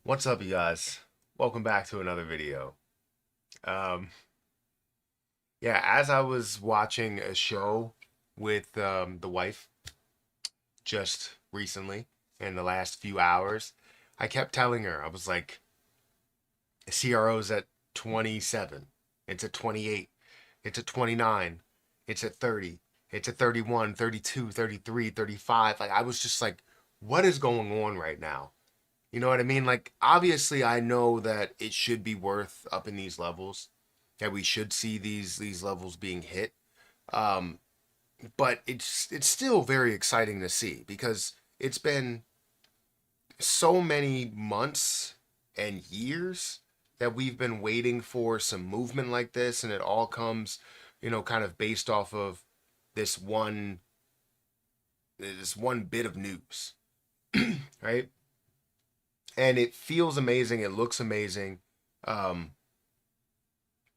What's up, you guys? Welcome back to another video. Um, yeah, as I was watching a show with the wife just recently in the last few hours, I kept telling her, I was like, CRO's at 27, it's at 28, it's at 29, it's at 30, it's at 31, 32, 33, 35. Like, I was just like, what is going on right now? You know what I mean? Like, obviously, I know that it should be worth up in these levels, that we should see these levels being hit. Um, but it's still very exciting to see because it's been so many months and years that we've been waiting for some movement like this, and it all comes, kind of based off of this one this one bit of news, right? And it feels amazing. It looks amazing. Um,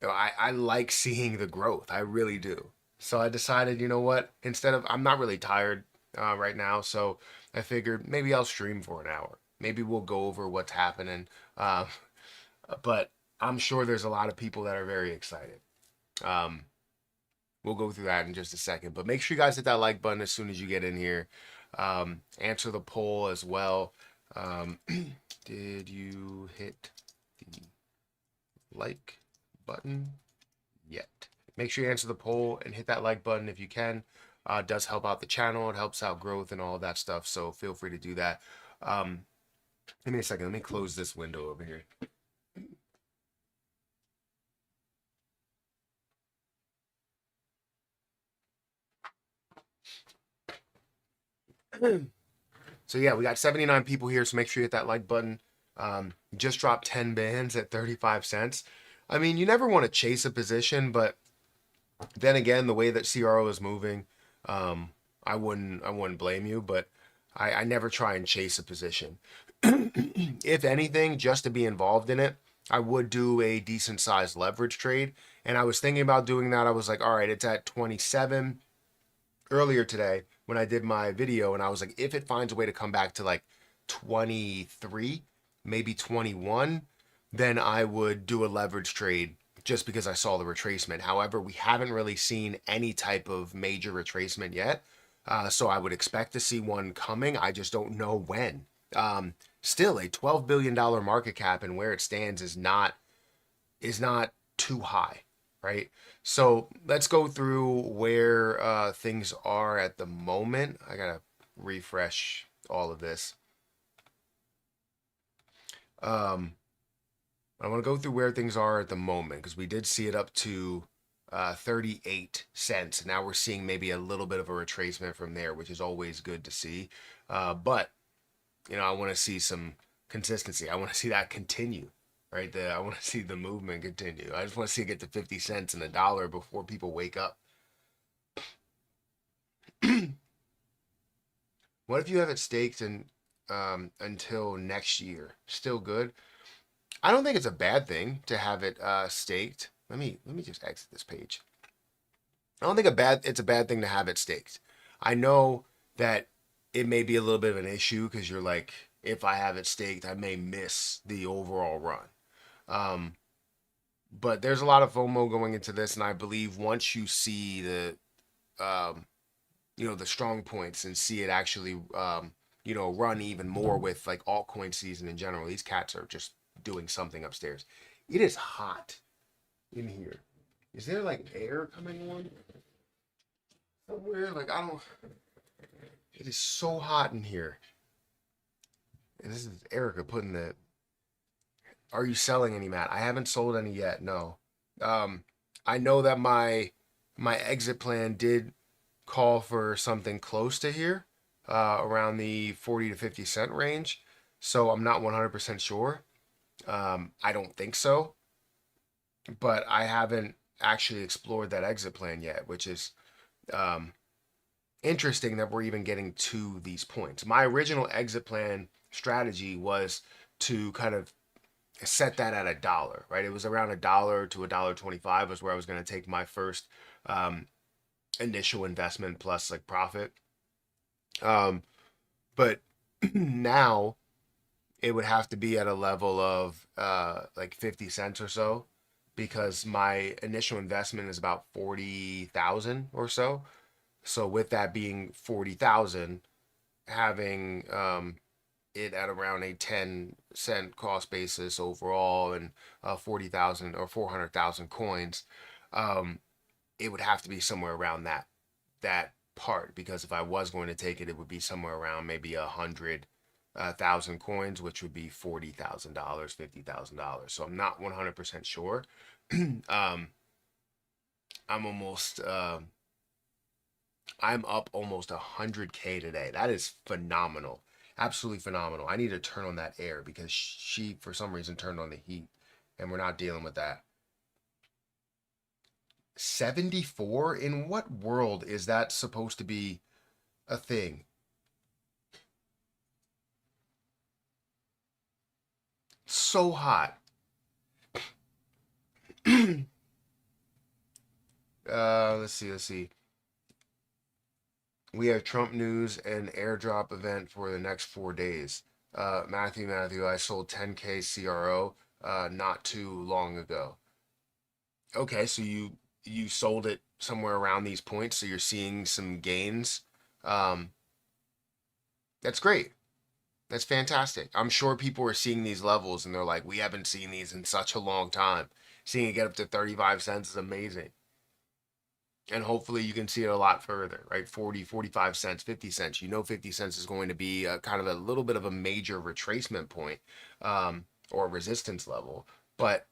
I like seeing the growth. I really do. So I decided, you know what? Instead of, I'm not really tired right now. So I figured maybe I'll stream for an hour. Maybe we'll go over what's happening. Uh, but I'm sure there's a lot of people that are very excited. Um, we'll go through that in just a second. But make sure you guys hit that like button as soon as you get in here. Answer the poll as well. Did you hit the like button yet? Make sure you answer the poll and hit that like button if you can. It does help out the channel. It helps out growth and all of that stuff. So feel free to do that. Um, Give me a second. Let me close this window over here. So yeah, we got 79 people here. So make sure you hit that like button. Just dropped 10 bands at 35 cents. I mean, you never want to chase a position, but then again, the way that CRO is moving, um, I wouldn't blame you, but I never try and chase a position. If anything, just to be involved in it, I would do a decent sized leverage trade. And I was thinking about doing that. I was like, all right, it's at 27 earlier today when I did my video, and I was like, if it finds a way to come back to like 23, maybe 21, then I would do a leverage trade just because I saw the retracement. However, we haven't really seen any type of major retracement yet. So I would expect to see one coming. I just don't know when. Still, a $12 billion market cap and where it stands is not too high, right? So let's go through where things are at the moment. I gotta refresh all of this. Um, I want to go through where things are at the moment because we did see it up to 38 cents. Now we're seeing maybe a little bit of a retracement from there, which is always good to see. But I want to see some consistency. I want to see that continue, right? I want to see the movement continue. I just want to see it get to 50 cents and a dollar before people wake up. What if you have it staked until next year? Still good. I don't think it's a bad thing to have it staked. Let me just exit this page. I don't think it's a bad thing to have it staked. I know that it may be a little bit of an issue because you're like, if I have it staked, I may miss the overall run. Um, but there's a lot of FOMO going into this, and I believe once you see um, the strong points and see it actually, run even more with like altcoin season in general. These cats are just doing something upstairs. It is hot in here. Is there like air coming on somewhere? Like I don't. It is so hot in here. And this is Erica putting the. Are you selling any, Matt? I haven't sold any yet. No. Um, I know that my exit plan did call for something close to here, around the 40 to 50 cent range. So I'm not 100% sure. I don't think so, but I haven't actually explored that exit plan yet, which is um, interesting that we're even getting to these points. My original exit plan strategy was to kind of set that at a dollar, right? It was around a dollar to a dollar 25 was where I was going to take my first um, initial investment plus like profit. Um, but Now it would have to be at a level of like 50 cents or so, because my initial investment is about 40,000 or so. So with that being 40,000, having it at around a 10-cent cost basis overall, and 40,000 or 400,000 coins, um, it would have to be somewhere around that part, because if I was going to take it, it would be somewhere around maybe 100,000 coins, which would be $40,000, $50,000. So I'm not 100% sure. um, I'm almost I'm up almost 100K today. That is phenomenal. Absolutely phenomenal. I need to turn on that air because she, for some reason, turned on the heat, and we're not dealing with that. 74? In what world is that supposed to be a thing? So hot. Let's see. We have Trump news and airdrop event for the next 4 days. Matthew, I sold 10K CRO not too long ago. Okay, so you sold it somewhere around these points, so you're seeing some gains. Um, that's great. That's fantastic. I'm sure people are seeing these levels and they're like, we haven't seen these in such a long time. Seeing it get up to 35 cents is amazing. And hopefully you can see it a lot further, right? 40, 45 cents, 50 cents. You know, 50 cents is going to be a, kind of a little bit of a major retracement point, or resistance level. But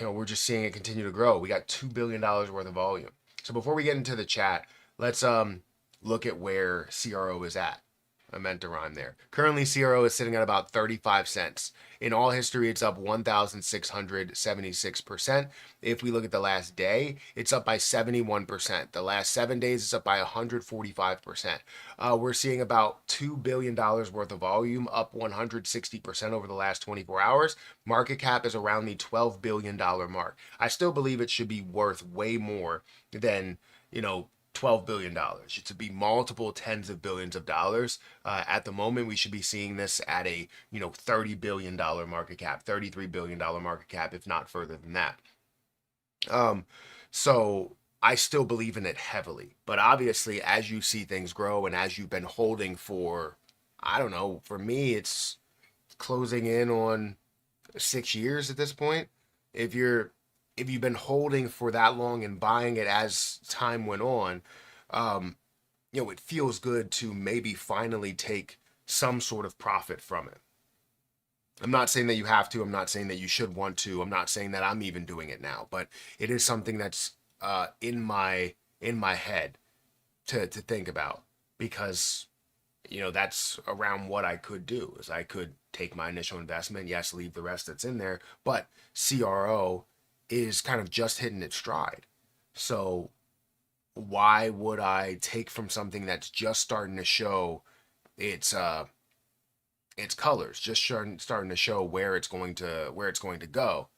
we're just seeing it continue to grow. We got $2 billion worth of volume. So before we get into the chat, let's look at where CRO is at. I meant to rhyme there. Currently, CRO is sitting at about 35 cents. In all history, it's up 1,676%. If we look at the last day, it's up by 71%. The last 7 days, it's up by 145%. We're seeing about $2 billion worth of volume, up 160% over the last 24 hours. Market cap is around the $12 billion mark. I still believe it should be worth way more than, $12 billion. It should be multiple tens of billions of dollars. At the moment, we should be seeing this at a $30 billion market cap, $33 billion market cap, if not further than that. Um, so I still believe in it heavily, but obviously, as you see things grow and as you've been holding for, I don't know, for me, it's closing in on 6 years at this point. If you're if you've been holding for that long and buying it as time went on, um, it feels good to maybe finally take some sort of profit from it. I'm not saying that you have to. I'm not saying that you should want to. I'm not saying that I'm even doing it now, but it is something that's in my head to think about, because that's around what I could do. Is I could take my initial investment, yes, leave the rest that's in there, but CRO is kind of just hitting its stride. So why would I take from something that's just starting to show its its colors, just starting to show where it's going to go?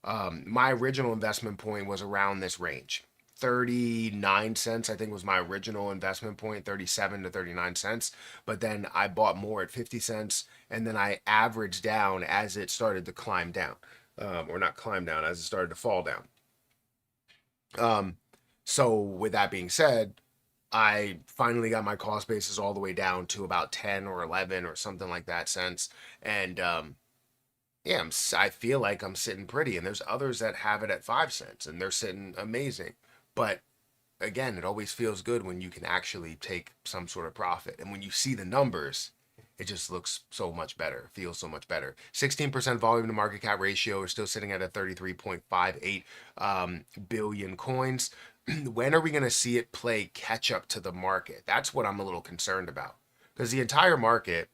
My original investment point was around this range. 39 cents, I think, was my original investment point, 37 to 39 cents. But then I bought more at 50 cents, and then I averaged down as it started to climb down, or not climb down, as it started to fall down. Um, so with that being said, I finally got my cost basis all the way down to about 10 or 11 or something like that cents. And yeah, I feel like I'm sitting pretty. And there's others that have it at 5 cents and they're sitting amazing. But again, it always feels good when you can actually take some sort of profit. And when you see the numbers, it just looks so much better, feels so much better. 16% volume to market cap ratio. We're still sitting at a 33.58 billion coins. When are we going to see it play catch up to the market? That's what I'm a little concerned about, because the entire market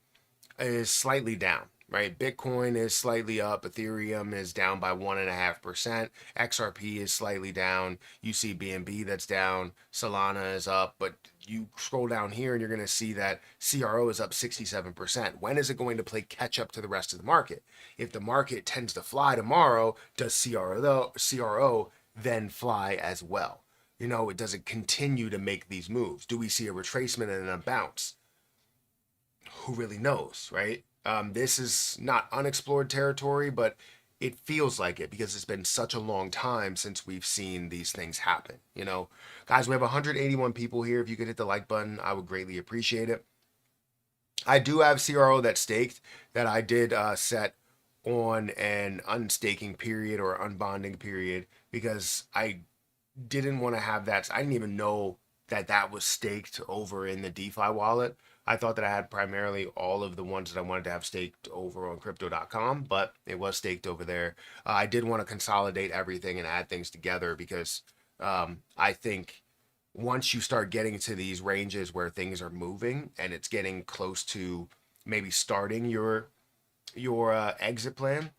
is slightly down, right? Bitcoin is slightly up. Ethereum is down by 1.5%. XRP is slightly down. You see BNB that's down. Solana is up. But you scroll down here and you're going to see that CRO is up 67%. When is it going to play catch up to the rest of the market? If the market tends to fly tomorrow, does CRO then fly as well? It doesn't continue to make these moves. Do we see a retracement and then a bounce? who really knows, right? This is not unexplored territory, but it feels like it because it's been such a long time since we've seen these things happen. You know, guys, we have 181 people here. If you could hit the like button, I would greatly appreciate it. I do have CRO that's staked that I did set on an unstaking period or unbonding period because I didn't want to have that. I didn't even know that that was staked over in the DeFi wallet. I thought that I had primarily all of the ones that I wanted to have staked over on crypto.com, but it was staked over there. I did want to consolidate everything and add things together because I think once you start getting to these ranges where things are moving and it's getting close to maybe starting your exit plan,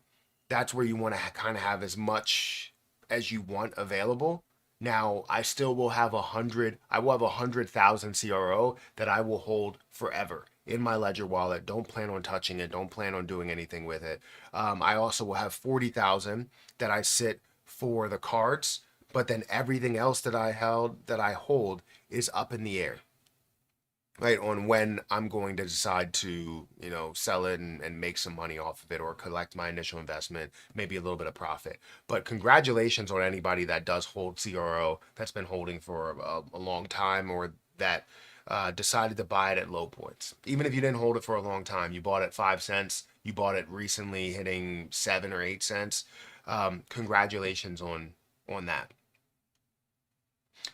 that's where you want to kind of have as much as you want available. Now, I still will have 100. I will have 100,000 CRO that I will hold forever in my Ledger wallet. Don't plan on touching it. Don't plan on doing anything with it. I also will have 40,000 that I sit for the cards, but then everything else that I hold is up in the air, right, on when I'm going to decide to, sell it and make some money off of it or collect my initial investment, maybe a little bit of profit. But congratulations on anybody that does hold CRO that's been holding for a long time or that decided to buy it at low points. Even if you didn't hold it for a long time, you bought it 5 cents, you bought it recently hitting 7 or 8 cents. Congratulations on that.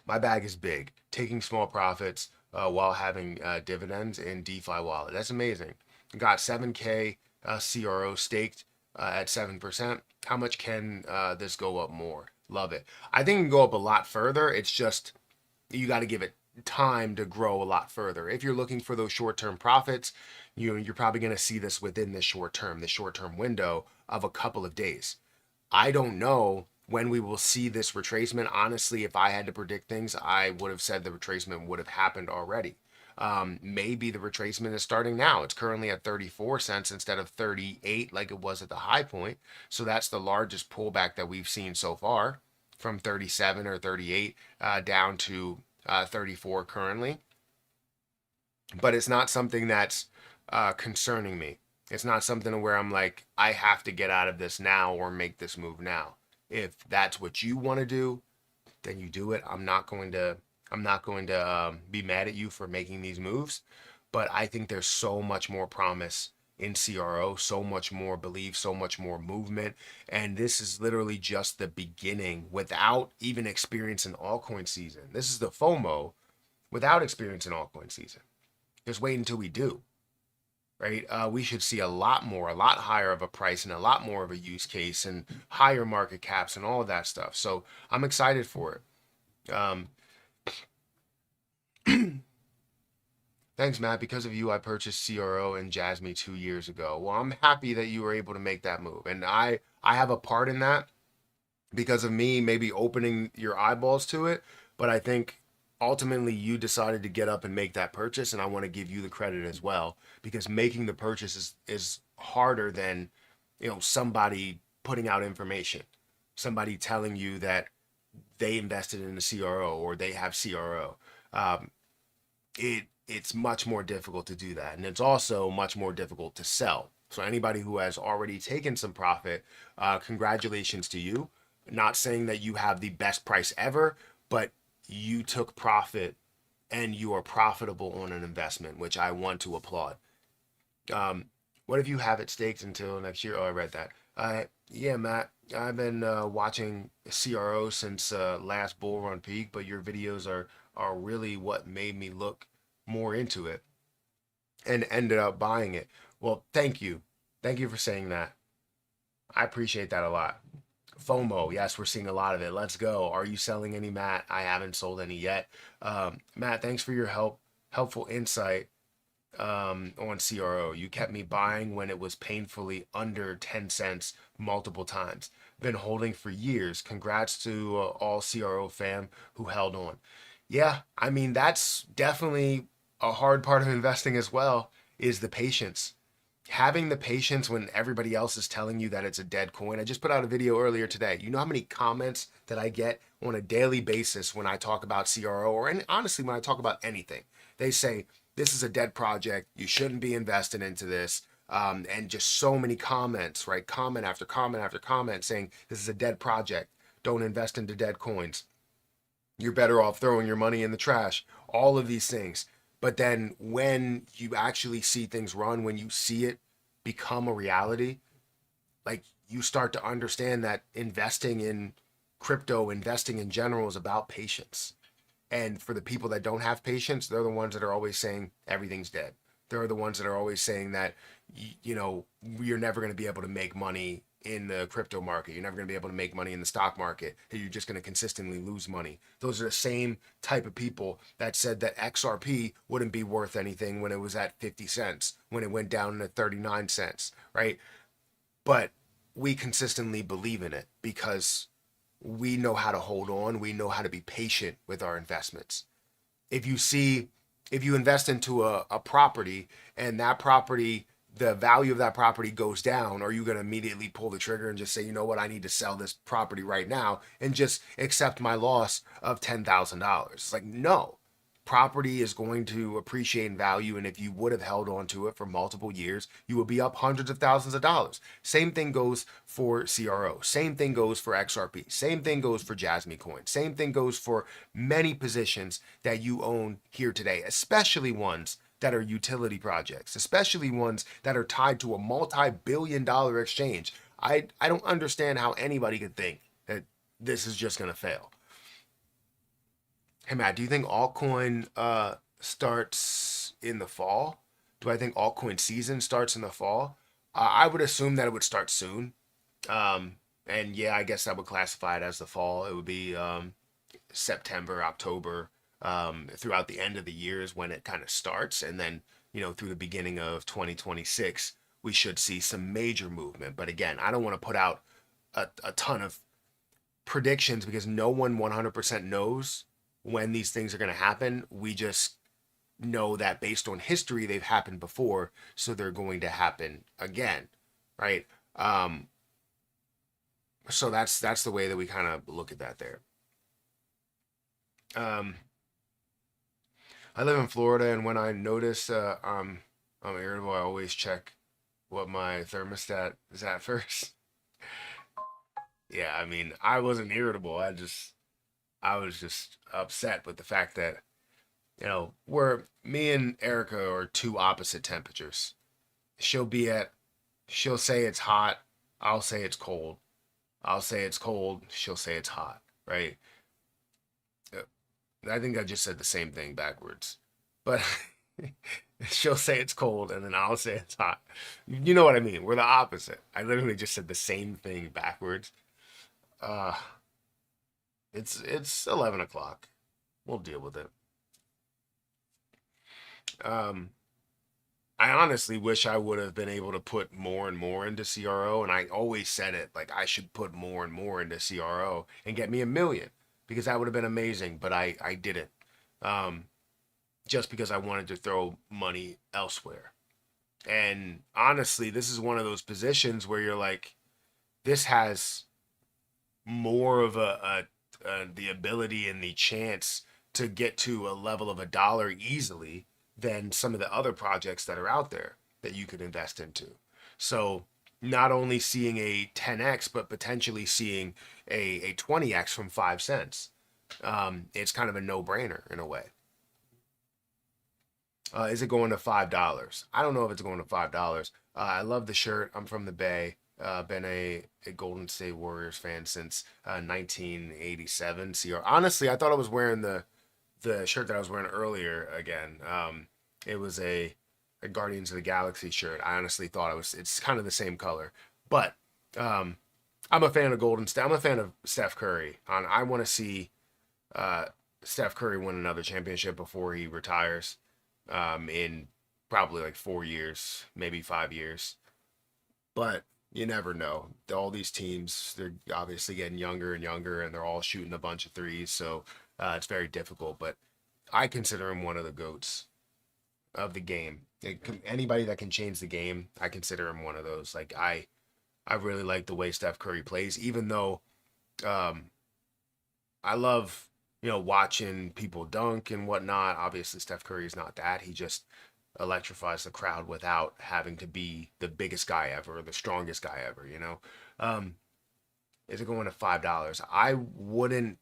My bag is big. Taking small profits while having dividends in DeFi wallet. That's amazing. Got 7K CRO staked at 7%. How much can this go up more? Love it. I think it can go up a lot further. It's just you got to give it time to grow a lot further. If you're looking for those short-term profits, you're probably going to see this within the short-term window of a couple of days. I don't know when we will see this retracement. Honestly, if I had to predict things, I would have said the retracement would have happened already. Maybe the retracement is starting now. It's currently at 34 cents instead of 38 like it was at the high point. So that's the largest pullback that we've seen so far, from 37 or 38 down to 34 currently. But it's not something that's concerning me. It's not something where I'm like, I have to get out of this now or make this move now. If that's what you want to do, then you do it. I'm not going to be mad at you for making these moves, but I think there's so much more promise in CRO, so much more belief, so much more movement, and this is literally just the beginning without even experiencing altcoin season. This is the FOMO without experiencing altcoin season. Just wait until we do. Right? We should see a lot higher of a price and a lot more of a use case and higher market caps and all of that stuff. So I'm excited for it. Thanks, Matt. Because of you, I purchased CRO and Jasmine 2 years ago. Well, I'm happy that you were able to make that move. And I have a part in that because of me maybe opening your eyeballs to it. But I think ultimately you decided to get up and make that purchase, and I want to give you the credit as well, because making the purchase is harder than somebody putting out information, somebody telling you that they invested in a CRO or they have CRO. It's much more difficult to do that, and it's also much more difficult to sell. So anybody who has already taken some profit, congratulations to you. Not saying that you have the best price ever, but you took profit and you are profitable on an investment, which I want to applaud. What if you have it staked until next year? Oh, I read that. Yeah, Matt, I've been watching CRO since last bull run peak, but your videos are really what made me look more into it and ended up buying it. Well, thank you. Thank you for saying that. I appreciate that a lot. FOMO, yes, we're seeing a lot of it. Let's go. Are you selling any, Matt? I haven't sold any yet. Matt, thanks for your helpful insight on CRO. You kept me buying when it was painfully under 10 cents multiple times. Been holding for years. Congrats to all CRO fam who held on. Yeah, I mean, that's definitely a hard part of investing as well, is the patience. Having the patience when everybody else is telling you that it's a dead coin. I just put out a video earlier today. You know how many comments that I get on a daily basis when I talk about CRO, or honestly when I talk about anything? They say, this is a dead project. You shouldn't be investing into this. And just so many comments, right? Comment after comment after comment saying this is a dead project. Don't invest into dead coins. You're better off throwing your money in the trash. All of these things. But then when you actually see things run, when you see it become a reality, like you start to understand that investing in crypto, investing in general is about patience. And for the people that don't have patience, they're the ones that are always saying everything's dead. They're the ones that are always saying that, you're never going to be able to make money in the crypto market. You're never going to be able to make money in the stock market. That you're just going to consistently lose money. Those are the same type of people that said that XRP wouldn't be worth anything when it was at 50 cents, when it went down to 39 cents, right? But we consistently believe in it because we know how to hold on. We know how to be patient with our investments. If you see, if you invest into a property and that property, the value of that property goes down, are you going to immediately pull the trigger and just say, you know what, I need to sell this property right now and just accept my loss of $10,000? Like, no. Property is going to appreciate in value, and if you would have held on to it for multiple years, you would be up hundreds of thousands of dollars. Same thing goes for CRO. Same thing goes for XRP. Same thing goes for Jasmy Coin. Same thing goes for many positions that you own here today, especially ones that are utility projects, especially ones that are tied to a multi-billion-dollar exchange. I don't understand how anybody could think that this is just going to fail. Hey Matt, do you think altcoin starts in the fall? Do I think altcoin season starts in the fall? I would assume that it would start soon. And yeah, I guess I would classify it as the fall. It would be September, October, throughout the end of the year is when it kind of starts, and then through the beginning of 2026, we should see some major movement. But again, I don't want to put out a ton of predictions because no one 100% knows when these things are going to happen. We just know that based on history, they've happened before, so they're going to happen again, right? So that's the way that we kind of look at that there. Um, I live in Florida, and when I notice I'm irritable, I always check what my thermostat is at first. Yeah, I mean, I wasn't irritable. I was just upset with the fact that we're me and Erica are two opposite temperatures. She'll be at she'll say it's hot, I'll say it's cold. I'll say it's cold, she'll say it's hot, right? Uh, I think I just said the same thing backwards. But she'll say it's cold and then I'll say it's hot. You know what I mean? We're the opposite. I literally just said the same thing backwards. Uh it's 11 o'clock. We'll deal with it. Um I honestly wish I would have been able to put more and more into CRO. And I always said it, like I should put more and more into CRO and get me a million because that would have been amazing. But I didn't, um, just because I wanted to throw money elsewhere. And honestly, this is one of those positions where you're like, this has more of the ability and the chance to get to a level of a dollar easily than some of the other projects that are out there that you could invest into. So not only seeing a 10x, but potentially seeing a 20x from 5 cents. It's kind of a no-brainer in a way. Is it going to $5? I don't know if it's going to $5. I love the shirt. I'm from the Bay. Been a Golden State Warriors fan since 1987. Honestly, I thought I was wearing the shirt that I was wearing earlier again. It was a Guardians of the Galaxy shirt. I honestly thought it's kind of the same color, but I'm a fan of Golden State. I'm a fan of Steph Curry. I want to see uh, Steph Curry win another championship before he retires, in probably like 4 years, maybe 5 years. But you never know. All these teams, they're obviously getting younger and younger, and they're all shooting a bunch of threes. So it's very difficult. But I consider him one of the goats of the game. Anybody that can change the game, I consider him one of those. Like I really like the way Steph Curry plays, even though um, I love watching people dunk and whatnot. Obviously, Steph Curry is not that. He just electrifies the crowd without having to be the biggest guy ever or the strongest guy ever. Um, is it going to $5? I wouldn't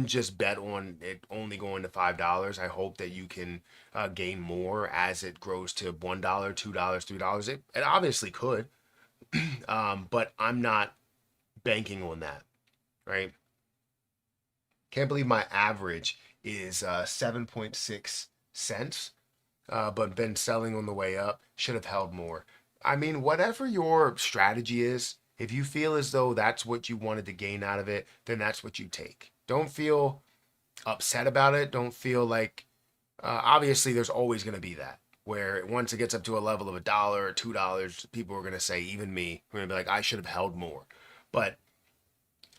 just bet on it only going to $5. I hope that you can gain more as it grows to $1, $2, $3. It obviously could, but I'm not banking on that, right? Can't believe my average is 7.6 cents, but been selling on the way up. Should have held more. I mean, whatever your strategy is, if you feel as though that's what you wanted to gain out of it, then that's what you take. Don't feel upset about it. Don't feel like, obviously, there's always going to be that where once it gets up to a level of $1 or $2, people are going to say, even me, we're going to be like, I should have held more. But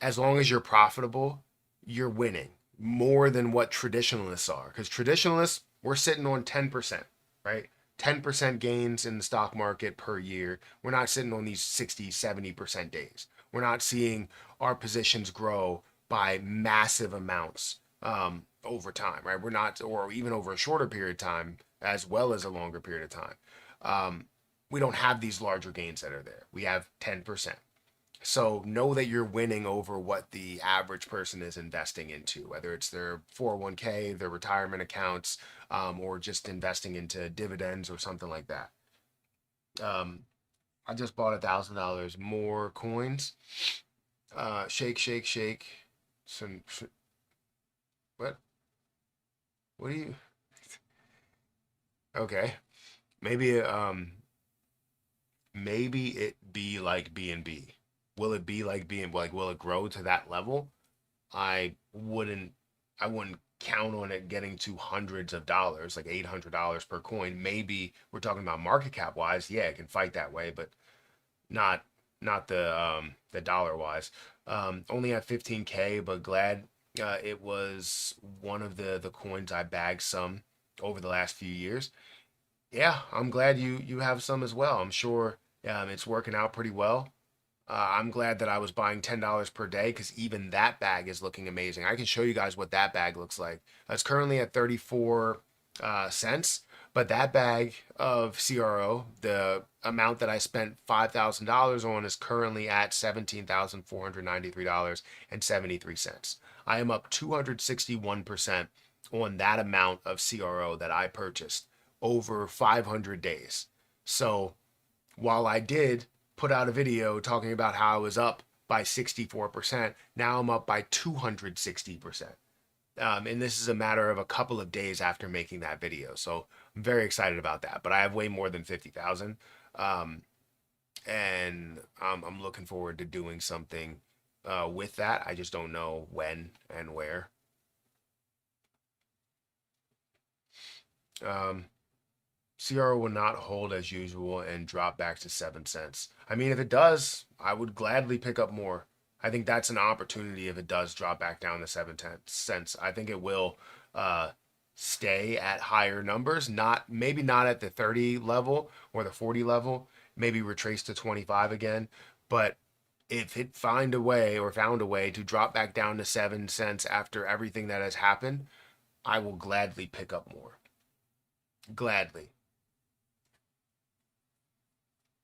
as long as you're profitable, you're winning more than what traditionalists are. Because traditionalists, we're sitting on 10%, right? 10% gains in the stock market per year. We're not sitting on these 60, 70% days. We're not seeing our positions grow by massive amounts over time, right? We're not, or even over a shorter period of time, as well as a longer period of time. We don't have these larger gains that are there. We have 10%. So know that you're winning over what the average person is investing into, whether it's their 401k, their retirement accounts, or just investing into dividends or something like that. Um, I just bought $1,000 more coins. Shake, shake, shake. Some, what? What do you? Okay, maybe maybe it be like BNB. Will it be like being like? Will it grow to that level? I wouldn't I wouldn't count on it getting to hundreds of dollars, like $800 per coin. Maybe we're talking about market cap wise, yeah, it can fight that way, but not not the dollar wise. Only at 15K, but glad it was one of the coins I bagged some over the last few years. Yeah, I'm glad you have some as well. I'm sure it's working out pretty well. I'm glad that I was buying $10 per day because even that bag is looking amazing. I can show you guys what that bag looks like. It's currently at 34 cents, but that bag of CRO, the amount that I spent $5,000 on, is currently at $17,493.73. I am up 261% on that amount of CRO that I purchased over 500 days. So while I did put out a video talking about how I was up by 64%, now I'm up by 260%. And this is a matter of a couple of days after making that video. So I'm very excited about that. But I have way more than 50,000. And I'm looking forward to doing something with that. I just don't know when and where. CRO will not hold as usual and drop back to 7 cents. I mean, if it does, I would gladly pick up more. I think that's an opportunity if it does drop back down to 7 cents. I think it will stay at higher numbers, not maybe not at the 30 level or the 40 level, maybe retrace to 25 again. But if it found a way to drop back down to 7 cents after everything that has happened, I will gladly pick up more. Gladly.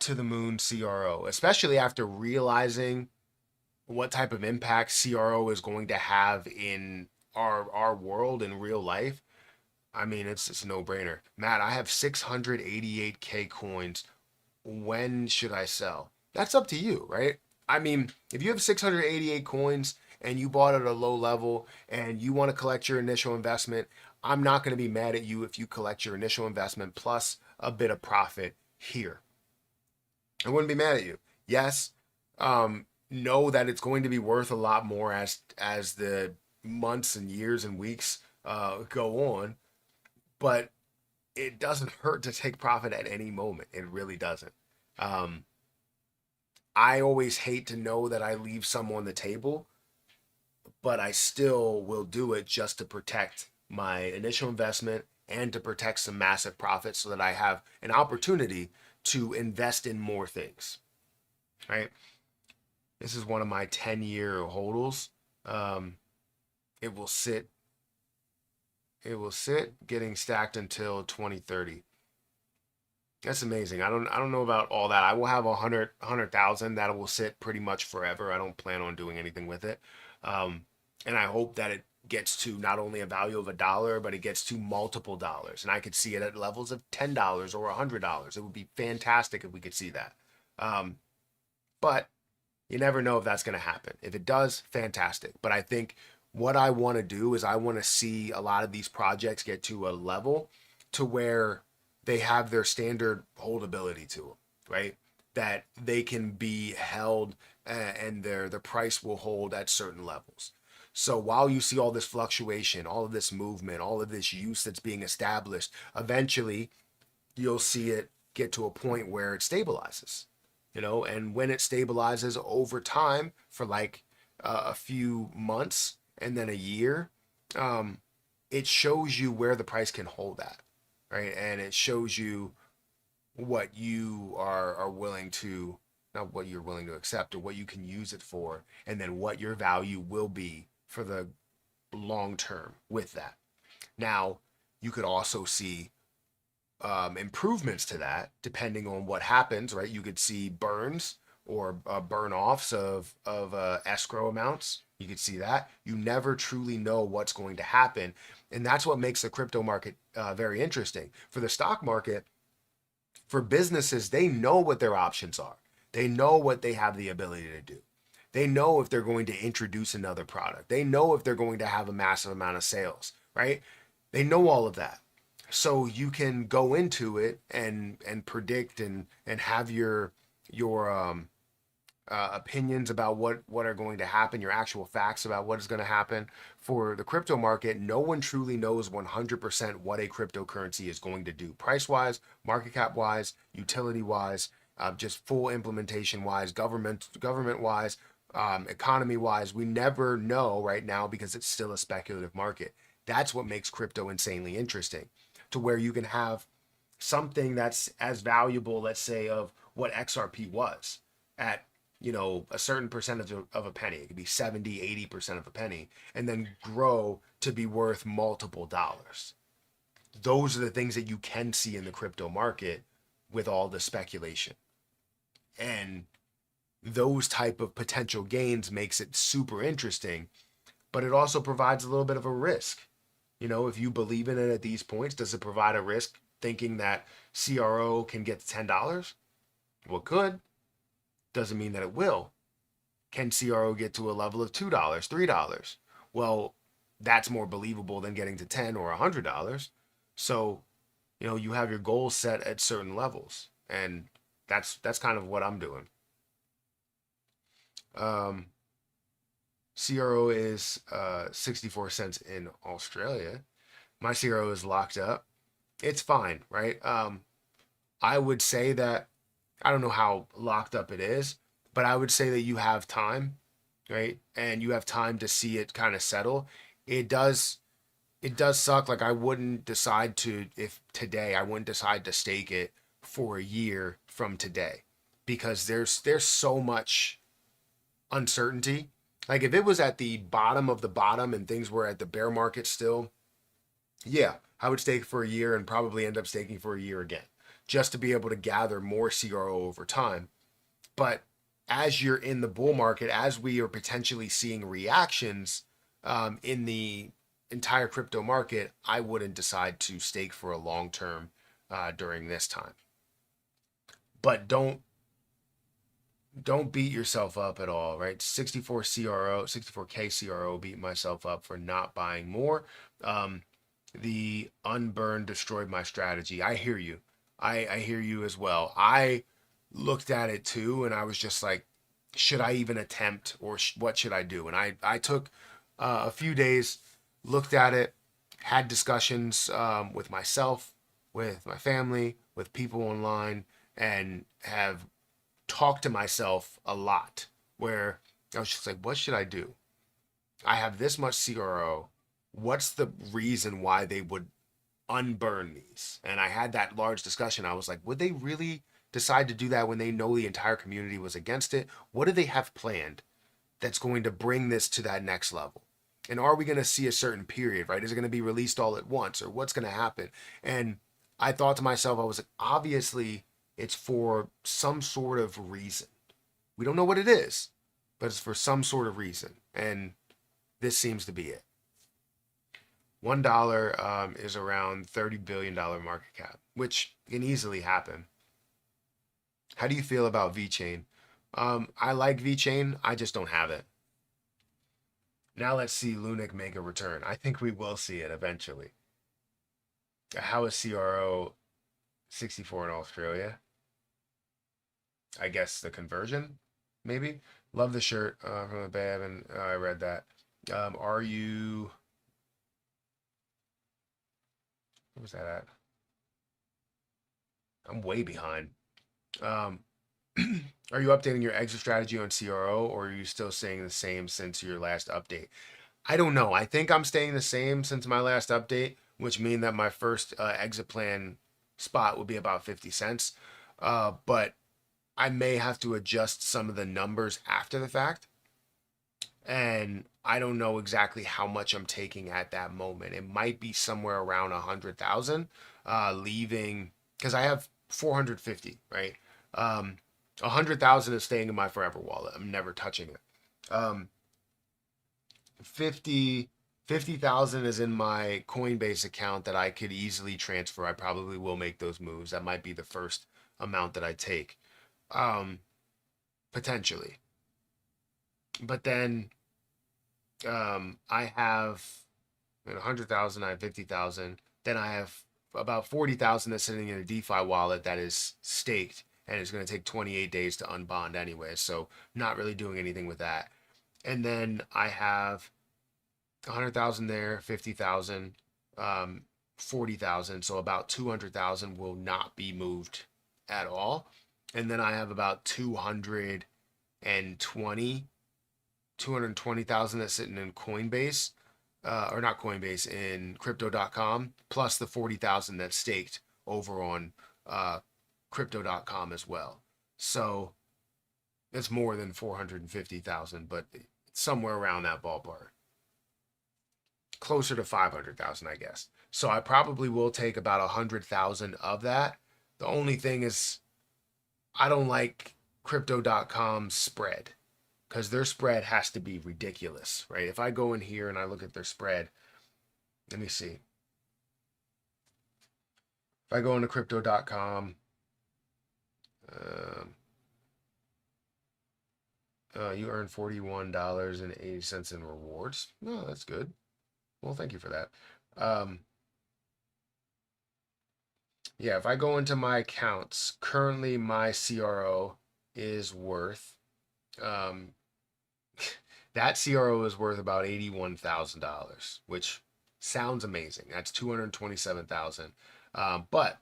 To the moon CRO, especially after realizing what type of impact CRO is going to have in our world in real life. I mean, it's a no-brainer. Matt, I have 688K coins. When should I sell? That's up to you, right? I mean, if you have 688 coins and you bought at a low level and you want to collect your initial investment, I'm not going to be mad at you if you collect your initial investment plus a bit of profit here. I wouldn't be mad at you. Yes, know that it's going to be worth a lot more as the months and years and weeks go on, but it doesn't hurt to take profit at any moment. It really doesn't. Um, I always hate to know that I leave some on the table, but I still will do it just to protect my initial investment and to protect some massive profits so that I have an opportunity to invest in more things, right? This is one of my 10-year hodls. Um, it will sit getting stacked until 2030. That's amazing. I don't know about all that. I will have 100,000 that will sit pretty much forever. I don't plan on doing anything with it. Um, and I hope that it gets to not only a value of $1, but it gets to multiple dollars. And I could see it at levels of $10 or $100. It would be fantastic if we could see that. Um, but you never know if that's going to happen. If it does, fantastic. But I think what I want to do is I want to see a lot of these projects get to a level to where they have their standard holdability to them, right? That they can be held and the price will hold at certain levels. So while you see all this fluctuation, all of this movement, all of this use that's being established, eventually you'll see it get to a point where it stabilizes, and when it stabilizes over time for like a few months and then a year, um, it shows you where the price can hold at, right? And it shows you what you are willing to, not what you're willing to accept or what you can use it for, and then what your value will be for the long term with that. Now, you could also see improvements to that depending on what happens, right? You could see burns or burn offs of escrow amounts. You could see that. You never truly know what's going to happen, and that's what makes the crypto market very interesting. For the stock market, for businesses, they know what their options are. They know what they have the ability to do. They know if they're going to introduce another product. They know if they're going to have a massive amount of sales, right? They know all of that. So you can go into it and predict and have your opinions about what are going to happen, your actual facts about what is going to happen. For the crypto market, no one truly knows 100% what a cryptocurrency is going to do, price wise, market cap wise, utility wise, just full implementation wise, government wise, economy wise. We never know right now because it's still a speculative market. That's what makes crypto insanely interesting, to where you can have something that's as valuable, let's say, of what XRP was at a certain percentage of a penny. It could be 70-80% of a penny, and then grow to be worth multiple dollars. Those are the things that you can see in the crypto market with all the speculation, and those type of potential gains makes it super interesting. But it also provides a little bit of a risk. If you believe in it at these points, does it provide a risk thinking that CRO can get to $10? Well, it could. Doesn't mean that it will. Can CRO get to a level of $2, $3? Well, that's more believable than getting to $10 or $100. So, you have your goals set at certain levels, and that's kind of what I'm doing. CRO is 64 cents in Australia. My CRO is locked up. It's fine, right? I would say that I don't know how locked up it is, but I would say that you have time, right? And you have time to see it kind of settle. It does suck. Like I wouldn't decide to if today I wouldn't decide to stake it for a year from today because there's so much uncertainty. Like if it was at the bottom of the bottom and things were at the bear market still, yeah, I would stake for a year and probably end up staking for a year again, just to be able to gather more CRO over time. But as you're in the bull market, as we are potentially seeing reactions in the entire crypto market, I wouldn't decide to stake for a long term during this time. But don't beat yourself up at all, right? 64K CRO beat myself up for not buying more. The unburned destroyed my strategy. I hear you. I hear you as well. I looked at it too, and I was just like, should I even attempt, or what should I do? And I took a few days, looked at it, had discussions with myself, with my family, with people online, and have talked to myself a lot. Where I was just like, what should I do? I have this much CRO. What's the reason why they would unburn these? And I had that large discussion. I was like, would they really decide to do that when they know the entire community was against it? What do they have planned that's going to bring this to that next level? And are we going to see a certain period, right? Is it going to be released all at once, or what's going to happen? And I thought to myself, I was like, obviously it's for some sort of reason. We don't know what it is, but it's for some sort of reason. And this seems to be it. $1 is around $30 billion market cap, which can easily happen. How do you feel about VeChain? I like VeChain. I just don't have it. Now let's see Lunic make a return. I think we will see it eventually. How is CRO 64 in Australia? I guess the conversion, maybe. Love the shirt from the Bab, and I read that. Are you? What was that at? I'm way behind. Um, are you updating your exit strategy on CRO, or are you still staying the same since your last update? I don't know. I think I'm staying the same since my last update, which means that my first exit plan spot would be about 50 cents. But I may have to adjust some of the numbers after the fact. And I don't know exactly how much I'm taking at that moment. It might be somewhere around 100,000, leaving, because I have 450, right? 100,000 is staying in my forever wallet. I'm never touching it. 50,000 is in my Coinbase account that I could easily transfer. I probably will make those moves. That might be the first amount that I take, potentially. But then I have 100,000, I have 50,000. Then I have about 40,000 that's sitting in a DeFi wallet that is staked, and it's going to take 28 days to unbond anyway. So not really doing anything with that. And then I have 100,000 there, 50,000, 40,000. So about 200,000 will not be moved at all. And then I have about 220,000 that's sitting in Coinbase, or not Coinbase, in crypto.com, plus the 40,000 that's staked over on crypto.com as well. So it's more than 450,000, but it's somewhere around that ballpark. Closer to 500,000, I guess. So I probably will take about 100,000 of that. The only thing is, I don't like crypto.com's spread, because their spread has to be ridiculous, right? If I go in here and I look at their spread, let me see. If I go into crypto.com, you earn $41.80 in rewards. No, that's good. Well, thank you for that. Yeah, if I go into my accounts, currently my CRO is worth, um, that CRO is worth about $81,000, which sounds amazing. That's 227,000. But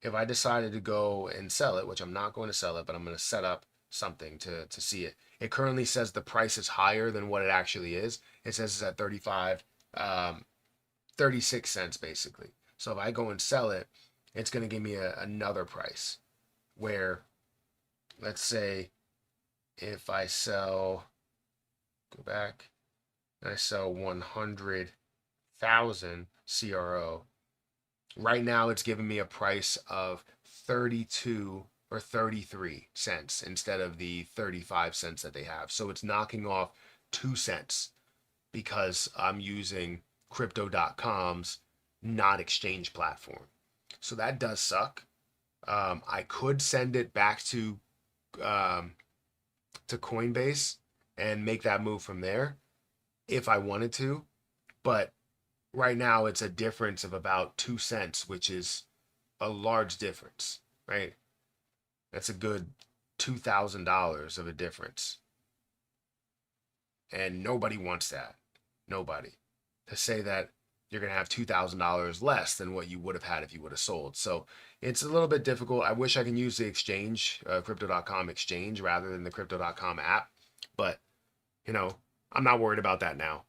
if I decided to go and sell it, which I'm not going to sell it, but I'm going to set up something to see it. It currently says the price is higher than what it actually is. It says it's at 36 cents basically. So if I go and sell it, it's going to give me another price where, let's say, if I sell, go back, and I sell 100,000 CRO. Right now, it's giving me a price of 32 or 33 cents instead of the 35 cents that they have. So it's knocking off 2 cents because I'm using crypto.com's not exchange platform. So that does suck. I could send it back to Coinbase and make that move from there if I wanted to, but right now it's a difference of about 2 cents, which is a large difference, right? That's a good $2,000 of a difference. And nobody wants that. Nobody. To say that you're going to have $2,000 less than what you would have had if you would have sold. So it's a little bit difficult. I wish I can use the exchange, crypto.com exchange, rather than the crypto.com app. But, I'm not worried about that now.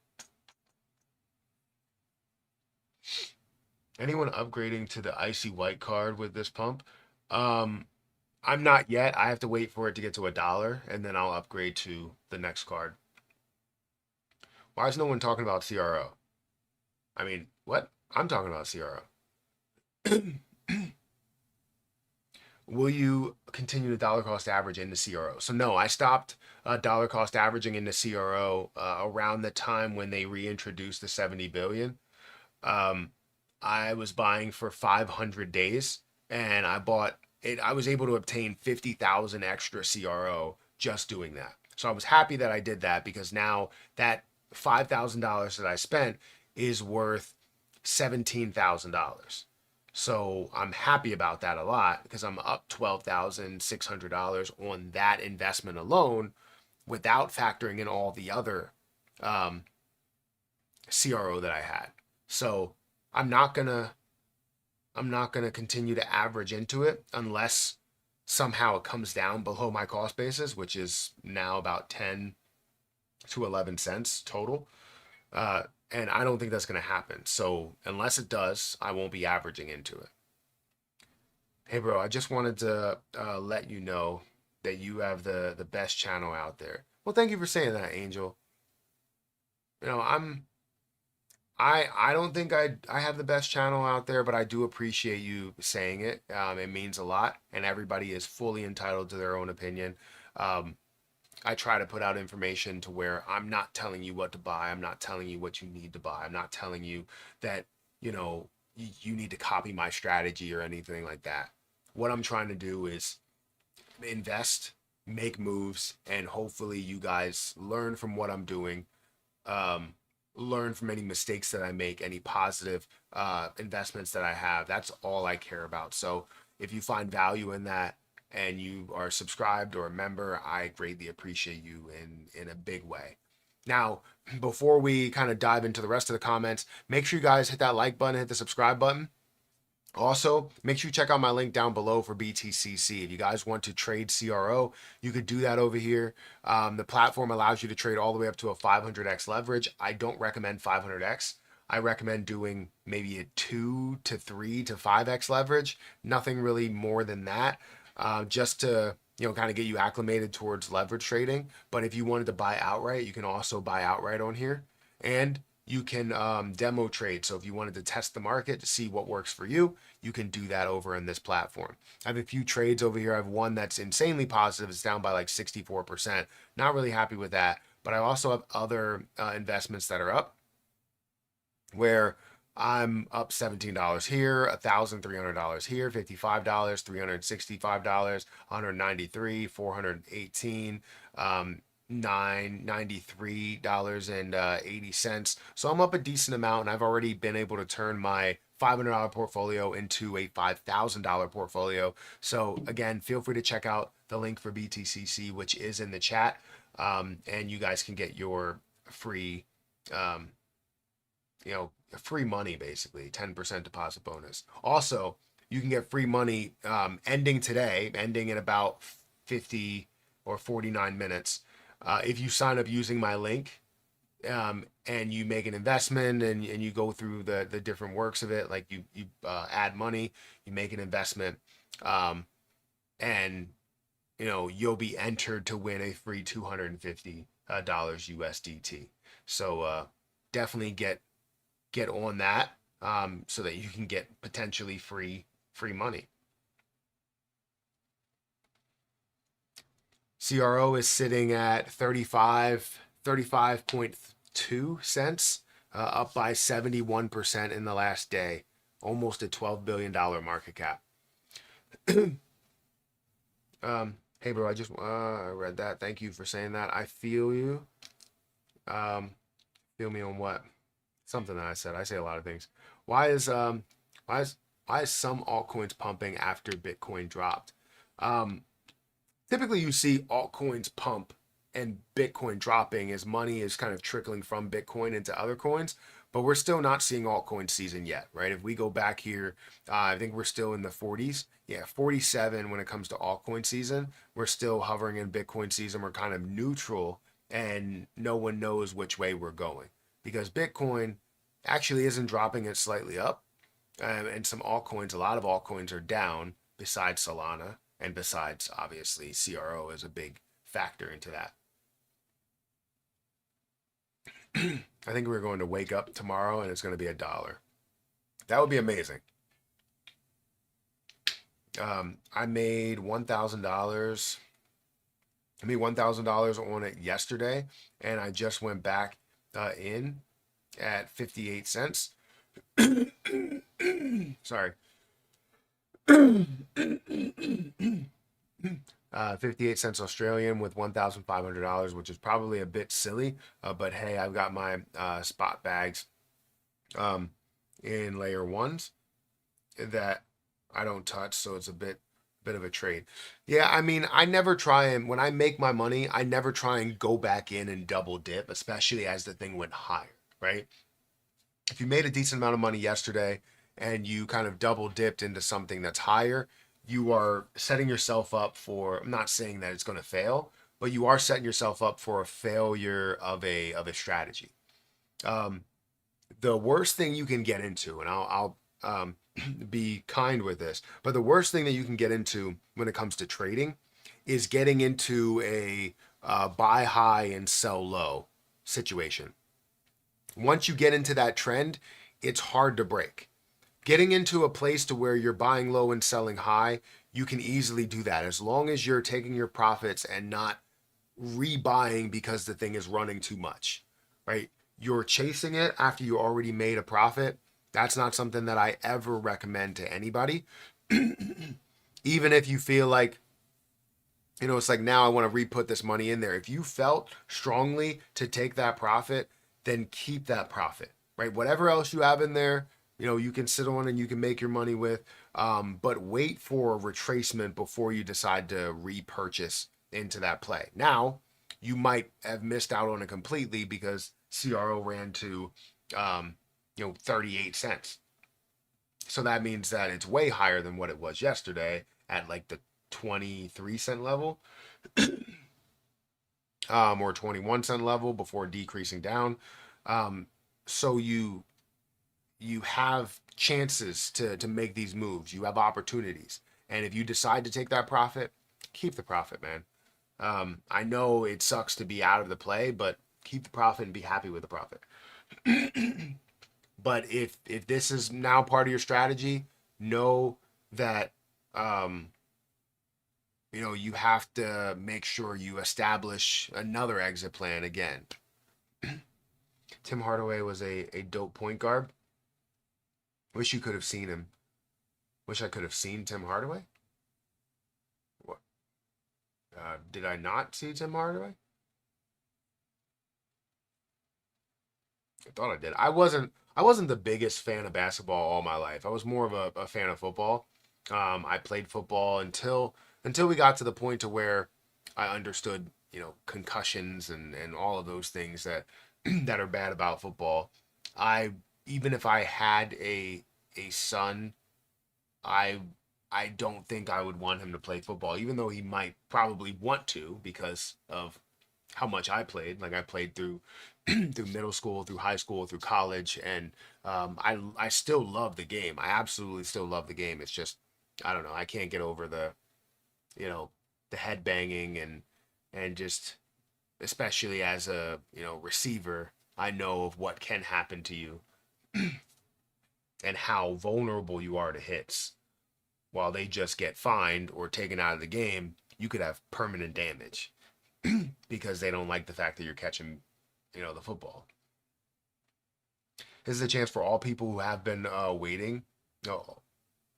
Anyone upgrading to the icy white card with this pump? I'm not yet. I have to wait for it to get to $1, and then I'll upgrade to the next card. Why is no one talking about CRO? I mean, what? I'm talking about CRO. Will you continue to dollar cost average in the CRO? So no, I stopped dollar cost averaging in the CRO around the time when they reintroduced the 70 billion. Um, I was buying for 500 days, and I bought it. I was able to obtain 50,000 extra CRO just doing that. So I was happy that I did that, because now that $5,000 that I spent is worth $17,000. So I'm happy about that a lot, because I'm up $12,600 on that investment alone, without factoring in all the other um, CRO that I had. So I'm not gonna I'm not gonna continue to average into it unless somehow it comes down below my cost basis, which is now about 10 to 11 cents total. And I don't think that's gonna happen. So unless it does, I won't be averaging into it. Hey, bro, I just wanted to let you know that you have the best channel out there. Well, thank you for saying that, Angel. You know, I don't think I have the best channel out there, but I do appreciate you saying it. It means a lot, and everybody is fully entitled to their own opinion. Um, I try to put out information to where I'm not telling you what to buy. I'm not telling you what you need to buy. I'm not telling you that, you know, you need to copy my strategy or anything like that. What I'm trying to do is invest, make moves, and hopefully you guys learn from what I'm doing. Um, Learn from any mistakes that I make, any positive investments that I have. That's all I care about. So if you find value in that and you are subscribed or a member, I greatly appreciate you in a big way. Now, before we kind of dive into the rest of the comments, make sure you guys hit that like button, hit the subscribe button. Also, make sure you check out my link down below for BTCC. If you guys want to trade CRO, you could do that over here. The platform allows you to trade all the way up to a 500x leverage. I don't recommend 500x. I recommend doing maybe a 2 to 3 to 5x leverage. Nothing really more than that, just to kind of get you acclimated towards leverage trading. But if you wanted to buy outright, you can also buy outright on here. And you can demo trade. So if you wanted to test the market to see what works for you, you can do that over in this platform. I have a few trades over here. I have one that's insanely positive. It's down by like 64%. Not really happy with that. But I also have other investments that are up, where I'm up $17 here, $1,300 here, $55, $365, $193, $418, $993.80. So I'm up a decent amount, and I've already been able to turn my $500 portfolio into a $5,000 portfolio. So again, feel free to check out the link for BTCC, which is in the chat, and you guys can get your free um, free money, basically 10% deposit bonus. Also, you can get free money ending today, ending in about 50 or 49 minutes. If you sign up using my link, and you make an investment, and you go through the different works of it, like you add money, you make an investment, and you'll be entered to win a free $250 USDT. So definitely get on that, so that you can get potentially free money. CRO is sitting at 35.2 cents, up by 71% in the last day, almost a $12 billion market cap. Hey bro, I read that. Thank you for saying that. I feel you. Feel me on what? Something that I said. I say a lot of things. Why is some altcoins pumping after Bitcoin dropped? Typically you see altcoins pump and Bitcoin dropping as money is kind of trickling from Bitcoin into other coins, but we're still not seeing altcoin season yet, right? If we go back here, I think we're still in the 40s. Yeah, 47 when it comes to altcoin season. We're still hovering in Bitcoin season. We're kind of neutral, and no one knows which way we're going, because Bitcoin actually isn't dropping, it slightly up. And some altcoins, a lot of altcoins are down besides Solana, and besides, obviously, CRO is a big factor into that. I think we're going to wake up tomorrow and it's going to be $1. That would be amazing. I made $1,000. I made $1,000 on it yesterday, and I just went back in at 58 cents. Sorry. 58 cents Australian with $1,500, which is probably a bit silly. But hey, I've got my spot bags um, in layer ones that I don't touch, so it's a bit of a trade. Yeah, I mean, I never try and when I make my money, I never try and go back in and double dip, especially as the thing went higher, right? If you made a decent amount of money yesterday and you kind of double dipped into something that's higher, you are setting yourself up for, I'm not saying that it's going to fail, but you are setting yourself up for a failure of a strategy. Um, the worst thing you can get into, and I'll be kind with this, but the worst thing that you can get into when it comes to trading is getting into a buy high and sell low situation. Once you get into that trend, it's hard to break. Getting into a place to where you're buying low and selling high, you can easily do that as long as you're taking your profits and not rebuying because the thing is running too much, right? You're chasing it after you already made a profit. That's not something that I ever recommend to anybody. Even if you feel like, it's like now I want to re-put this money in there. If you felt strongly to take that profit, then keep that profit, right? Whatever else you have in there, you can sit on and you can make your money with. But wait for a retracement before you decide to repurchase into that play. Now, you might have missed out on it completely because CRO ran to, 38 cents. So that means that it's way higher than what it was yesterday at like the 23 cent level, or 21 cent level before decreasing down. So you have chances to make these moves. You have opportunities. And if you decide to take that profit, keep the profit, man. I know it sucks to be out of the play, but keep the profit and be happy with the profit. But if this is now part of your strategy, know that you have to make sure you establish another exit plan again. Tim Hardaway was a dope point guard. Wish you could have seen him. Wish I could have seen Tim Hardaway. What? Did I not see Tim Hardaway? I thought I did. I wasn't the biggest fan of basketball all my life. I was more of a fan of football. I played football until we got to the point to where I understood, concussions and all of those things that that are bad about football. I Even if I had a son, I I don't think I would want him to play football, even though he might probably want to because of how much I played. Like I played through through middle school, through high school, through college, and I still love the game. I absolutely still love the game. It's just I don't know. I can't get over you know the head banging and just especially as a receiver. I know of what can happen to you and how vulnerable you are to hits. While they just get fined or taken out of the game, you could have permanent damage because they don't like the fact that you're catching, the football. This is a chance for all people who have been waiting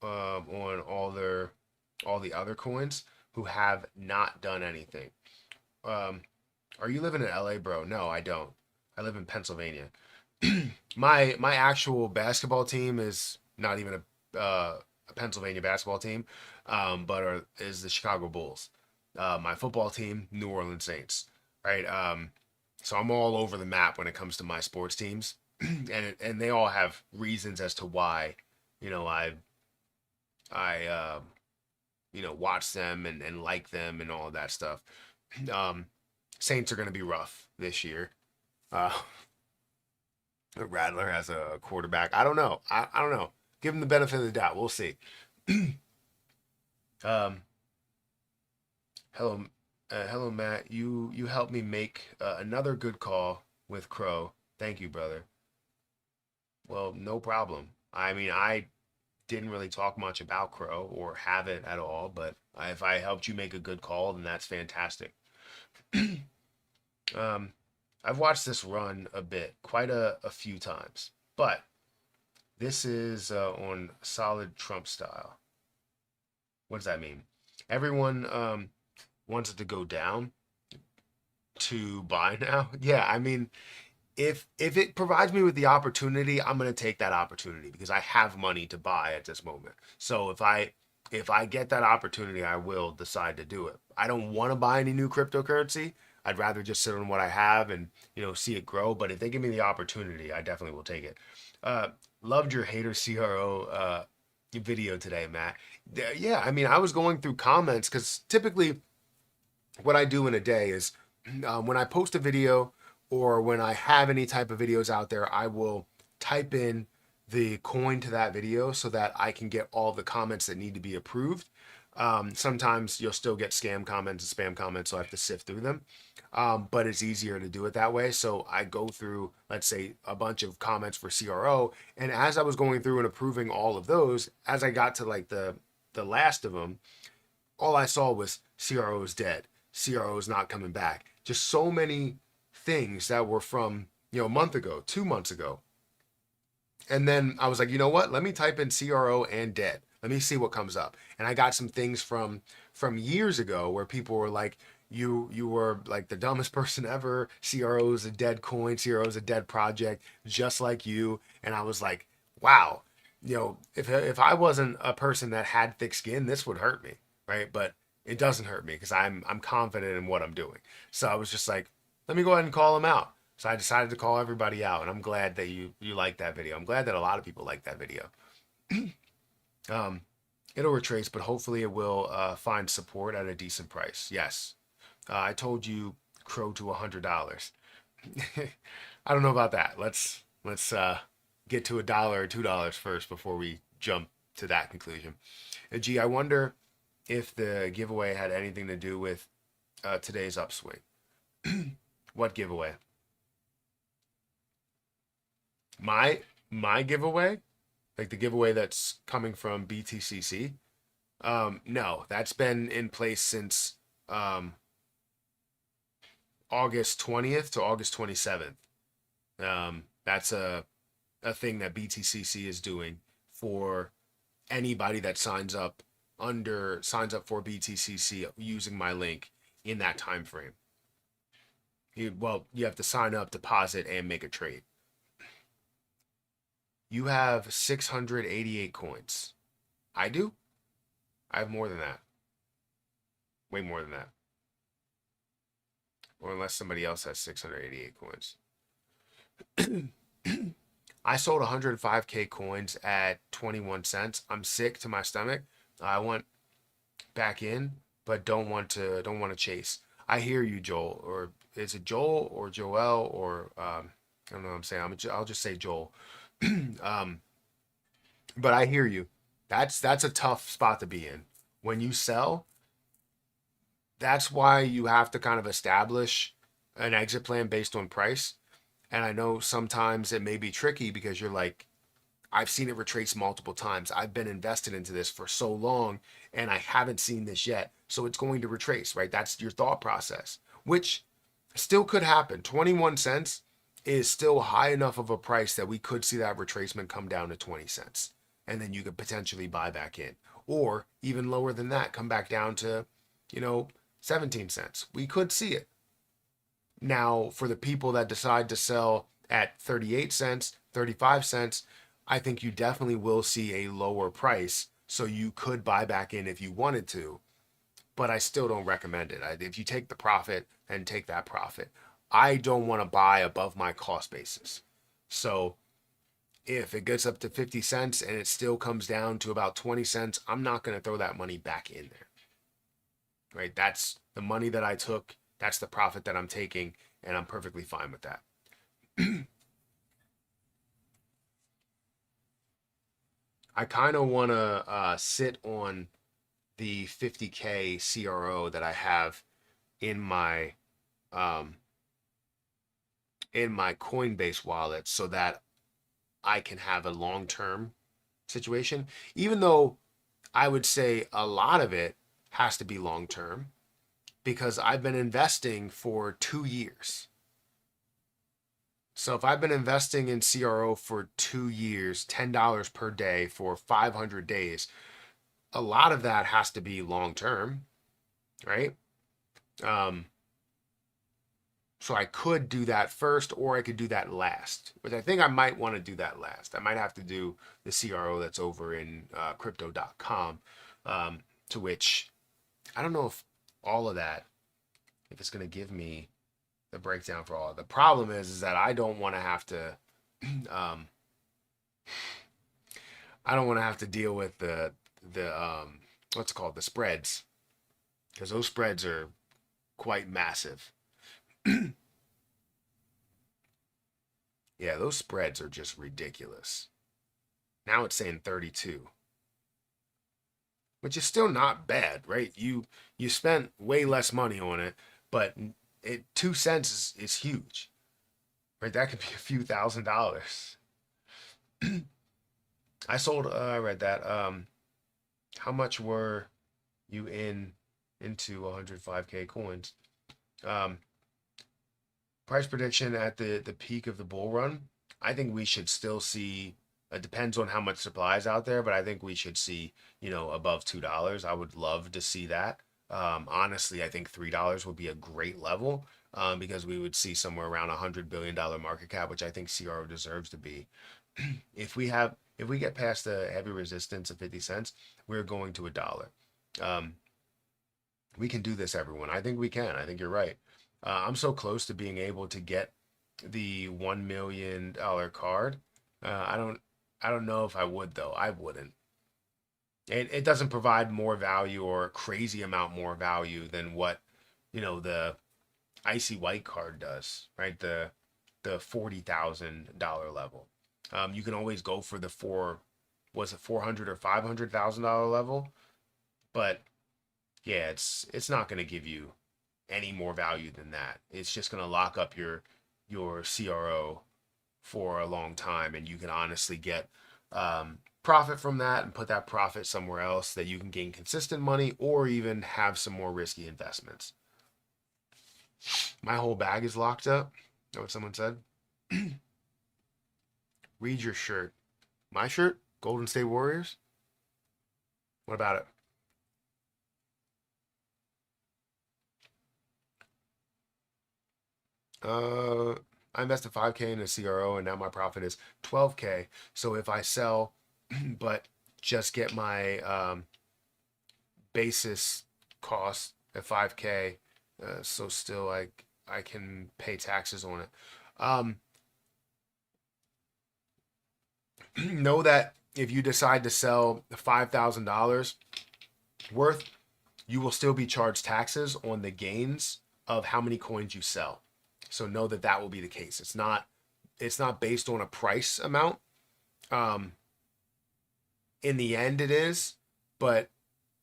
on all the other coins who have not done anything. Um, are you living in LA, bro? No, I don't. I live in Pennsylvania. My actual basketball team is not even a Pennsylvania basketball team, is the Chicago Bulls. My football team, New Orleans Saints. Right. So I'm all over the map when it comes to my sports teams, and they all have reasons as to why, I watch them and like them and all of that stuff. Um, Saints are going to be rough this year. Uh, Rattler has a quarterback. I don't know. I don't know. Give him the benefit of the doubt. We'll see. Um, hello, hello, Matt. You helped me make another good call with Crow. Thank you, brother. Well, no problem. I mean, I didn't really talk much about Crow or have it at all, but if I helped you make a good call, then that's fantastic. um, I've watched this run a bit, quite a few times, but this is on solid Trump style. What does that mean? Everyone wants it to go down to buy now. Yeah, I mean, if it provides me with the opportunity, I'm going to take that opportunity because I have money to buy at this moment. So if I get that opportunity, I will decide to do it. I don't want to buy any new cryptocurrency. I'd rather just sit on what I have and see it grow. But if they give me the opportunity, I definitely will take it. Uh, Loved your hater CRO video today, Matt. Yeah, I mean, I was going through comments because typically what I do in a day is when I post a video or when I have any type of videos out there, I will type in the coin to that video so that I can get all the comments that need to be approved. Sometimes you'll still get scam comments and spam comments, so I have to sift through them. But it's easier to do it that way. So I go through, let's say, a bunch of comments for CRO, and as I was going through and approving all of those, as I got to like the last of them, all I saw was CRO is dead. CRO is not coming back. Just so many things that were from, a month ago, 2 months ago. And then I was like, you know what? Let me type in CRO and dead. Let me see what comes up. And I got some things from years ago where people were like, you were like the dumbest person ever. CRO is a dead coin. CRO is a dead project, just like you. And I was like, wow. If I wasn't a person that had thick skin, this would hurt me, right? But it doesn't hurt me because I'm confident in what I'm doing. So I was just like, let me go ahead and call him out. So I decided to call everybody out, and I'm glad that you liked that video. I'm glad that a lot of people like that video. Um, it'll retrace, but hopefully it will find support at a decent price. Yes, I told you crow to $100. I don't know about that. Let's get to $1 or $2 first before we jump to that conclusion. Gee, I wonder if the giveaway had anything to do with today's upswing. What giveaway? My giveaway, like the giveaway that's coming from BTCC. No, that's been in place since August 20th to August 27th. That's a thing that BTCC is doing for anybody that signs up for BTCC using my link in that time frame. You have to sign up, deposit, and make a trade. You have 688 coins. I do. I have more than that. Way more than that. Or unless somebody else has 688 coins. I sold 105K coins at 21 cents. I'm sick to my stomach. I want back in, but don't want to chase. I hear you, Joel. Or is it Joel or Joel or I don't know what I'm saying. I'll just say Joel. um, but I hear you. That's a tough spot to be in. When you sell, that's why you have to kind of establish an exit plan based on price. And I know sometimes it may be tricky because you're like, I've seen it retrace multiple times. I've been invested into this for so long and I haven't seen this yet. So it's going to retrace, right? That's your thought process, which still could happen. 21 cents is still high enough of a price that we could see that retracement come down to 20 cents. And then you could potentially buy back in. Or even lower than that, come back down to, you know, 17 cents. We could see it. Now, for the people that decide to sell at 38 cents, 35 cents, I think you definitely will see a lower price. So you could buy back in if you wanted to, but I still don't recommend it. If you take the profit, then take that profit. I don't want to buy above my cost basis. So if it gets up to 50 cents and it still comes down to about 20 cents, I'm not going to throw that money back in there. Right? That's the money that I took. That's the profit that I'm taking, and I'm perfectly fine with that. I kind of want to sit on the 50K CRO that I have in my um, in my Coinbase wallet so that I can have a long-term situation, even though I would say a lot of it has to be long-term because I've been investing for 2 years. So if I've been investing in CRO for 2 years, $10 per day for 500 days, a lot of that has to be long-term, right? Um, so I could do that first or I could do that last, which I think I might want to do that last. I might have to do the CRO that's over in crypto.com, to which I don't know if all of that, if it's going to give me the breakdown for all of it. The problem is that I don't want to have to, um, I don't want to have to deal with the what's it called, the spreads, because those spreads are quite massive. Yeah, those spreads are just ridiculous. Now it's saying 32, which is still not bad, right? You spent way less money on it, but 2 cents is huge, right? That could be a few $1,000s. I sold. I read that. How much were you into 105K coins? Um, Price prediction at the peak of the bull run. I think we should still see. It depends on how much supply is out there, but I think we should see, above $2. I would love to see that. Honestly, I think $3 would be a great level, because we would see somewhere around $100 billion market cap, which I think CRO deserves to be. If we get past the heavy resistance of 50 cents, we're going to $1. Um, we can do this, everyone. I think we can. I think you're right. I'm so close to being able to get the $1 million card. I don't know if I would though. I wouldn't. It doesn't provide more value or a crazy amount more value than what the icy white card does, right? The $40,000 level. You can always go for the was it 400 or $500,000 level, but yeah, it's not going to give you any more value than that. It's just going to lock up your CRO for a long time, and you can honestly get profit from that and put that profit somewhere else that you can gain consistent money or even have some more risky investments. My whole bag is locked up. Is that what someone said? Read your shirt. My shirt? Golden State Warriors? What about it? I invested 5K in a CRO and now my profit is 12K. So if I sell, but just get my basis cost at 5K, so still I can pay taxes on it. Um, know that if you decide to sell $5,000 worth, you will still be charged taxes on the gains of how many coins you sell. So know that that will be the case. It's not based on a price amount. Um, in the end, it is, but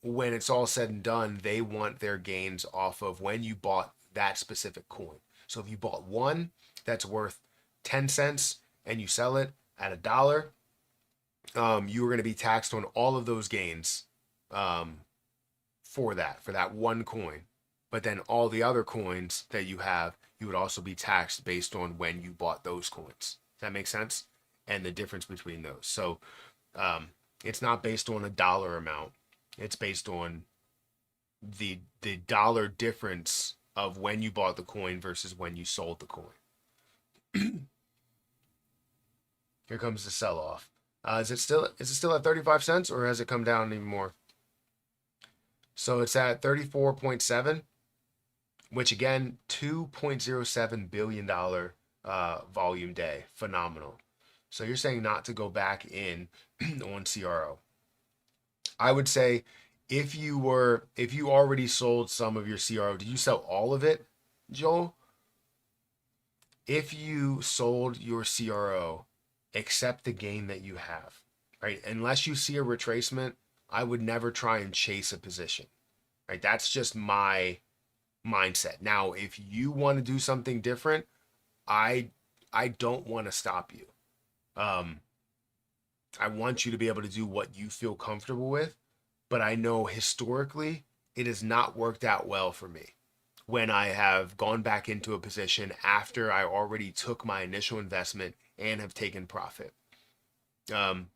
when it's all said and done, they want their gains off of when you bought that specific coin. So if you bought one that's worth 10 cents and you sell it at $1, you are going to be taxed on all of those gains, for that one coin. But then all the other coins that you have, you would also be taxed based on when you bought those coins. Does that make sense? And the difference between those. So it's not based on a dollar amount. It's based on the dollar difference of when you bought the coin versus when you sold the coin. Here comes the sell off. Is it still at 35 cents or has it come down even more? So it's at 34.7, which again, $2.07 billion volume day. Phenomenal. So you're saying not to go back in on CRO. I would say if you already sold some of your CRO, did you sell all of it, Joel? If you sold your CRO, accept the gain that you have, right? Unless you see a retracement, I would never try and chase a position, right? That's just my mindset. Now, if you want to do something different, I I don't want to stop you. Um, I want you to be able to do what you feel comfortable with, but I know historically it has not worked out well for me when I have gone back into a position after I already took my initial investment and have taken profit. Um,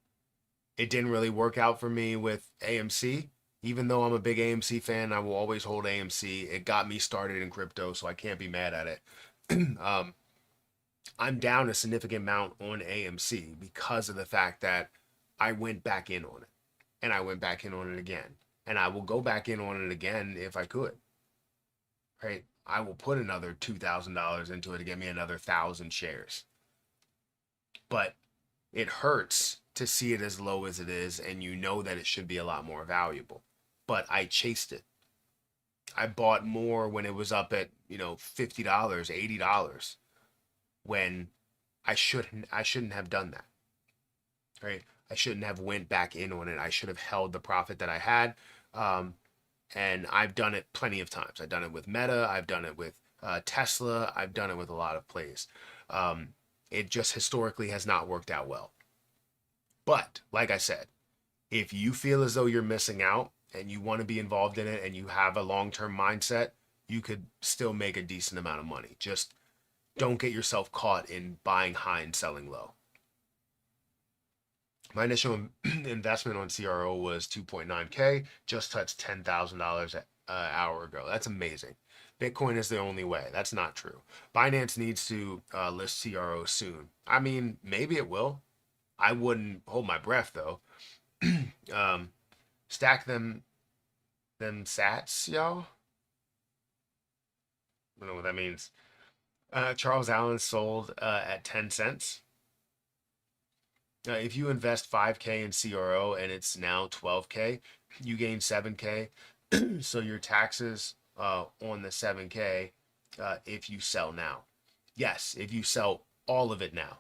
it didn't really work out for me with AMC. Even though I'm a big AMC fan, I will always hold AMC. It got me started in crypto, so I can't be mad at it. um, I'm down a significant amount on AMC because of the fact that I went back in on it and I went back in on it again. And I will go back in on it again if I could, right? I will put another $2,000 into it to get me another 1,000 shares. But it hurts to see it as low as it is, and you know that it should be a lot more valuable. But I chased it. I bought more when it was up at, $50, $80 when I shouldn't have done that. Right? I shouldn't have went back in on it. I should have held the profit that I had. Um, and I've done it plenty of times. I've done it with Meta. I've done it with Tesla. I've done it with a lot of plays. Um, it just historically has not worked out well. But like I said, if you feel as though you're missing out and you want to be involved in it and you have a long-term mindset, you could still make a decent amount of money. Just don't get yourself caught in buying high and selling low. My initial investment on CRO was 2.9K, just touched $10,000 an hour ago. That's amazing. Bitcoin is the only way. That's not true. Binance needs to list CRO soon. I mean, maybe it will. I wouldn't hold my breath though. um, stack them sats, y'all. I don't know what that means. Charles Allen sold at 10 cents. If you invest 5K in CRO and it's now 12K, you gain 7K. So your taxes on the 7K if you sell now. Yes, if you sell all of it now.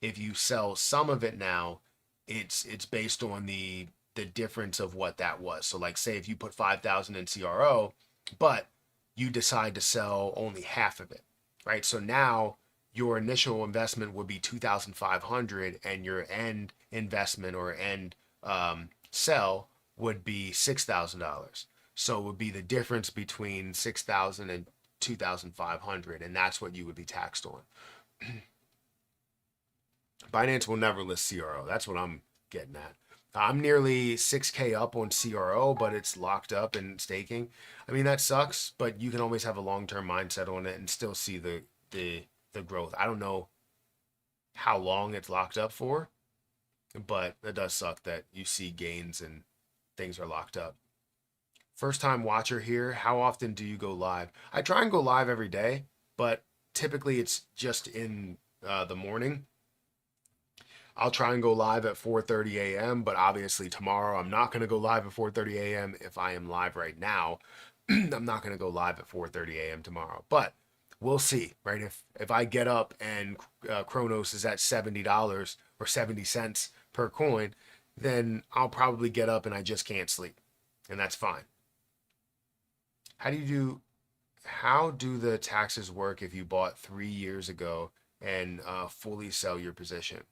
If you sell some of it now, it's based on the difference of what that was. So like say if you put 5,000 in CRO, but you decide to sell only half of it, right? So now your initial investment would be 2,500 and your end investment or end sell would be $6,000. So it would be the difference between 6,000 and 2,500, and that's what you would be taxed on. Binance will never list CRO. That's what I'm getting at. I'm nearly 6K up on CRO, but it's locked up in staking. I mean, that sucks, but you can always have a long-term mindset on it and still see the growth. I don't know how long it's locked up for, but it does suck that you see gains and things are locked up. First time watcher here, how often do you go live? I try and go live every day, but typically it's just in the morning. I'll try and go live at 4:30 a.m., but obviously tomorrow I'm not going to go live at 4:30 a.m. If I am live right now, I'm not going to go live at 4:30 a.m. tomorrow. But we'll see, right? If I get up and Kronos is at $70 or 70 cents per coin, then I'll probably get up and I just can't sleep, and that's fine. How do you do? How do the taxes work if you bought 3 years ago and fully sell your position?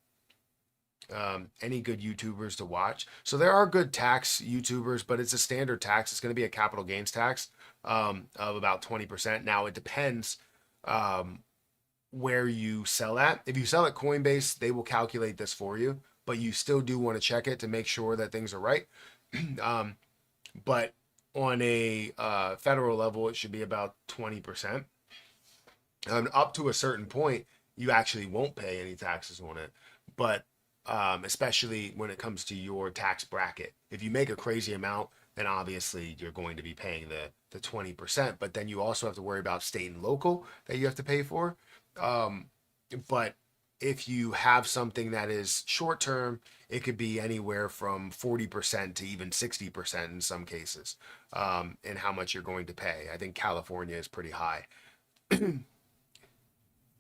Any good YouTubers to watch? So there are good tax YouTubers, but it's a standard tax. It's going to be a capital gains tax of about 20%. Now it depends where you sell at. If you sell at Coinbase, they will calculate this for you, but you still do want to check it to make sure that things are right. But on a federal level, it should be about 20%. Up to a certain point, you actually won't pay any taxes on it. But especially when it comes to your tax bracket. If you make a crazy amount, then obviously you're going to be paying the 20%, but then you also have to worry about state and local that you have to pay for. But if you have something that is short term, it could be anywhere from 40% to even 60% in some cases, and how much you're going to pay. I think California is pretty high.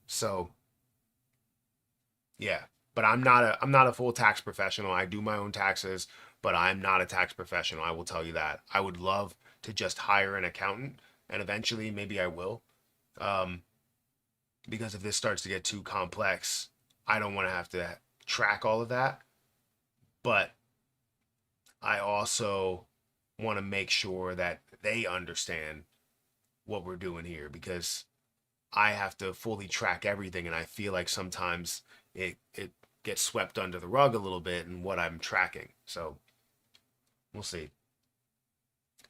So yeah, but I'm not a full tax professional. I do my own taxes, but I'm not a tax professional. I will tell you that. I would love to just hire an accountant, and eventually maybe I will. Um, because if this starts to get too complex, I don't want to have to track all of that. But I also want to make sure that they understand what we're doing here, because I have to fully track everything, and I feel like sometimes it gets swept under the rug a little bit in what I'm tracking. So we'll see.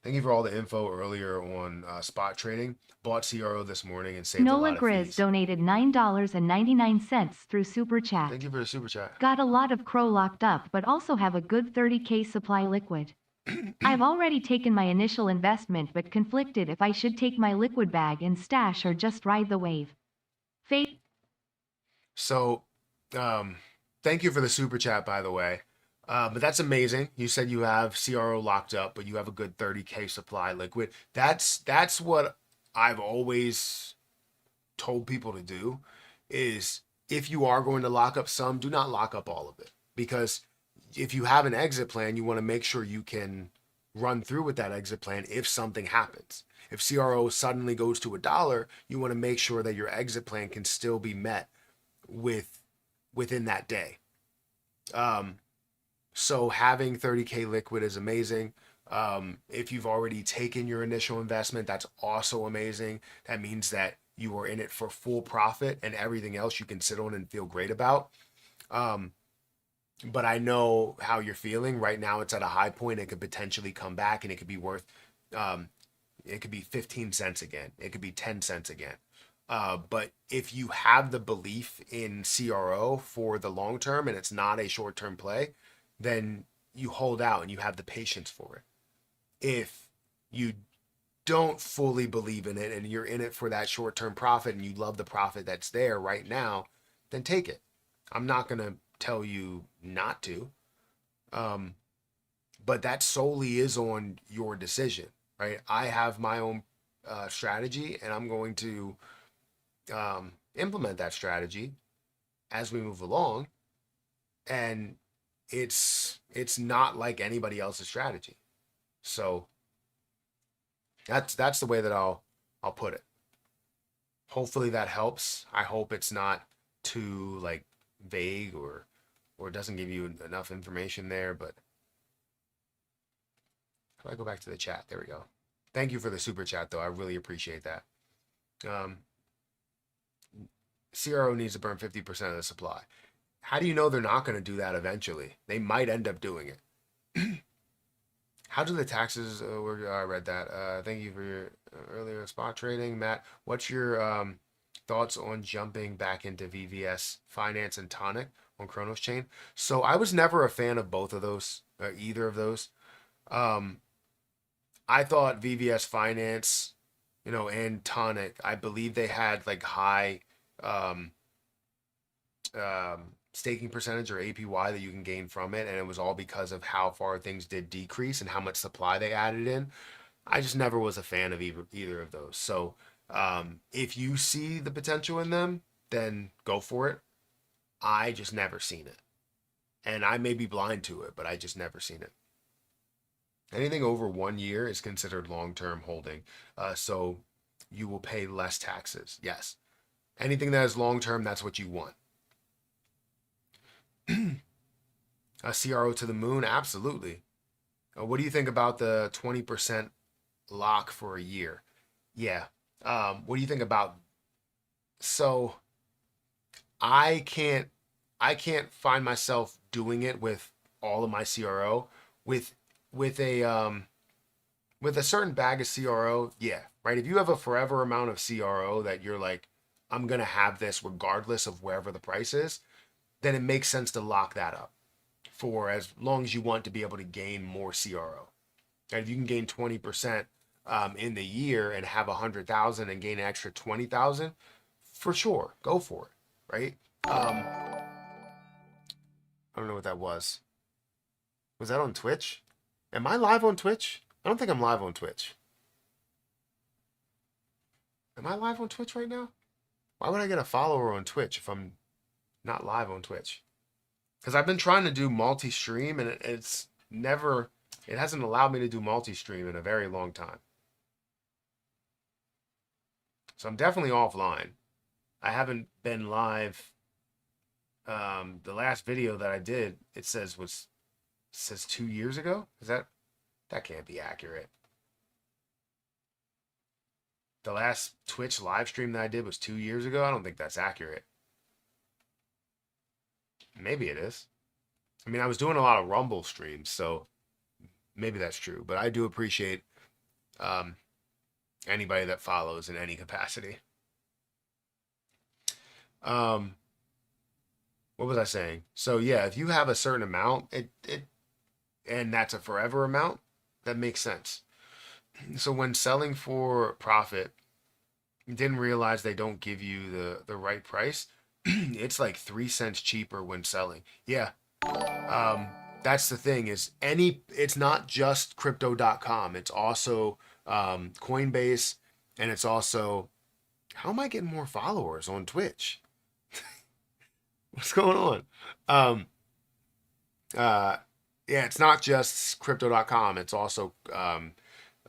Thank you for all the info earlier on spot trading. Bought CRO this morning and saved a Nola lot of Grizz fees. donated $9.99 through Super Chat. Thank you for the super chat. Got a lot of crow locked up but also have a good 30k supply liquid. I've already taken my initial investment but conflicted if I should take my liquid bag and stash or just ride the wave. Fate. So, thank you for the super chat, by the way. But that's amazing. You said you have CRO locked up, but you have a good 30k supply liquid. That's what I've always told people to do. Is if you are going to lock up some, do not lock up all of it, because if you have an exit plan, you want to make sure you can run through with that exit plan if something happens. If CRO suddenly goes to $1, you want to make sure that your exit plan can still be met within that day. So having 30k liquid is amazing. If you've already taken your initial investment, that's also amazing. That means that you are in it for full profit, and everything else you can sit on and feel great about. But I know how you're feeling right now. It's at a high point. It could potentially come back, and it could be worth, it could be 15 cents again. It could be 10 cents again. But if you have the belief in CRO for the long term and it's not a short term play, then you hold out and you have the patience for it. If you don't fully believe in it and you're in it for that short term profit and you love the profit that's there right now, then take it. I'm not going to tell you not to. But that solely is on your decision, right? I have my own strategy, and I'm going to implement that strategy as we move along, and it's not like anybody else's strategy. So that's the way that I'll put it. Hopefully that helps. I hope it's not too like vague or doesn't give you enough information there. But how do I go back to the chat? There we go. Thank you for the super chat, though. I really appreciate that. CRO needs to burn 50% of the supply. How do you know they're not going to do that eventually? They might end up doing it. How do the taxes work? I read that. Thank you for your earlier spot trading. Matt, what's your thoughts on jumping back into VVS Finance and Tonic on Kronos Chain? So I was never a fan of both of those, either of those. I thought VVS Finance, and Tonic, I believe they had like high um, staking percentage or APY that you can gain from it, and it was all because of how far things did decrease and how much supply they added in. I just never was a fan of either of those. So if you see the potential in them, then go for it. I just never seen it, and I may be blind to it, but I just never seen it. Anything over 1 year is considered long-term holding, so you will pay less taxes. Yes, anything that is long-term, that's what you want. A CRO to the moon, absolutely. What do you think about the 20% lock for a year? Yeah. What do you think about? So I can't find myself doing it with all of my CRO with with a with a certain bag of CRO. Yeah, right. If you have a forever amount of CRO that you're like, I'm gonna have this regardless of wherever the price is, then it makes sense to lock that up for as long as you want to be able to gain more CRO. And if you can gain 20% in the year and have 100,000 and gain an extra 20,000, for sure, go for it, right? I don't know what that was. Was that on Twitch? Am I live on Twitch? I don't think I'm live on Twitch. Am I live on Twitch right now? Why would I get a follower on Twitch if I'm not live on Twitch? Because I've been trying to do multi-stream, and it hasn't allowed me to do multi-stream in a very long time. So I'm definitely offline. I haven't been live. The last video that I did, it says 2 years ago. That can't be accurate? The last Twitch live stream that I did was 2 years ago. I don't think that's accurate. Maybe it is. I mean, I was doing a lot of Rumble streams, so maybe that's true. But I do appreciate um, anybody that follows in any capacity. Um, what was I saying? So yeah, if you have a certain amount, and that's a forever amount, that makes sense. So when selling for profit, didn't realize they don't give you the right price. It's like 3 cents cheaper when selling. Yeah. Um, that's the thing is it's not just crypto.com. It's also Coinbase, and it's also, how am I getting more followers on Twitch? What's going on? Um, uh, yeah, it's not just crypto.com. It's also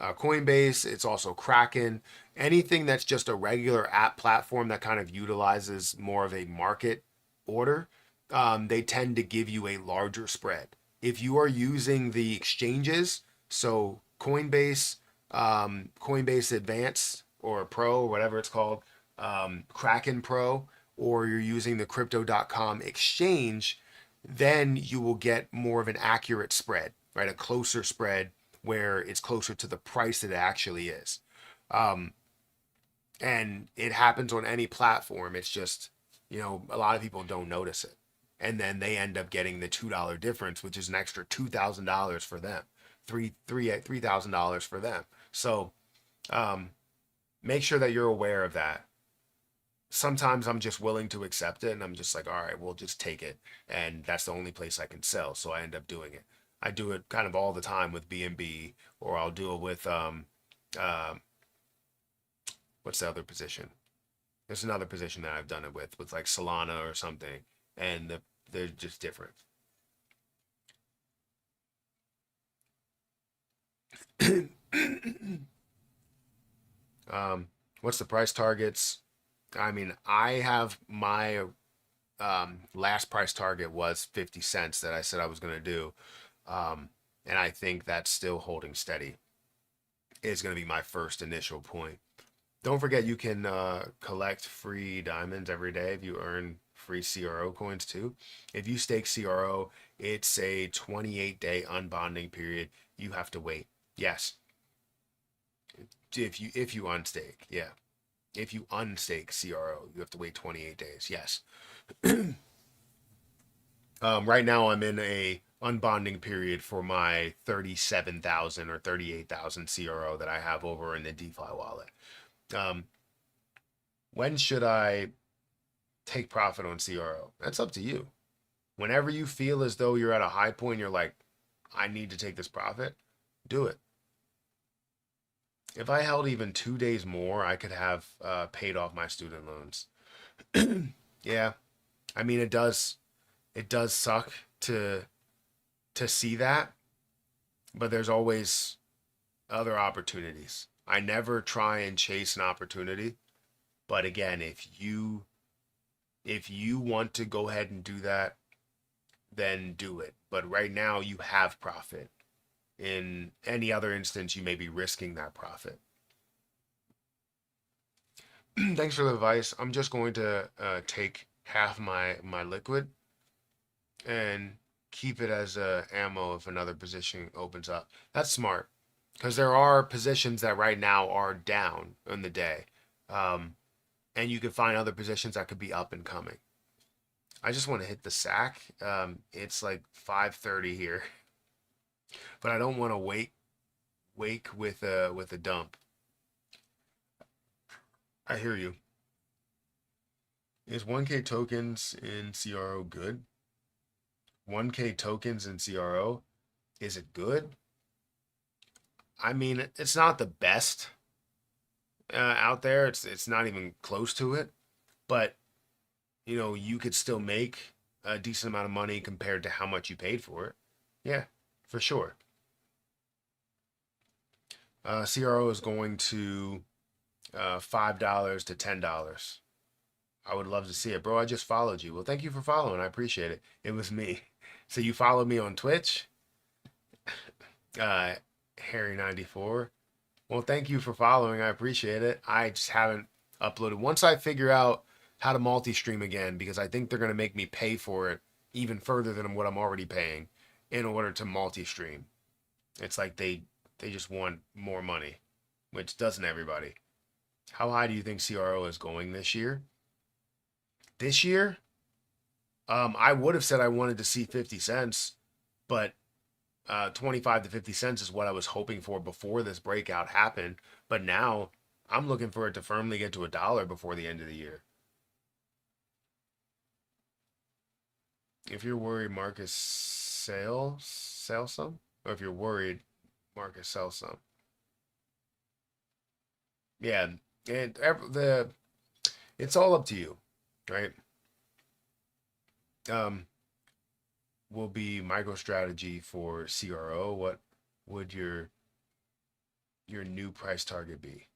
Coinbase. It's also Kraken. Anything that's just a regular app platform that kind of utilizes more of a market order, they tend to give you a larger spread. If you are using the exchanges, so Coinbase, Coinbase Advanced or Pro or whatever it's called, Kraken Pro, or you're using the crypto.com exchange, then you will get more of an accurate spread, right? A closer spread where it's closer to the price that it actually is. Um, and it happens on any platform. It's just, a lot of people don't notice it. And then they end up getting the $2 difference, which is an extra $2,000 for them, $3,000 for them. So make sure that you're aware of that. Sometimes I'm just willing to accept it, and I'm just like, all right, we'll just take it, and that's the only place I can sell, so I end up doing it. I do it kind of all the time with BNB, or I'll do it with uh, what's the other position? There's another position that I've done it with like Solana or something, and they're just different. What's the price targets? I mean, I have my last price target was 50 cents that I said I was going to do. And I think that's still holding steady. It's going to be my first initial point. Don't forget you can collect free diamonds every day if you earn free CRO coins too. If you stake CRO, it's a 28-day unbonding period. You have to wait. Yes. If you unstake, yeah. If you unstake CRO, you have to wait 28 days. Yes. Right now I'm in a unbonding period for my 37,000 or 38,000 CRO that I have over in the DeFi wallet. Um, when should I take profit on CRO? That's up to you. Whenever you feel as though you're at a high point, you're like, I need to take this profit, do it. If I held even 2 days more, I could have paid off my student loans. Yeah, I mean it does suck to see that, but there's always other opportunities. I never try and chase an opportunity, but again, if you want to go ahead and do that, then do it. But right now you have profit. In any other instance, you may be risking that profit. Thanks for the advice. I'm just going to take half my liquid and keep it as ammo if another position opens up. That's smart because there are positions that right now are down in the day, um, and you can find other positions that could be up and coming. I just want to hit the sack. It's like 5:30 here, but I don't want to wake with a dump. I hear you. Is 1K tokens in CRO good? 1K tokens in CRO, is it good? I mean, it's not the best out there. It's not even close to it, but you could still make a decent amount of money compared to how much you paid for it. Yeah, for sure. CRO is going to $5 to $10. I would love to see it, bro. I just followed you. Well, thank you for following. I appreciate it. It was me. So you followed me on Twitch, uh, Harry94. Well, thank you for following. I appreciate it. I just haven't uploaded. Once I figure out how to multi-stream again, because I think they're gonna make me pay for it even further than what I'm already paying in order to multi-stream. It's like they just want more money, which doesn't everybody. How high do you think CRO is going this year? This year, I would have said I wanted to see 50 cents, but 25 to 50 cents is what I was hoping for before this breakout happened. But now I'm looking for it to firmly get to $1 before the end of the year. If you're worried, Marcus sell some, or if you're worried, Marcus sell some. Yeah, and the it's all up to you, right? Um, will be MicroStrategy for CRO. What would your new price target be?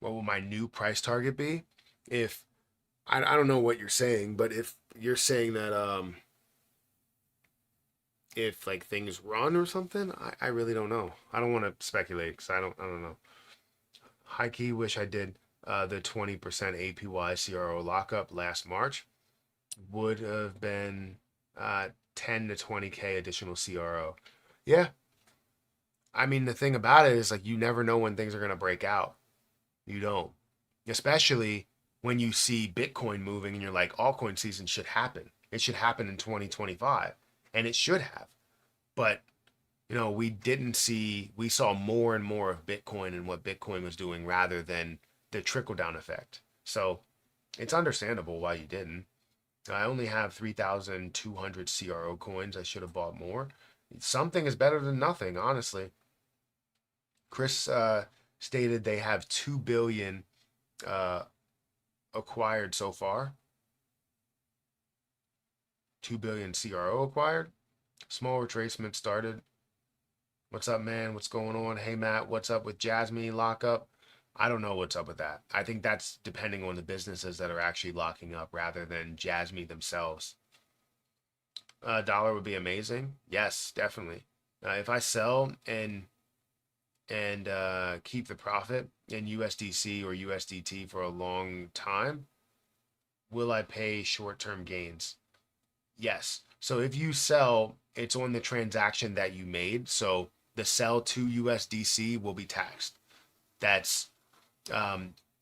What will my new price target be? If I don't know what you're saying, but if you're saying that if like things run or something, I really don't know. I don't want to speculate because I don't know. High key wish I did the 20% APY CRO lockup last March. Would have been 10 to 20K additional CRO. Yeah. I mean, the thing about it is like you never know when things are going to break out. You don't. Especially when you see Bitcoin moving and you're like, altcoin season should happen. It should happen in 2025. And it should have. But, we didn't see, we saw more and more of Bitcoin and what Bitcoin was doing rather than the trickle down effect. So it's understandable why you didn't. I only have 3,200 CRO coins. I should have bought more. Something is better than nothing, honestly. Chris stated they have 2 billion uh, acquired so far. 2 billion CRO acquired. Small retracement started. What's up, man? What's going on? Hey, Matt, what's up with Jasmine lockup? I don't know what's up with that. I think that's depending on the businesses that are actually locking up rather than Jasmine themselves. Dollar would be amazing. Yes, definitely. If I sell and keep the profit in USDC or USDT for a long time, will I pay short-term gains? Yes. So if you sell, it's on the transaction that you made. So the sell to USDC will be taxed. That's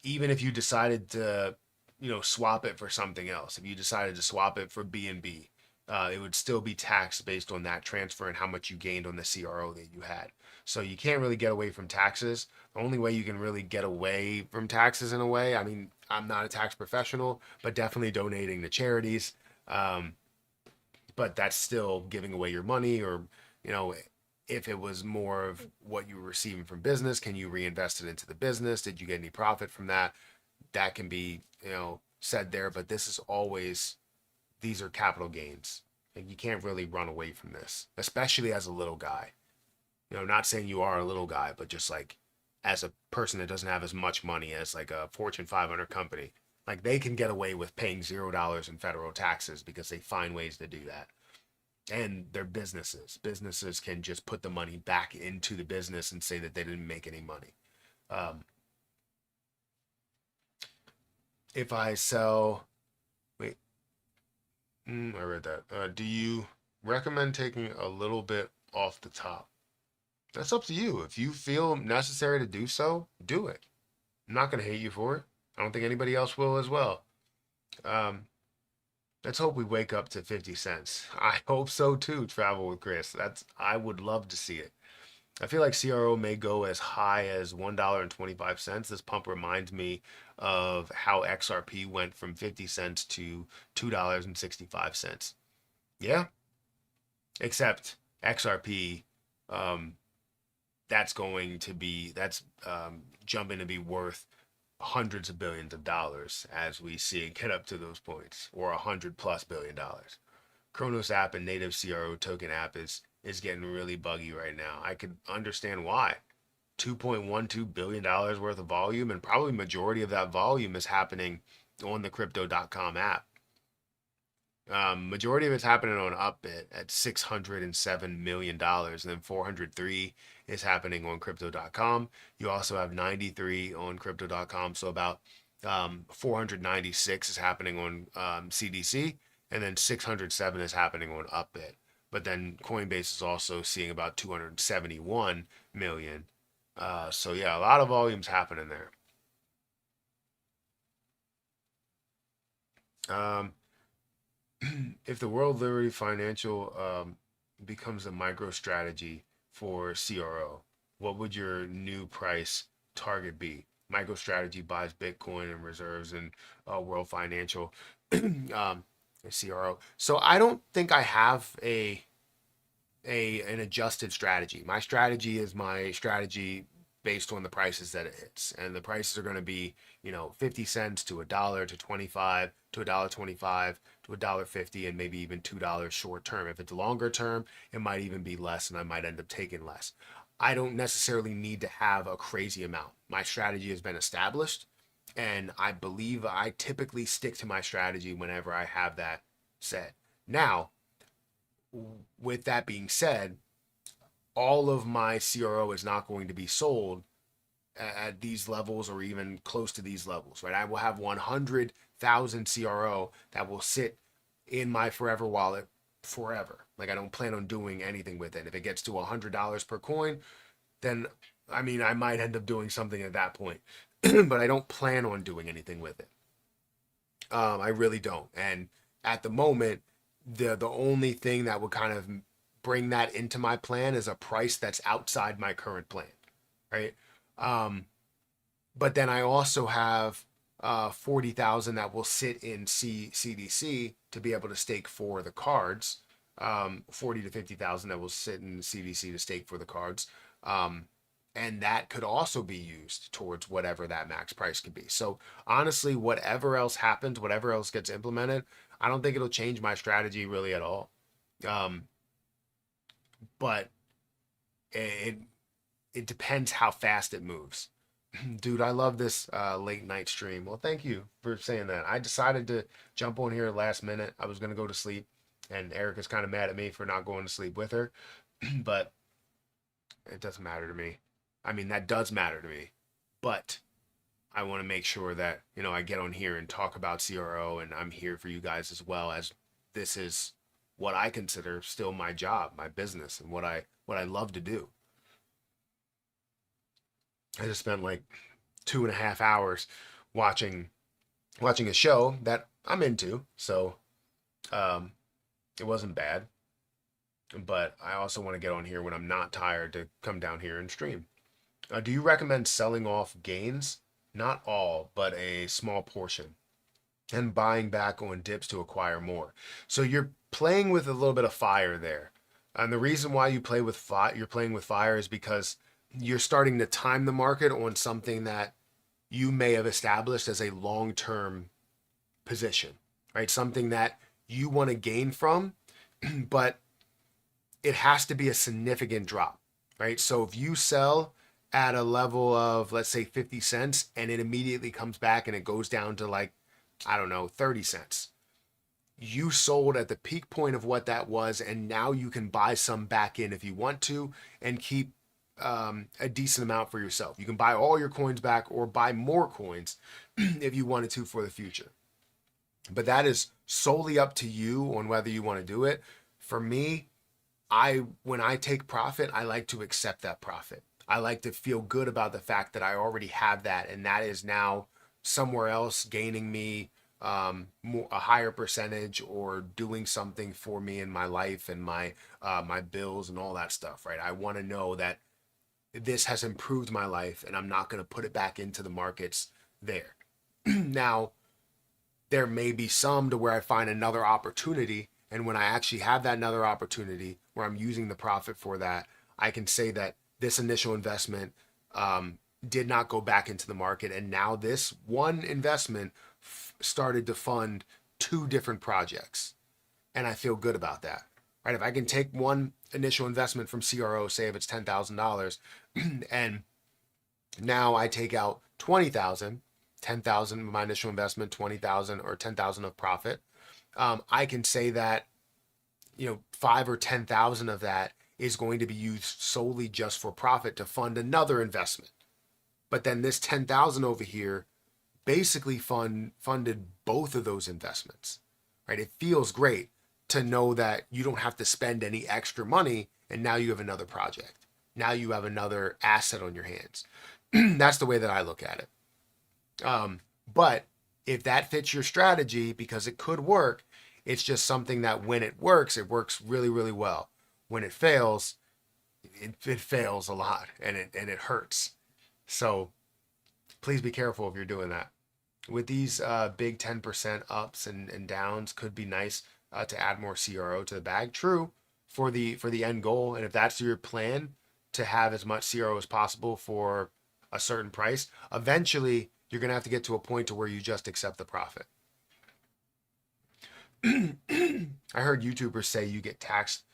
even if you decided to, swap it for something else. If you decided to swap it for BNB, it would still be taxed based on that transfer and how much you gained on the CRO that you had. So you can't really get away from taxes. The only way you can really get away from taxes in a way, I mean, I'm not a tax professional, but definitely donating to charities. Um, but that's still giving away your money or, you know, if it was more of what you were receiving from business, can you reinvest it into the business? Did you get any profit from that? That can be, said there, but this is always, these are capital gains. And you can't really run away from this, especially as a little guy. Not saying you are a little guy, but just like as a person that doesn't have as much money as like a Fortune 500 company, like they can get away with paying $0 in federal taxes because they find ways to do that. And they're businesses. Businesses can just put the money back into the business and say that they didn't make any money. Um, if I sell, wait, I read that. Do you recommend taking a little bit off the top? That's up to you. If you feel necessary to do so, do it. I'm not going to hate you for it. I don't think anybody else will as well. Um, let's hope we wake up to 50 cents. I hope so too, Travel with Chris. I would love to see it. I feel like CRO may go as high as $1.25. This pump reminds me of how XRP went from 50 cents to $2.65. Yeah, except XRP, um, that's jumping to be worth hundreds of billions of dollars as we see it get up to those points, or $100+ billion. Kronos app and native CRO token app is is getting really buggy right now. I could understand why. $2.12 billion worth of volume, and probably majority of that volume is happening on the crypto.com app. Majority of it's happening on Upbit at $607 million, and then 403 is happening on crypto.com. You also have 93 on crypto.com, so about 496 is happening on CDC, and then 607 is happening on Upbit. But then Coinbase is also seeing about 271 million. So yeah, a lot of volumes happening there. Um, if the World Liberty Financial becomes a micro strategy for CRO, what would your new price target be? MicroStrategy buys Bitcoin and reserves in World Financial CRO. So I don't think I have an adjusted strategy. My strategy is my strategy based on the prices that it hits, and the prices are going to be 50 cents to a dollar to 25 to a dollar 25 to a dollar 50, and maybe even $2 short term. If it's longer term, it might even be less, and I might end up taking less. I don't necessarily need to have a crazy amount. My strategy has been established, and I believe I typically stick to my strategy whenever I have that set. Now, with that being said, all of my CRO is not going to be sold at these levels or even close to these levels, right? I will have 100,000 CRO that will sit in my forever wallet forever. Like, I don't plan on doing anything with it. If it gets to $100 per coin, then I mean, I might end up doing something at that point, but I don't plan on doing anything with it. I really don't. And at the moment, the only thing that would kind of bring that into my plan is a price that's outside my current plan, right? Um, but then I also have 40,000 that will sit in CDC to be able to stake for the cards. 40 to 50,000 that will sit in CDC to stake for the cards. And that could also be used towards whatever that max price could be. So honestly, whatever else happens, whatever else gets implemented, I don't think it'll change my strategy really at all. Um, but it it depends how fast it moves. Dude, I love this late night stream. Well, thank you for saying that. I decided to jump on here last minute. I was gonna go to sleep, and Erica's kind of mad at me for not going to sleep with her, but it doesn't matter to me. I mean, that does matter to me, but I want to make sure that I get on here and talk about CRO, and I'm here for you guys as well, as this is what I consider still my job, my business, and what I love to do. I just spent like 2.5 hours watching a show that I'm into, so um, it wasn't bad. But I also want to get on here when I'm not tired to come down here and stream. Do you recommend selling off gains? Not all, but a small portion, and buying back on dips to acquire more. So you're playing with a little bit of fire there. And the reason why you're playing with fire is because you're starting to time the market on something that you may have established as a long-term position, right? Something that you want to gain from, but it has to be a significant drop, right? So if you sell at a level of, let's say, 50 cents, and it immediately comes back and it goes down to, like, I don't know, 30 cents. You sold at the peak point of what that was, and now you can buy some back in if you want to and keep a decent amount for yourself. You can buy all your coins back or buy more coins if you wanted to for the future. But that is solely up to you on whether you want to do it. For me, when I take profit, I like to accept that profit. I like to feel good about the fact that I already have that, and that is now somewhere else gaining me a higher percentage, or doing something for me in my life and my bills and all that stuff, right? I want to know that this has improved my life, and I'm not going to put it back into the markets there. Now, there may be some to where I find another opportunity, and when I actually have that another opportunity where I'm using the profit for that, I can say that this initial investment did not go back into the market, and now this one investment started to fund two different projects, and I feel good about that. right? If I can take one initial investment from CRO, say if it's $10,000, and now I take out 20,000, 10,000 of my initial investment, 20,000 or 10,000 of profit. I can say that, 5 or 10,000 of that is going to be used solely just for profit to fund another investment. But then this 10,000 over here basically funded both of those investments, right? It feels great to know that you don't have to spend any extra money and now you have another project. Now you have another asset on your hands. That's the way that I look at it. But if that fits your strategy, because it could work, it's just something that when it works really, really well. When it fails, it fails a lot and it hurts. So please be careful if you're doing that. With these big 10% ups and downs, could be nice to add more CRO to the bag. True, for the end goal, and if that's your plan, to have as much CRO as possible for a certain price, eventually you're gonna have to get to a point to where you just accept the profit. I heard YouTubers say you get taxed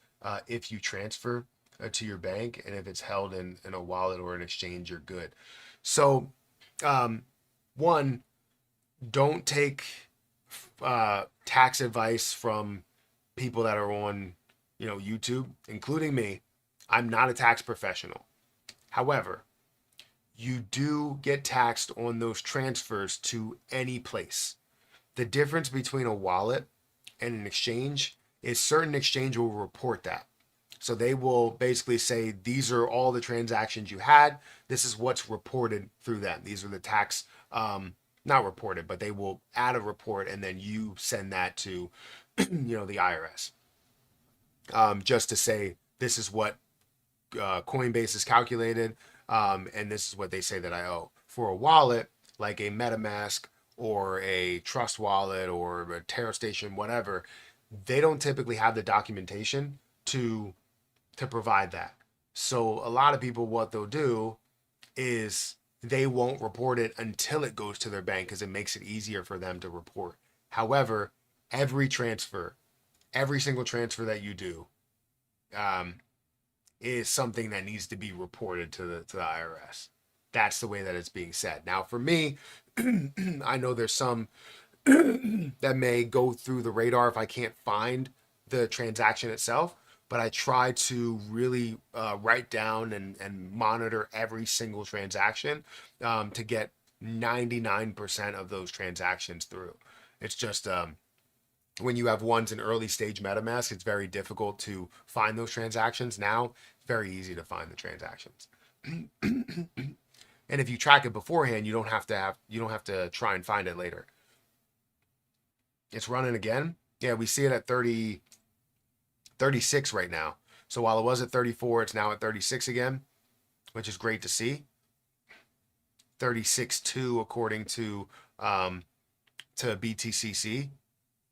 if you transfer to your bank, and if it's held in a wallet or an exchange, you're good. So, one, don't take tax advice from people that are on, YouTube, including me. I'm not a tax professional. However, you do get taxed on those transfers to any place. The difference between a wallet and an exchange is certain exchange will report that. So they will basically say, these are all the transactions you had. This is what's reported through them. These are the tax, not reported, but they will add a report and then you send that to, the IRS. Just to say, this is what Coinbase is calculated, and this is what they say that I owe. For a wallet, like a MetaMask or a Trust Wallet or a TerraStation, whatever, they don't typically have the documentation to provide that. So a lot of people, what they'll do is they won't report it until it goes to their bank because it makes it easier for them to report. However, every transfer, every single transfer that you do, is something that needs to be reported to the IRS. That's the way that it's being said. Now, for me, I know there's some that may go through the radar if I can't find the transaction itself, but I try to really write down and monitor every single transaction to get 99% of those transactions through. It's just when you have ones in early stage MetaMask, it's very difficult to find those transactions. Now, it's very easy to find the transactions. And if you track it beforehand, you don't have to try and find it later. It's running again. Yeah, we see it at 36 right now. So while it was at 34, it's now at 36 again, which is great to see. 36.2 according to BTCC.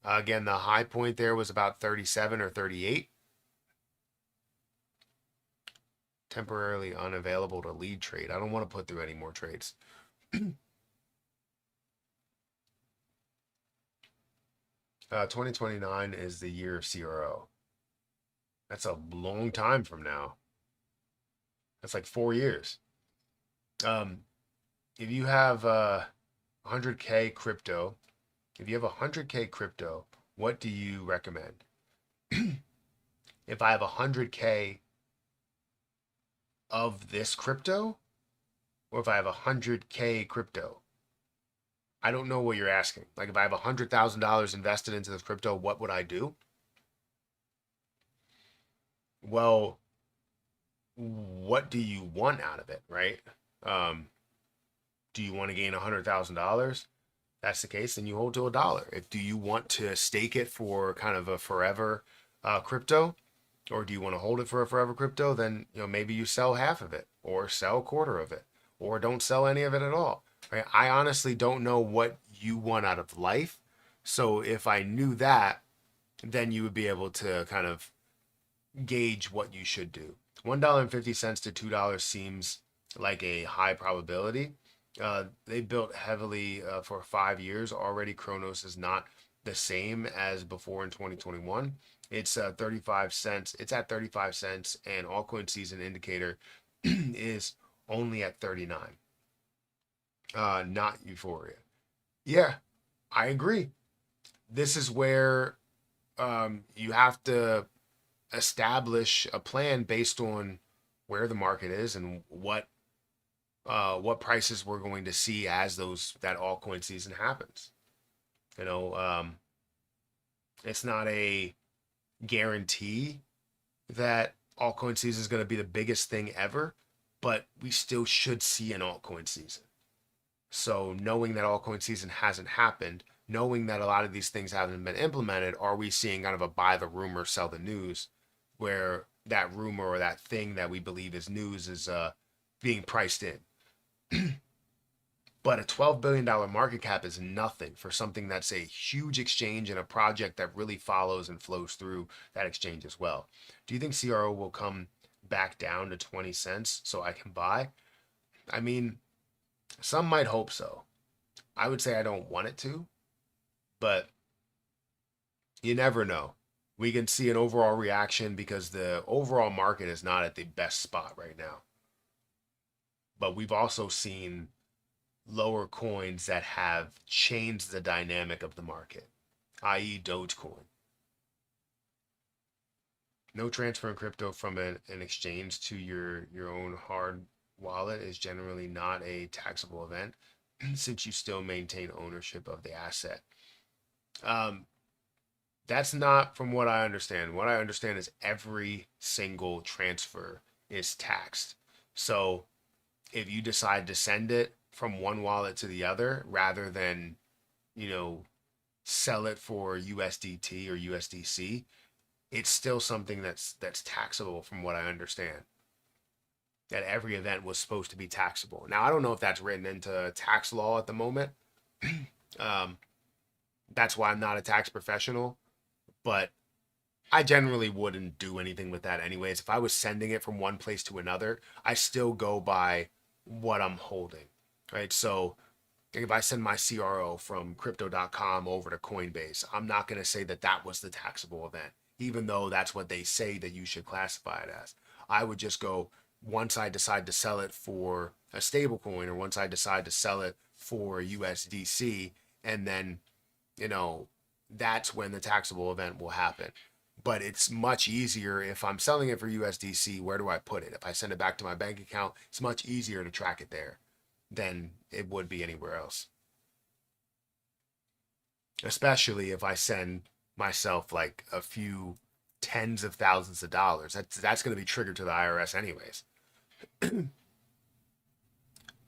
Again, the high point there was about 37 or 38. Temporarily unavailable to lead trade. I don't want to put through any more trades. 2029 is the year of CRO. That's a long time from now. That's like 4 years. If you have 100K crypto, what do you recommend? If I have 100K of this crypto, or if I have 100K crypto? I don't know what you're asking. Like if I have $100,000 invested into this crypto, what would I do? Well, what do you want out of it, right? Do you want to gain $100,000? That's the case, then you hold to $1. If do you want to stake it for kind of a forever crypto, or do you want to hold it for a forever crypto? Then maybe you sell half of it, or sell a quarter of it, or don't sell any of it at all. Right? I honestly don't know what you want out of life. So if I knew that, then you would be able to kind of gauge what you should do. $1.50 to $2 seems like a high probability. They built heavily for 5 years already. Kronos is not the same as before in 2021. It's 35 cents. It's at 35 cents, and altcoin season indicator is only at 39. Not euphoria. Yeah, I agree. This is where you have to establish a plan based on where the market is and what prices we're going to see as that altcoin season happens. You know, it's not a guarantee that altcoin season is going to be the biggest thing ever, but we still should see an altcoin season. So knowing that altcoin season hasn't happened, knowing that a lot of these things haven't been implemented, are we seeing kind of a buy the rumor, sell the news, where that rumor or that thing that we believe is news is being priced in? But a $12 billion market cap is nothing for something that's a huge exchange and a project that really follows and flows through that exchange as well. Do you think CRO will come back down to 20 cents so I can buy? I mean, some might hope so. I would say I don't want it to, but you never know. We can see an overall reaction because the overall market is not at the best spot right now. But we've also seen lower coins that have changed the dynamic of the market, i.e., Dogecoin. No transfer in crypto from an exchange to your own hard wallet is generally not a taxable event since you still maintain ownership of the asset. That's not from what I understand. What I understand is every single transfer is taxed. So if you decide to send it from one wallet to the other rather than, you know, sell it for USDT or USDC, it's still something that's taxable from what I understand. That every event was supposed to be taxable. Now I don't know if that's written into tax law at the moment. um, that's why I'm not a tax professional, but I generally wouldn't do anything with that anyways. If I was sending it from one place to another, I still go by what I'm holding, right? So if I send my CRO from crypto.com over to Coinbase, I'm not going to say that that was the taxable event, even though that's what they say that you should classify it as. I would just go, once I decide to sell it for a stable coin or once I decide to sell it for USDC, and then, you know, that's when the taxable event will happen. But it's much easier if I'm selling it for USDC. Where do I put it? If I send it back to my bank account, it's much easier to track it there than it would be anywhere else. Especially if I send myself like a few tens of thousands of dollars. That's going to be triggered to the IRS anyways.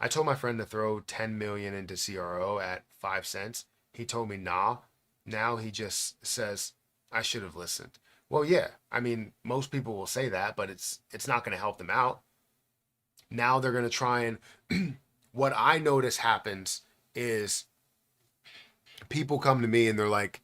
I told my friend to throw 10 million into CRO at 5 cents. He told me nah. Now he just says I should have listened. Well, yeah. I mean, most people will say that, but it's not going to help them out. Now they're going to try and what I notice happens is people come to me and they're like,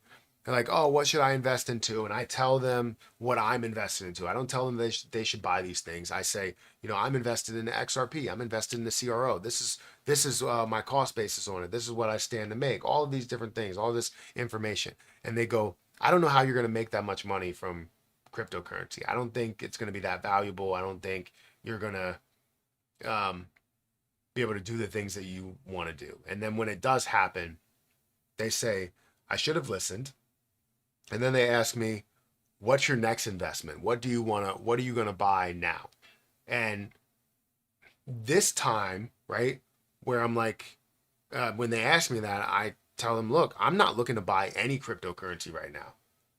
oh, what should I invest into? And I tell them what I'm invested into. I don't tell them they should buy these things. I say, you know, I'm invested in the XRP. I'm invested in the CRO. This is my cost basis on it. This is what I stand to make. All of these different things, all this information. And they go, I don't know how you're going to make that much money from cryptocurrency. I don't think it's going to be that valuable. I don't think you're going to be able to do the things that you want to do. And then when it does happen, they say, I should have listened. And then they ask me, what's your next investment? What are you going to buy now? And this time, right, where I'm like, when they ask me that, I tell them, look, I'm not looking to buy any cryptocurrency right now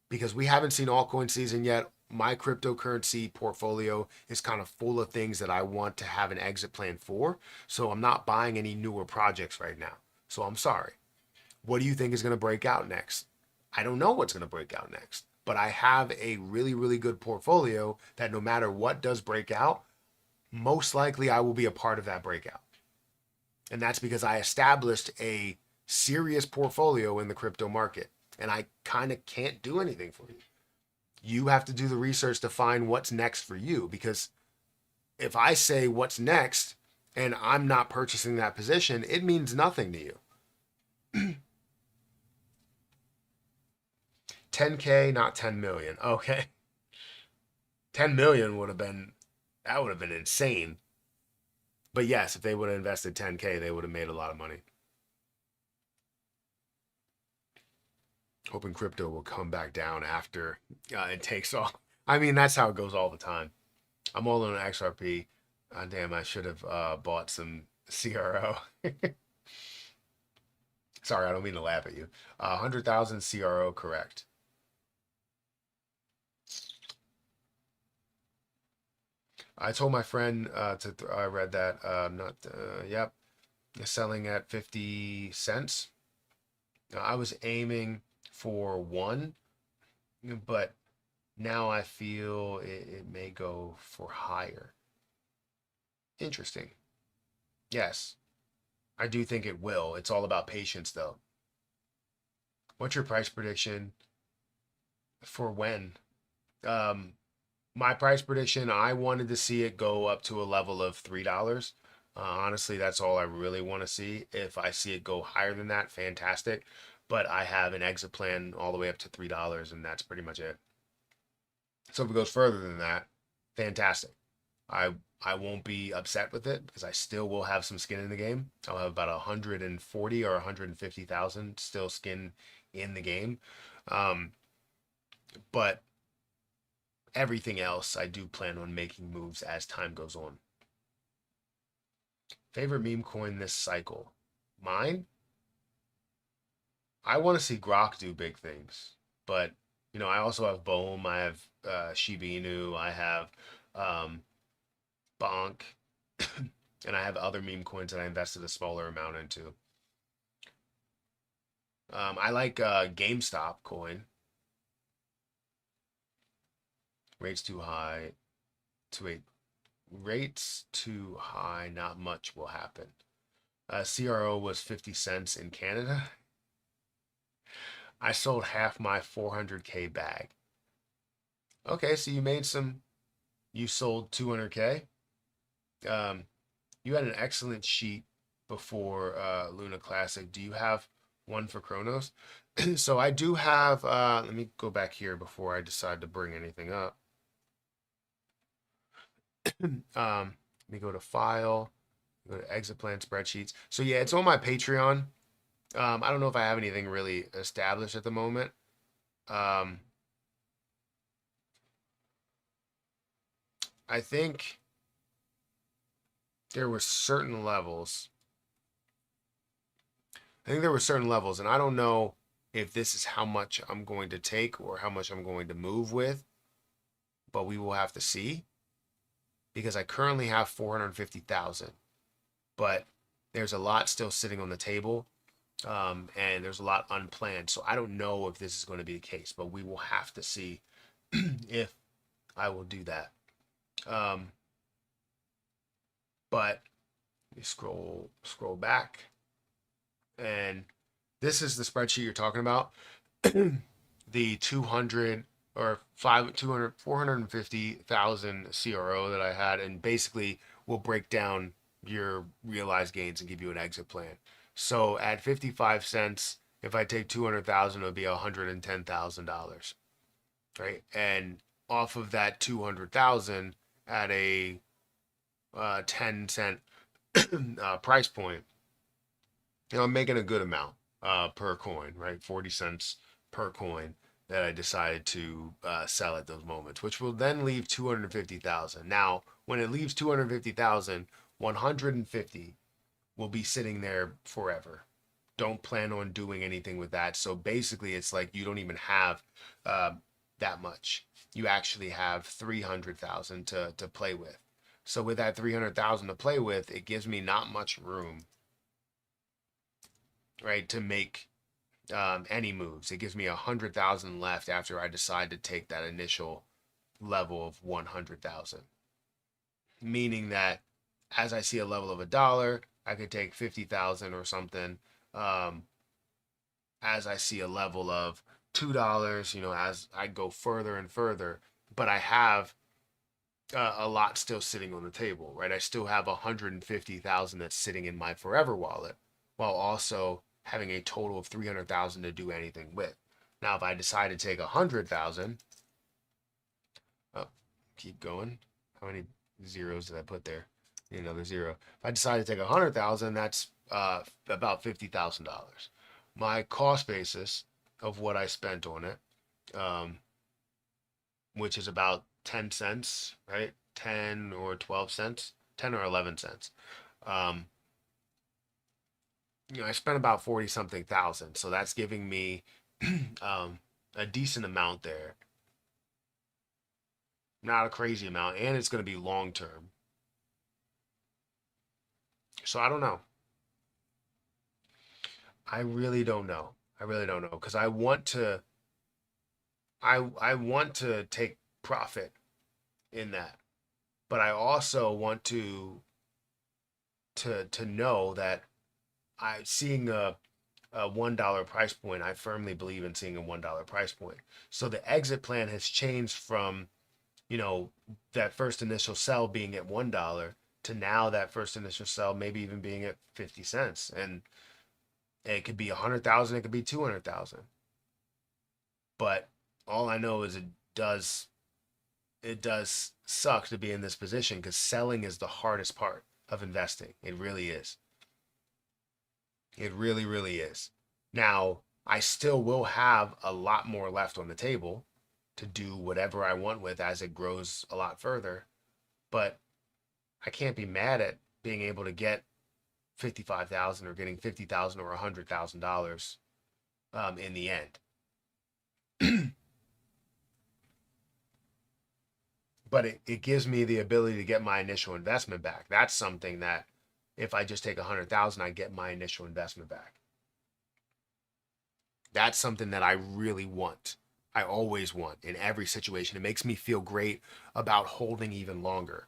because we haven't seen altcoin season yet. My cryptocurrency portfolio is kind of full of things that I want to have an exit plan for. So I'm not buying any newer projects right now. So I'm sorry. What do you think is going to break out next? I don't know what's going to break out next, but I have a really, really good portfolio that no matter what does break out, most likely I will be a part of that breakout. And that's because I established a serious portfolio in the crypto market and I kind of can't do anything for you. You have to do the research to find what's next for you, because if I say what's next and I'm not purchasing that position, it means nothing to you. 10K, not 10 million. Okay. 10 million would have been insane. But yes, if they would have invested 10K, they would have made a lot of money. Hoping crypto will come back down after it takes off. I mean, that's how it goes all the time. I'm all in on XRP. Damn, I should have bought some CRO. Sorry, I don't mean to laugh at you. 100,000 CRO, correct. I told my friend I read that. Not, yep, selling at 50 cents. I was aiming for one, but now I feel it may go for higher. Interesting. Yes, I do think it will. It's all about patience, though. What's your price prediction for when? Um, my price prediction, I wanted to see it go up to a level of $3. Honestly, that's all I really want to see. If I see it go higher than that, fantastic. But I have an exit plan all the way up to $3, and that's pretty much it. So if it goes further than that, fantastic. I I won't be upset with it because I still will have some skin in the game. I'll have about 140 or 150,000 still skin in the game. Um, but everything else, I do plan on making moves as time goes on. Favorite meme coin this cycle? Mine? I want to see Grok do big things, but I also have Bohm, I have Shiba Inu, I have um, Bonk, and I have other meme coins that I invested a smaller amount into. I like GameStop coin. Rates too high. To wait, rates too high. Not much will happen. CRO was 50 cents in Canada. I sold half my 400K bag. Okay, so you made some. You sold 200K. Um, you had an excellent sheet before Luna Classic. Do you have one for Chronos? So I do have. Let me go back here before I decide to bring anything up. Let me go to File, go to Exit Plan Spreadsheets. So yeah, it's on my Patreon. I don't know if I have anything really established at the moment. Um, I think there were certain levels. I think there were certain levels, and I don't know if this is how much I'm going to take or how much I'm going to move with, but we will have to see because I currently have 450,000, but there's a lot still sitting on the table, and there's a lot unplanned. So I don't know if this is going to be the case, but we will have to see if I will do that. But you scroll back, and this is the spreadsheet you're talking about. The 200 or 200 450,000 CRO that I had, and basically will break down your realized gains and give you an exit plan. So at 55 cents, if I take 200,000, it would be $110,000, right? And off of that 200,000 at a 10 cent price point, I'm making a good amount per coin, right? 40 cents per coin that I decided to sell at those moments, which will then leave 250,000. Now, when it leaves 250,000, 150 will be sitting there forever. Don't plan on doing anything with that. So basically, it's like you don't even have that much. You actually have 300,000 to play with. So with that 300,000 to play with, it gives me not much room, right, to make any moves. It gives me 100,000 left after I decide to take that initial level of 100,000. Meaning that as I see a level of $1, I could take 50,000 or something. As I see a level of $2, as I go further and further, but I have a lot still sitting on the table, right? I still have 150,000 that's sitting in my forever wallet while also having a total of 300,000 to do anything with. Now, if I decide to take 100,000, oh, keep going. How many zeros did I put there? Another zero. If I decide to take 100,000, that's about $50,000. My cost basis of what I spent on it, um, which is about 10 cents, right? 10 or 12 cents, 10 or 11 cents. Um, I spent about 40 something thousand. So that's giving me a decent amount there. Not a crazy amount. And it's going to be long term. So I don't know. I really don't know. I really don't know because I want to take profit in that. But I also want to know that I seeing a $1 price point. I firmly believe in seeing a $1 price point. So the exit plan has changed from, you know, that first initial sell being at $1 to now that first initial sell maybe even being at 50 cents. And it could be 100,000, it could be 200,000. But all I know is it does suck to be in this position because selling is the hardest part of investing. It really is. It really, really is. Now, I still will have a lot more left on the table to do whatever I want with as it grows a lot further, but I can't be mad at being able to get 55,000 or getting 50,000 or $100,000 in the end. But it gives me the ability to get my initial investment back. That's something that if I just take 100,000, I get my initial investment back. That's something that I really want. I always want in every situation. It makes me feel great about holding even longer.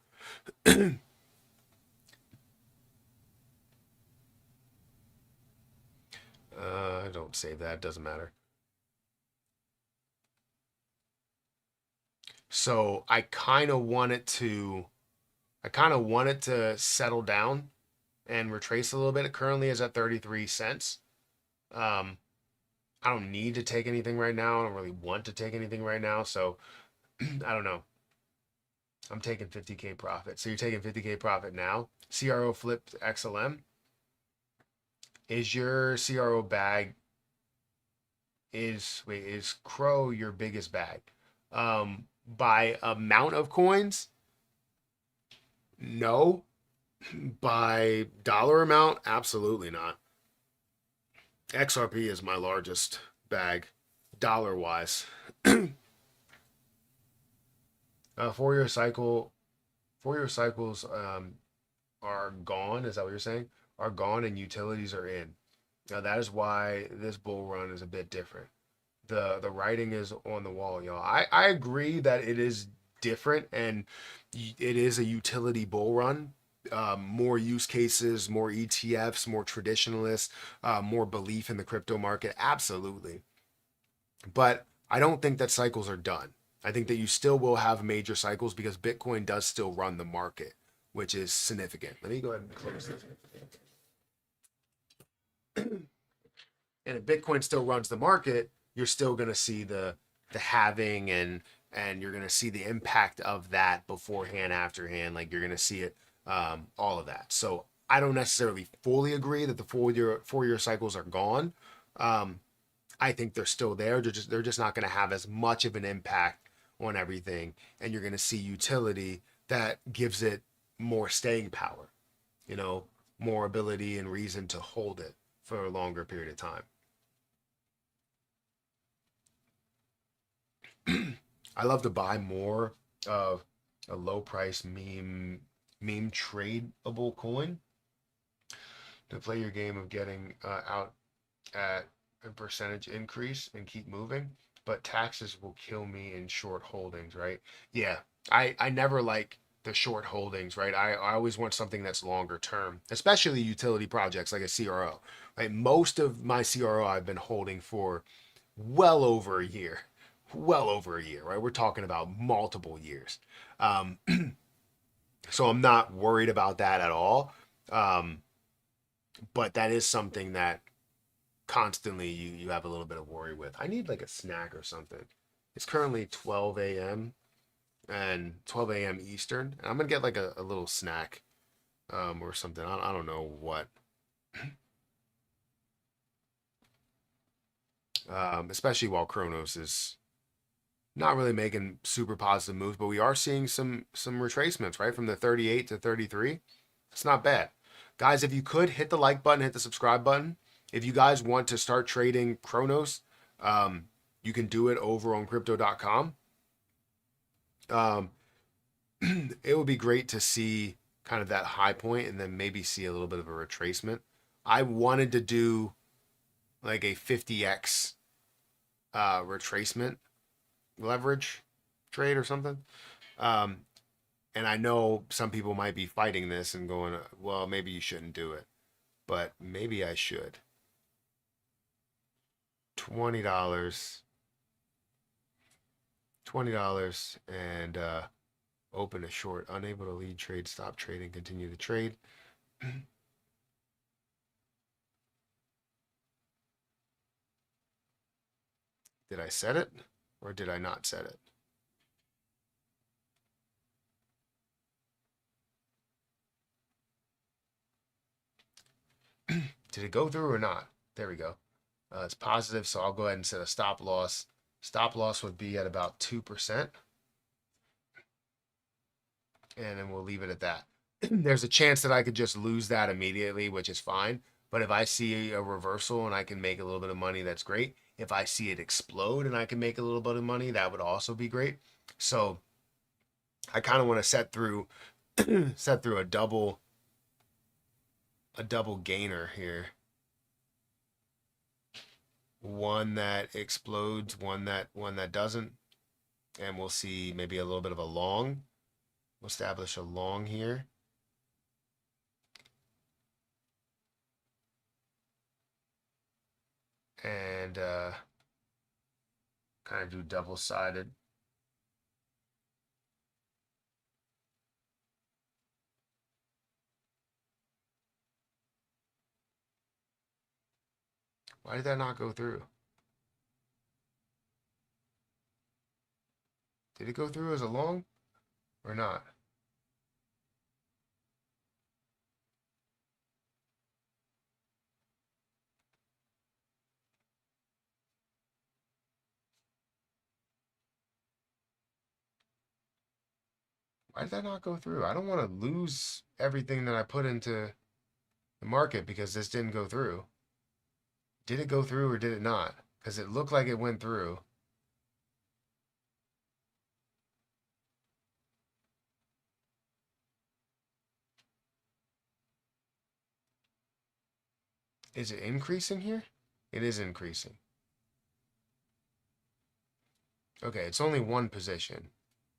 Don't save that. Doesn't matter. So I kind of want it to settle down and retrace a little bit. It currently is at 33 cents. Um, I don't need to take anything right now. I don't really want to take anything right now. So I don't know. I'm taking 50K profit. So you're taking 50K profit now. CRO flipped XLM. Is your CRO bag is Crow your biggest bag? By amount of coins? No. By dollar amount? Absolutely not. XRP is my largest bag, dollar wise. 4 year cycle, 4 year cycles are gone. Is that what you're saying? Are gone and utilities are in. Now that is why this bull run is a bit different. The writing is on the wall, y'all. I agree that it is different and it is a utility bull run. More use cases, more ETFs, more traditionalists, more belief in the crypto market. Absolutely. But I don't think that cycles are done. I think that you still will have major cycles because Bitcoin does still run the market, which is significant. Let me go ahead and close this. And if Bitcoin still runs the market, you're still going to see the halving and you're going to see the impact of that beforehand, afterhand. Like you're going to see it, all of that. So I don't necessarily fully agree that the 4 year cycles are gone. I think they're still there. They're just not going to have as much of an impact on everything, and you're going to see utility that gives it more staying power. You know, more ability and reason to hold it for a longer period of time. I love to buy more of a low price meme tradable coin to play your game of getting out at a percentage increase and keep moving. But taxes will kill me in short holdings, right? Yeah, I never like the short holdings, right? I always want something that's longer term, especially utility projects like a CRO, right? Most of my CRO I've been holding for well over a year, well over a year, right? We're talking about multiple years. Um, so I'm not worried about that at all. Um, but that is something that constantly you have a little bit of worry with. I need like a snack or something. It's currently 12 a.m. and 12 a.m. Eastern, and I'm gonna get like a little snack or something. I don't know what. Especially while Kronos is not really making super positive moves, but we are seeing some retracements, right? From the 38 to 33. It's not bad. Guys, if you could hit the like button, hit the subscribe button. If you guys want to start trading Kronos, you can do it over on crypto.com. Um, it would be great to see kind of that high point and then maybe see a little bit of a retracement. I wanted to do like a 50x retracement leverage trade or something. Um, and I know some people might be fighting this and going, well, maybe you shouldn't do it, but maybe I should. $20, $20, and open a short, unable to lead trade, stop trading, continue to trade. Did I set it or did I not set it? Did it go through or not? There we go. It's positive, so I'll go ahead and set a stop loss. Stop loss would be at about 2%. And then we'll leave it at that. There's a chance that I could just lose that immediately, which is fine. But if I see a reversal and I can make a little bit of money, that's great. If I see it explode and I can make a little bit of money, that would also be great. So I kind of want to set through set through a double gainer here. One that explodes, one that doesn't, and we'll see maybe a little bit of a long. We'll establish a long here. And kind of do double-sided. Why did that not go through? Did it go through as a long or not? Why did that not go through? I don't want to lose everything that I put into the market because this didn't go through. Did it go through or did it not? Because it looked like it went through. Is it increasing here? It is increasing. Okay, it's only one position.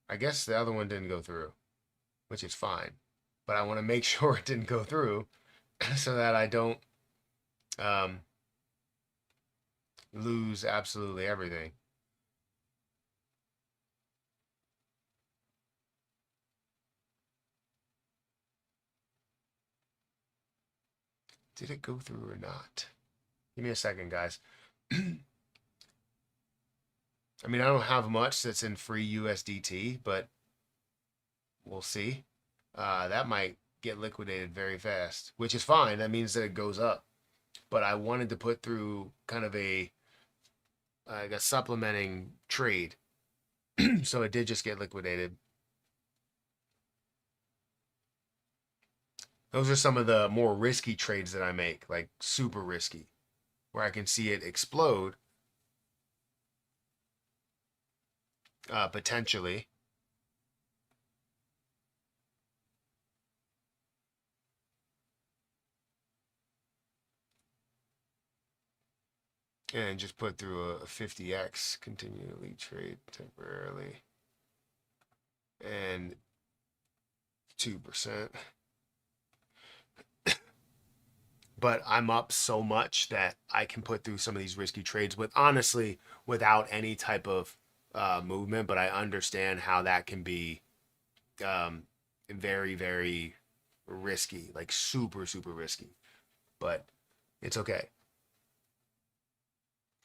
I guess the other one didn't go through, which is fine. But I want to make sure it didn't go through so that I don't um, lose absolutely everything. Did it go through or not? Give me a second, guys. I mean, I don't have much that's in free USDT, but we'll see. That might get liquidated very fast, which is fine. That means that it goes up. But I wanted to put through kind of a like a supplementing trade, so it did just get liquidated. Those are some of the more risky trades that I make, like super risky, where I can see it explode potentially. And just put through a 50x, continually trade temporarily, and 2%. But I'm up so much that I can put through some of these risky trades with honestly without any type of movement. But I understand how that can be um, very, very risky, like super, super risky. But it's okay.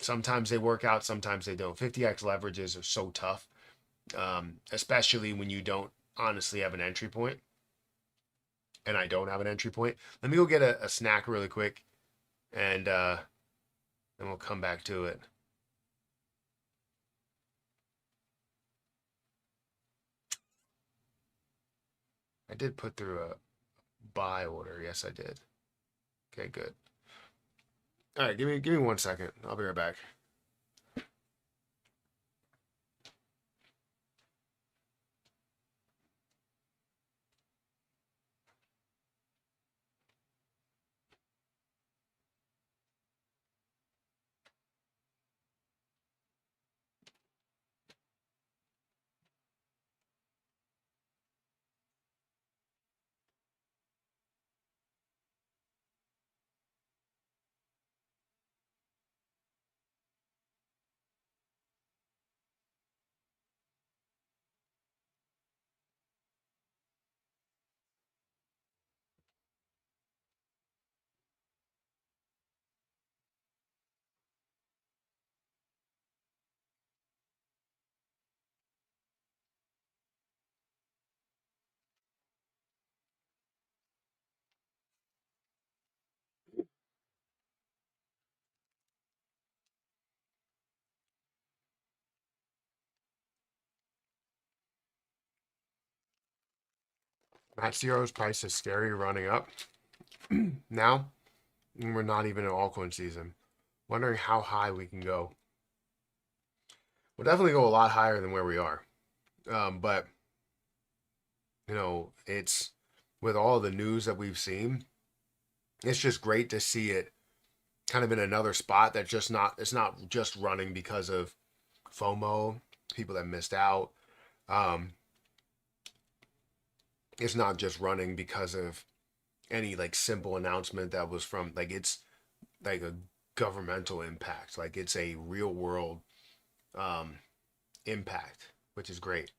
Sometimes they work out, sometimes they don't. 50x leverages are so tough, especially when you don't honestly have an entry point, and I don't have an entry point. Let me go get a snack really quick, and then we'll come back to it. I did put through a buy order. Yes, I did. Okay, good. All right, give me 1 second. I'll be right back. Matt Zero's price is scary running up. Now, we're not even in altcoin season. Wondering how high we can go. We'll definitely go a lot higher than where we are. But, it's with all the news that we've seen, it's just great to see it kind of in another spot that's just not, it's not just running because of FOMO, people that missed out. Um, it's not just running because of any like simple announcement that was from like it's like a governmental impact. Like it's a real world um, impact, which is great.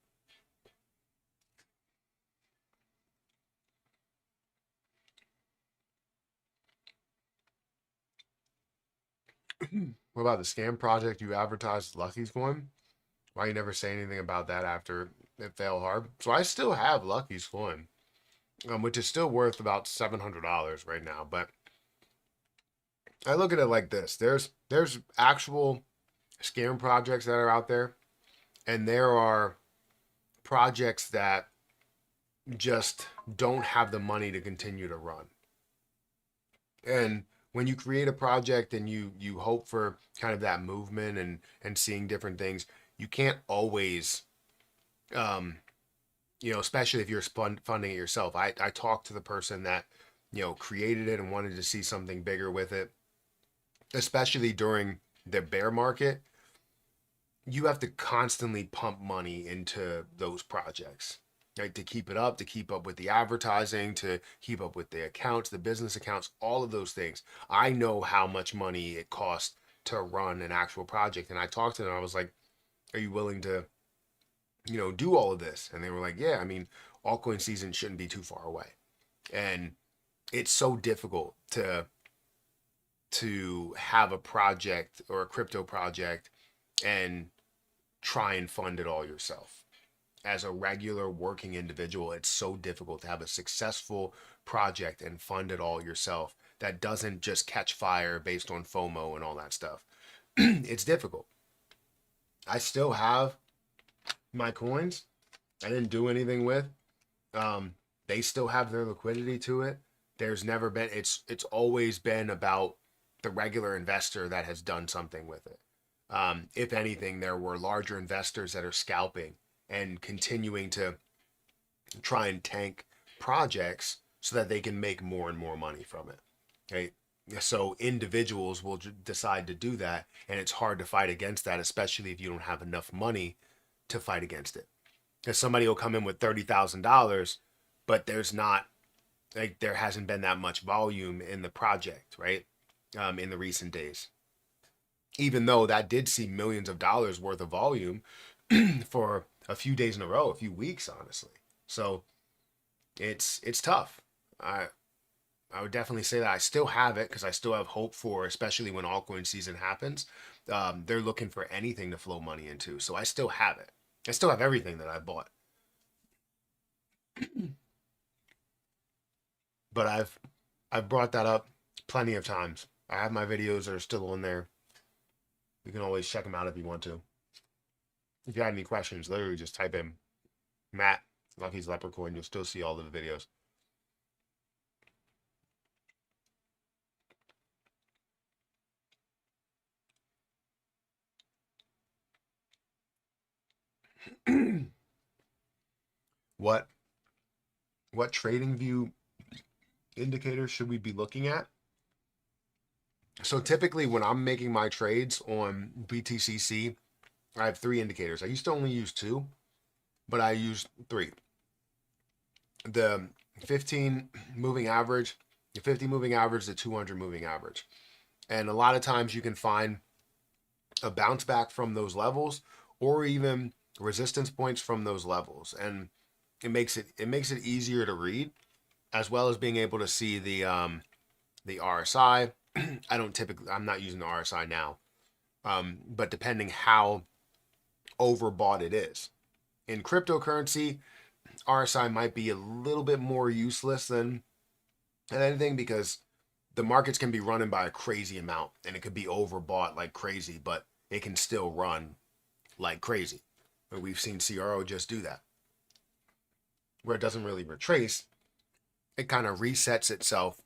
What about the scam project you advertised Lucky's coin? Why you never say anything about that after it failed hard? So I still have Lucky's coin, which is still worth about $700 right now. But I look at it like this: there's actual scam projects that are out there, and there are projects that just don't have the money to continue to run. And when you create a project and you hope for kind of that movement and seeing different things, you can't always especially if you're funding it yourself. I talked to the person that created it and wanted to see something bigger with it, especially during the bear market. You have to constantly pump money into those projects, right? To keep it up, to keep up with the advertising, to keep up with the accounts, the business accounts, all of those things. I know how much money it costs to run an actual project. And I talked to them, I was like, are you willing to, do all of this? And they were like, yeah, I mean, altcoin season shouldn't be too far away. And it's so difficult to have a project or a crypto project and try and fund it all yourself. As a regular working individual, it's so difficult to have a successful project and fund it all yourself that doesn't just catch fire based on FOMO and all that stuff. It's difficult. I still have my coins. I didn't do anything with. They still have their liquidity to it. There's never been. It's always been about the regular investor that has done something with it. If anything, there were larger investors that are scalping and continuing to try and tank projects so that they can make more and more money from it. Okay. So individuals will decide to do that, and it's hard to fight against that, especially if you don't have enough money to fight against it. Because somebody will come in with $30,000, but there hasn't been that much volume in the project, right? In the recent days, even though that did see millions of dollars worth of volume for a few days in a row, a few weeks, honestly. So it's tough. I would definitely say that I still have it because I still have hope for, especially when altcoin season happens. they're looking for anything to flow money into. So I still have it. I still have everything that I bought. But I've brought that up plenty of times. I have my videos that are still on there. You can always check them out if you want to. If you have any questions, literally just type in Matt Lucky's Leprechaun. You'll still see all of the videos. what what trading view indicators should we be looking at? So typically when I'm making my trades on BTCC, I have three indicators. I used to only use two, but I use three. The 15 moving average, the 50 moving average, the 200 moving average. And a lot of times you can find a bounce back from those levels or even resistance points from those levels. And it makes it easier to read, as well as being able to see the RSI. I'm not using the RSI now, but depending how overbought it is. In cryptocurrency, RSI might be a little bit more useless than anything because the markets can be running by a crazy amount and it could be overbought like crazy, but it can still run like crazy. But we've seen CRO just do that, where it doesn't really retrace. It kind of resets itself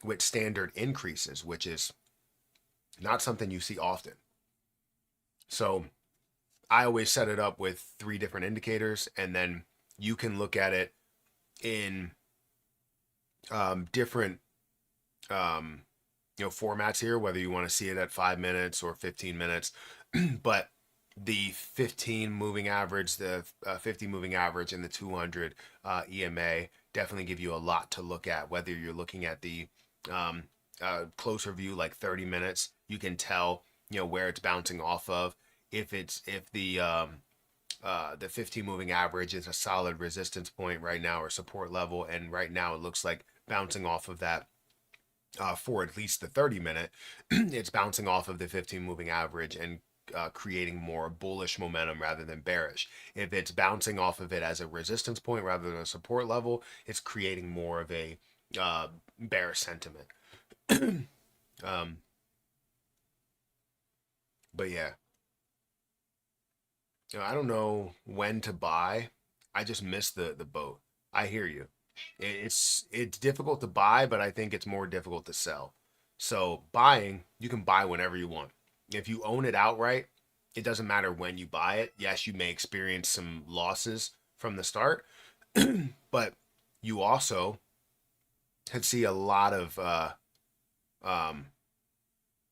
with standard increases, which is not something you see often. So I always set it up with three different indicators, and then you can look at it in different formats here, whether you want to see it at 5 minutes or 15 minutes. But the 15 moving average, the 50 moving average, and the 200 EMA definitely give you a lot to look at. Whether you're looking at the closer view, like 30 minutes, you can tell where it's bouncing off of. If the 15 moving average is a solid resistance point right now or support level, and right now it looks like bouncing off of that for at least the 30-minute, it's bouncing off of the 15 moving average and creating more bullish momentum rather than bearish. If it's bouncing off of it as a resistance point rather than a support level, it's creating more of a bearish sentiment. But yeah, I don't know when to buy. I just missed the boat. I hear you. It's difficult to buy, but I think it's more difficult to sell. So buying, you can buy whenever you want. If you own it outright, it doesn't matter when you buy it. Yes, you may experience some losses from the start, but you also could see a lot of um,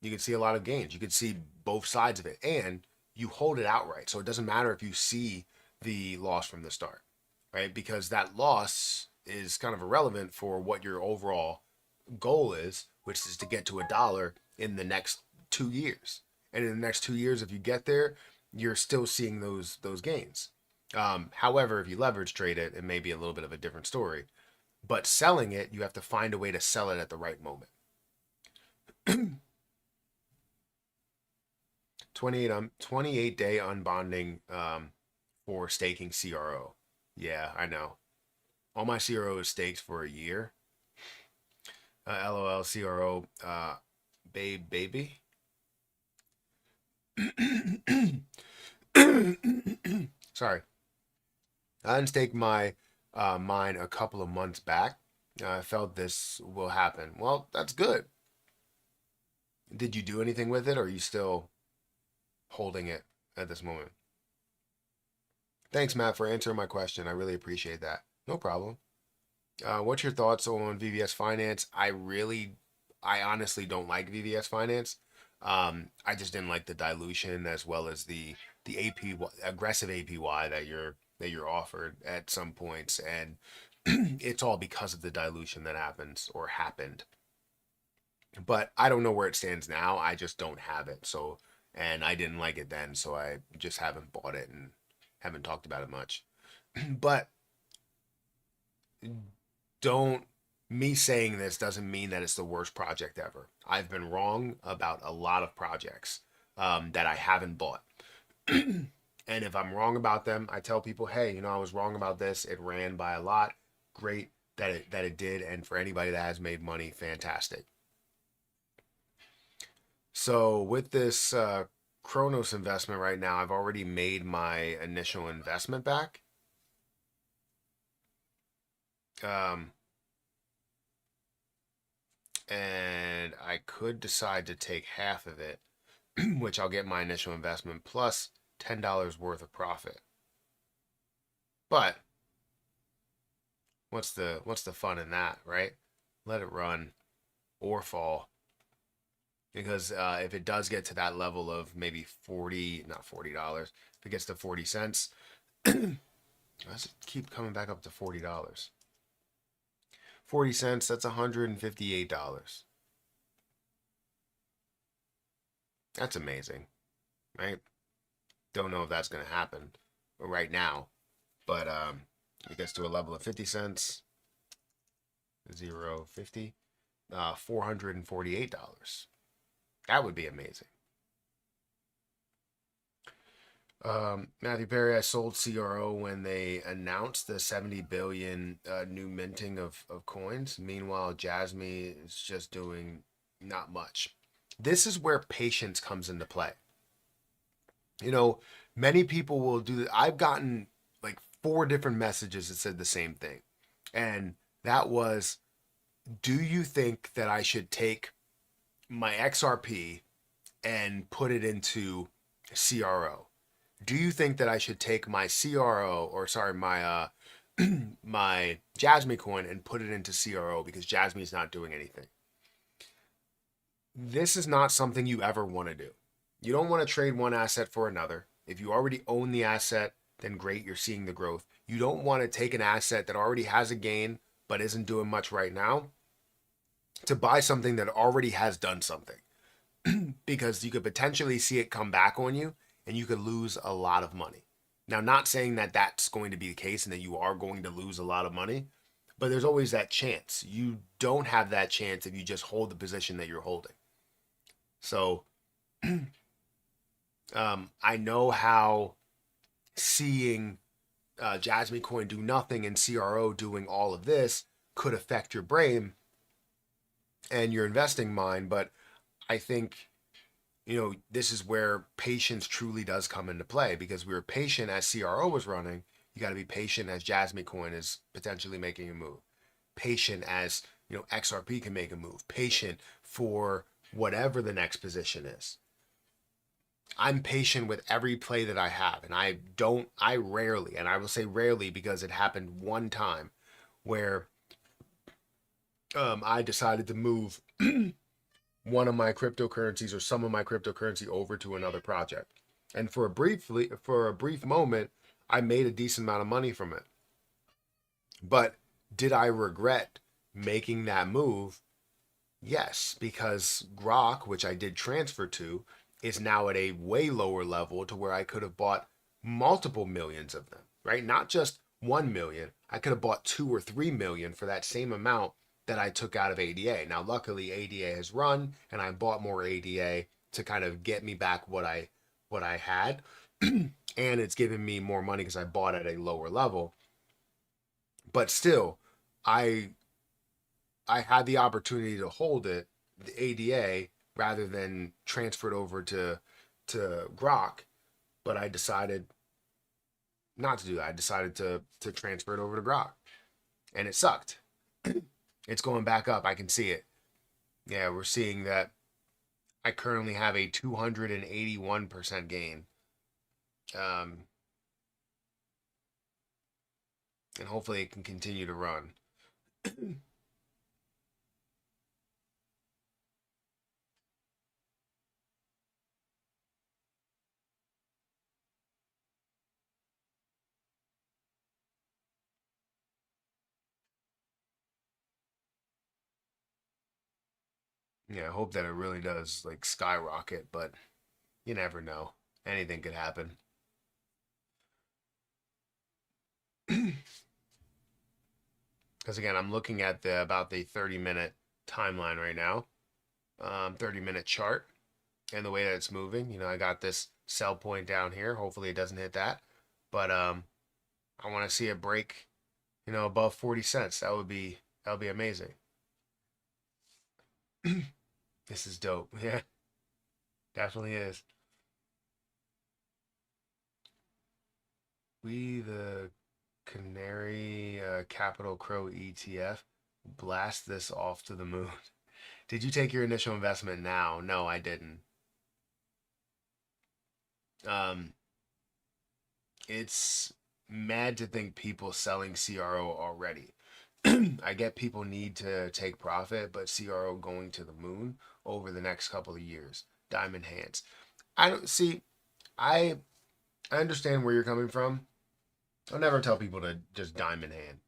you can see a lot of gains. You could see both sides of it, and you hold it outright. So it doesn't matter if you see the loss from the start, right? Because that loss is kind of irrelevant for what your overall goal is, which is to get to $1 in the next 2 years. And in the next 2 years, if you get there, you're still seeing those gains. However, if you leverage trade it, it may be a little bit of a different story. But selling it, you have to find a way to sell it at the right moment. 28-day unbonding for staking CRO. Yeah, I know. All my CRO is staked for a year. LOL CRO baby. Sorry. I unstaked my mine a couple of months back. I felt this will happen. Well, that's good. Did you do anything with it, or are you still holding it at this moment? Thanks, Matt, for answering my question. I really appreciate that. No problem. What's your thoughts on VVS Finance? I honestly don't like VVS Finance. I just didn't like the dilution as well as the AP aggressive APY that you're offered at some points, and it's all because of the dilution that happens or happened. But I don't know where it stands now. I just don't have it. So, and I didn't like it then, so I just haven't bought it and haven't talked about it much. But don't me saying this doesn't mean that it's the worst project ever. I've been wrong about a lot of projects. that I haven't bought. And if I'm wrong about them, I tell people, hey, I was wrong about this. It ran by a lot. Great that it did. And for anybody that has made money, fantastic. So with this Kronos investment right now, I've already made my initial investment back. Um, and I could decide to take half of it, which I'll get my initial investment plus $10 worth of profit. But what's the fun in that, right? Let it run or fall. Because if it does get to that level of maybe 40, not $40, if it gets to 40 cents, let's keep coming back up to $40. 40 cents, that's $158. That's amazing, right? Don't know if that's going to happen right now, but it gets to a level of 50 cents, 0.50, $448. That would be amazing. Matthew Perry, I sold CRO when they announced the 70 billion new minting of coins. Meanwhile, Jasmy is just doing not much. This is where patience comes into play. Many people will do that. I've gotten like 4 different messages that said the same thing. And that was, do you think that I should take my XRP and put it into CRO? Do you think that I should take my CRO, or sorry, my my Jasmy coin and put it into CRO because Jasmy is not doing anything? This is not something you ever want to do. You don't want to trade one asset for another. If you already own the asset, then great, you're seeing the growth. You don't want to take an asset that already has a gain but isn't doing much right now to buy something that already has done something, because you could potentially see it come back on you and you could lose a lot of money. Now, not saying that that's going to be the case and that you are going to lose a lot of money, but there's always that chance. You don't have that chance if you just hold the position that you're holding. So I know how seeing Jasmy Coin do nothing and CRO doing all of this could affect your brain and your investing mind, but I think this is where patience truly does come into play, because we were patient as CRO was running. You got to be patient as Jasmy Coin is potentially making a move. Patient as XRP can make a move. Patient for whatever the next position is. I'm patient with every play that I have, and I rarely, and I will say rarely because it happened one time where I decided to move one of my cryptocurrencies or some of my cryptocurrency over to another project. And for a brief moment, I made a decent amount of money from it. But did I regret making that move? Yes, because Grok, which I did transfer to, is now at a way lower level to where I could have bought multiple millions of them, right? Not just 1 million. I could have bought 2 or 3 million for that same amount that I took out of ADA. Now, luckily, ADA has run, and I bought more ADA to kind of get me back what I had, and it's given me more money because I bought at a lower level. But still, I had the opportunity to hold it, the ADA, rather than transfer it over to Grok, but I decided not to do that. I decided to transfer it over to Grok, and it sucked. It's going back up. I can see it. Yeah, we're seeing that I currently have a 281% gain. Um, and hopefully it can continue to run. Yeah, I hope that it really does like skyrocket, but you never know. Anything could happen. Because again, I'm looking at the about the 30-minute timeline right now. 30-minute chart. and the way that it's moving. I got this sell point down here. Hopefully it doesn't hit that. But I want to see it break, above 40 cents. That would be amazing. This is dope. Yeah, definitely is. We the Canary Capital Crow ETF blast this off to the moon. Did you take your initial investment now? No, I didn't. Um, it's mad to think people selling CRO already. I get people need to take profit, but CRO going to the moon over the next couple of years. Diamond hands. I don't see. I I understand where you're coming from. I'll never tell people to just diamond hand.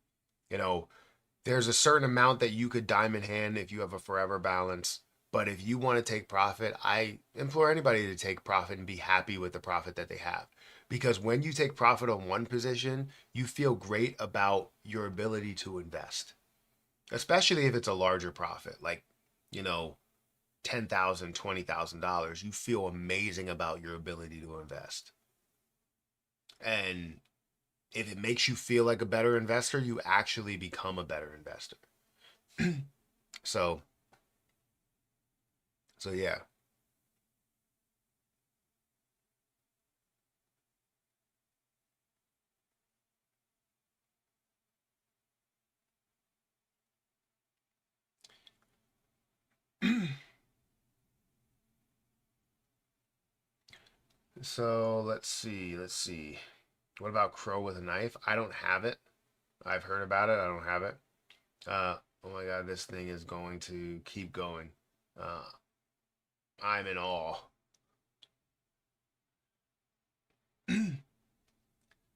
You know, there's a certain amount that you could diamond hand if you have a forever balance. But if you want to take profit, I implore anybody to take profit and be happy with the profit that they have. Because when you take profit on one position, you feel great about your ability to invest, especially if it's a larger profit, like, you know, $10,000, $20,000. You feel amazing about your ability to invest. And if it makes you feel like a better investor, you actually become a better investor. So, so yeah. So let's see. Let's see. What about crow with a knife? I don't have it. I've heard about it. I don't have it. Oh my God, this thing is going to keep going. Uh, I'm in awe.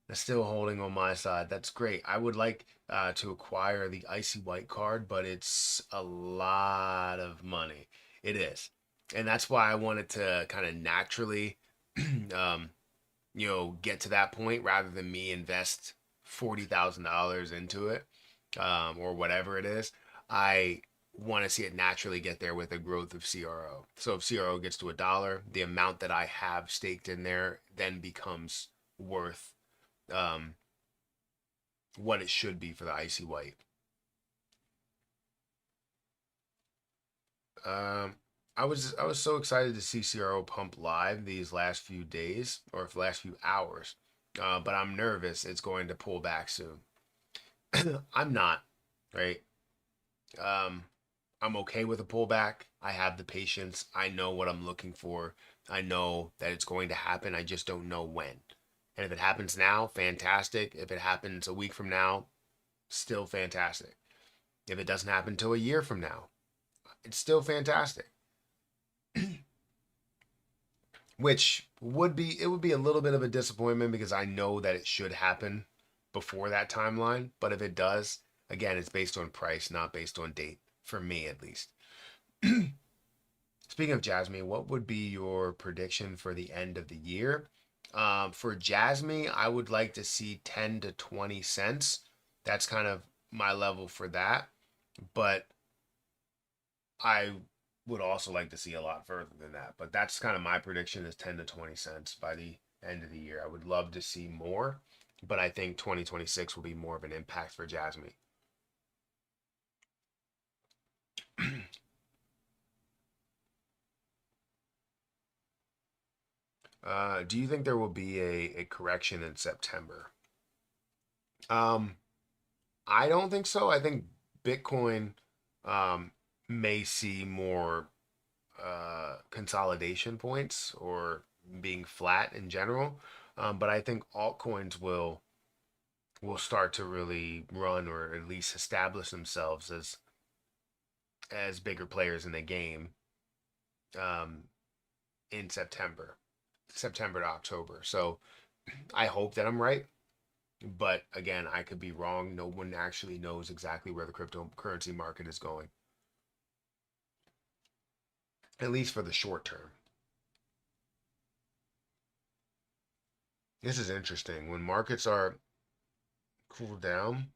It's still holding on my side. That's great. I would like to acquire the icy white card, but it's a lot of money. It is, and that's why I wanted to kind of naturally, um, get to that point rather than me invest $40,000 into it, or whatever it is. I want to see it naturally get there with the growth of CRO. So if CRO gets to $1, the amount that I have staked in there then becomes worth um, what it should be for the icy white. Um, I was so excited to see CRO pump live these last few days or the last few hours, but I'm nervous it's going to pull back soon. I'm not, right? Um, I'm okay with a pullback. I have the patience. I know what I'm looking for. I know that it's going to happen. I just don't know when. And if it happens now, fantastic. If it happens a week from now, still fantastic. If it doesn't happen till a year from now, it's still fantastic. Which would be a little bit of a disappointment because I know that it should happen before that timeline. But if it does, again, it's based on price, not based on date, for me at least. Speaking of Jasmine, what would be your prediction for the end of the year? For Jasmine, I would like to see 10 to 20 cents. That's kind of my level for that. But I would also like to see a lot further than that. But that's kind of my prediction is 10 to 20 cents by the end of the year. I would love to see more, but I think 2026 will be more of an impact for Jasmine. Do you think there will be a correction in September? Um, I don't think so. I think Bitcoin um, may see more consolidation points or being flat in general. But I think altcoins will start to really run or at least establish themselves as bigger players in the game um, in September to October. So I hope that I'm right. But again, I could be wrong. No one actually knows exactly where the cryptocurrency market is going, at least for the short term. This is interesting. When markets are cooled down,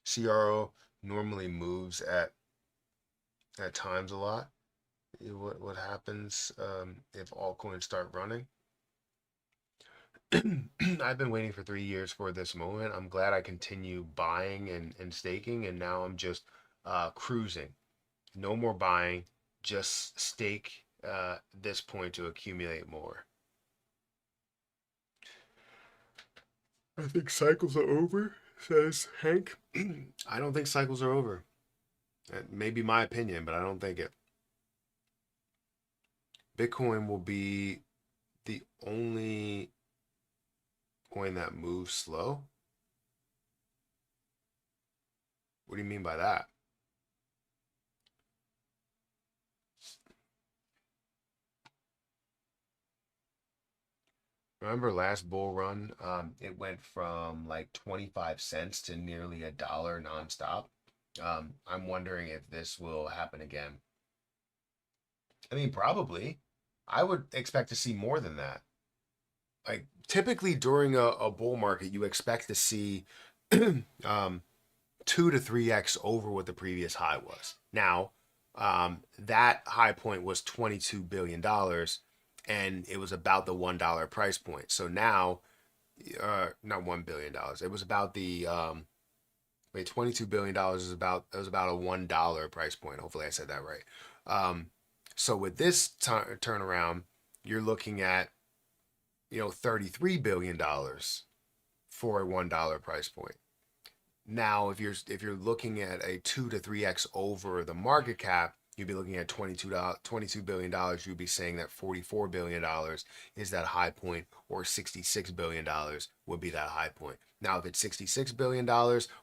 CRO normally moves at times a lot. What happens if altcoins start running? I've been waiting for 3 years for this moment. I'm glad I continue buying and staking, and now I'm just cruising. No more buying, just stake this point to accumulate more. I think cycles are over, says Hank. I don't think cycles are over. It may be my opinion, but I don't think it. Bitcoin will be the only coin that moves slow. What do you mean by that? Remember last bull run? It went from like 25 cents to nearly a dollar nonstop. I'm wondering if this will happen again. I mean, probably. I would expect to see more than that. Like typically during a bull market, you expect to see um, 2 to 3x over what the previous high was. Now, that high point was $22 billion, and it was about the $1 price point. So now, not $1 billion. It was about the wait, $22 billion is about it was about a $1 price point. Hopefully, I said that right. So with this turnaround, you're looking at $33 billion for a $1 price point. Now, if you're looking at a 2 to 3x over the market cap, you'd be looking at $22 billion. You'd be saying that $44 billion is that high point, or $66 billion would be that high point. Now, if it's $66 billion,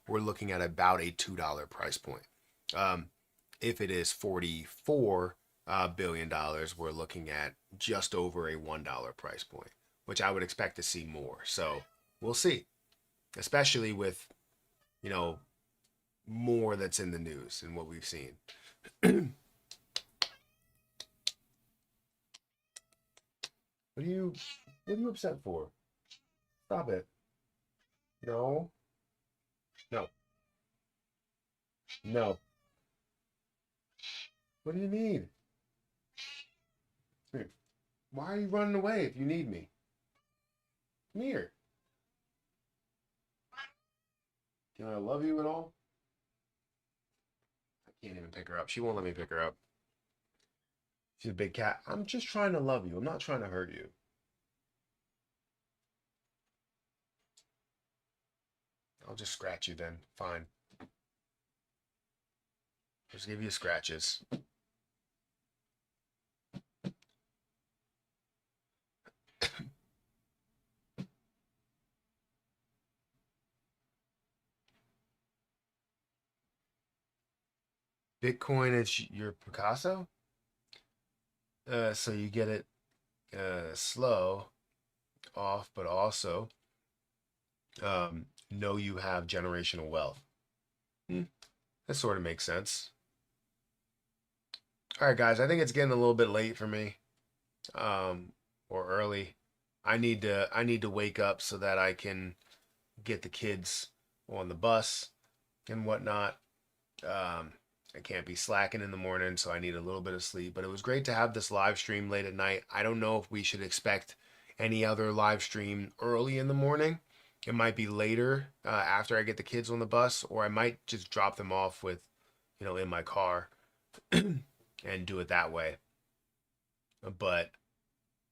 we're looking at about a $2 price point. If it is $44 billion, we're looking at just over a $1 price point, which I would expect to see more. So we'll see, especially with you know, more that's in the news and what we've seen. What are you what are you upset for? Stop it. No. No. No. What do you need? Here. Why are you running away if you need me? Come here. Can I love you at all? I can't even pick her up. She won't let me pick her up. She's a big cat. I'm just trying to love you. I'm not trying to hurt you. I'll just scratch you then. Fine. Just give you scratches. Bitcoin is your Picasso? So you get it slow off, but also know you have generational wealth. Hmm, that sort of makes sense. All right, guys, I think it's getting a little bit late for me, or early. I need to wake up so that I can get the kids on the bus and whatnot. I can't be slacking in the morning, so I need a little bit of sleep. But it was great to have this live stream late at night. I don't know if we should expect any other live stream early in the morning. It might be later after I get the kids on the bus, or I might just drop them off in my car and do it that way. But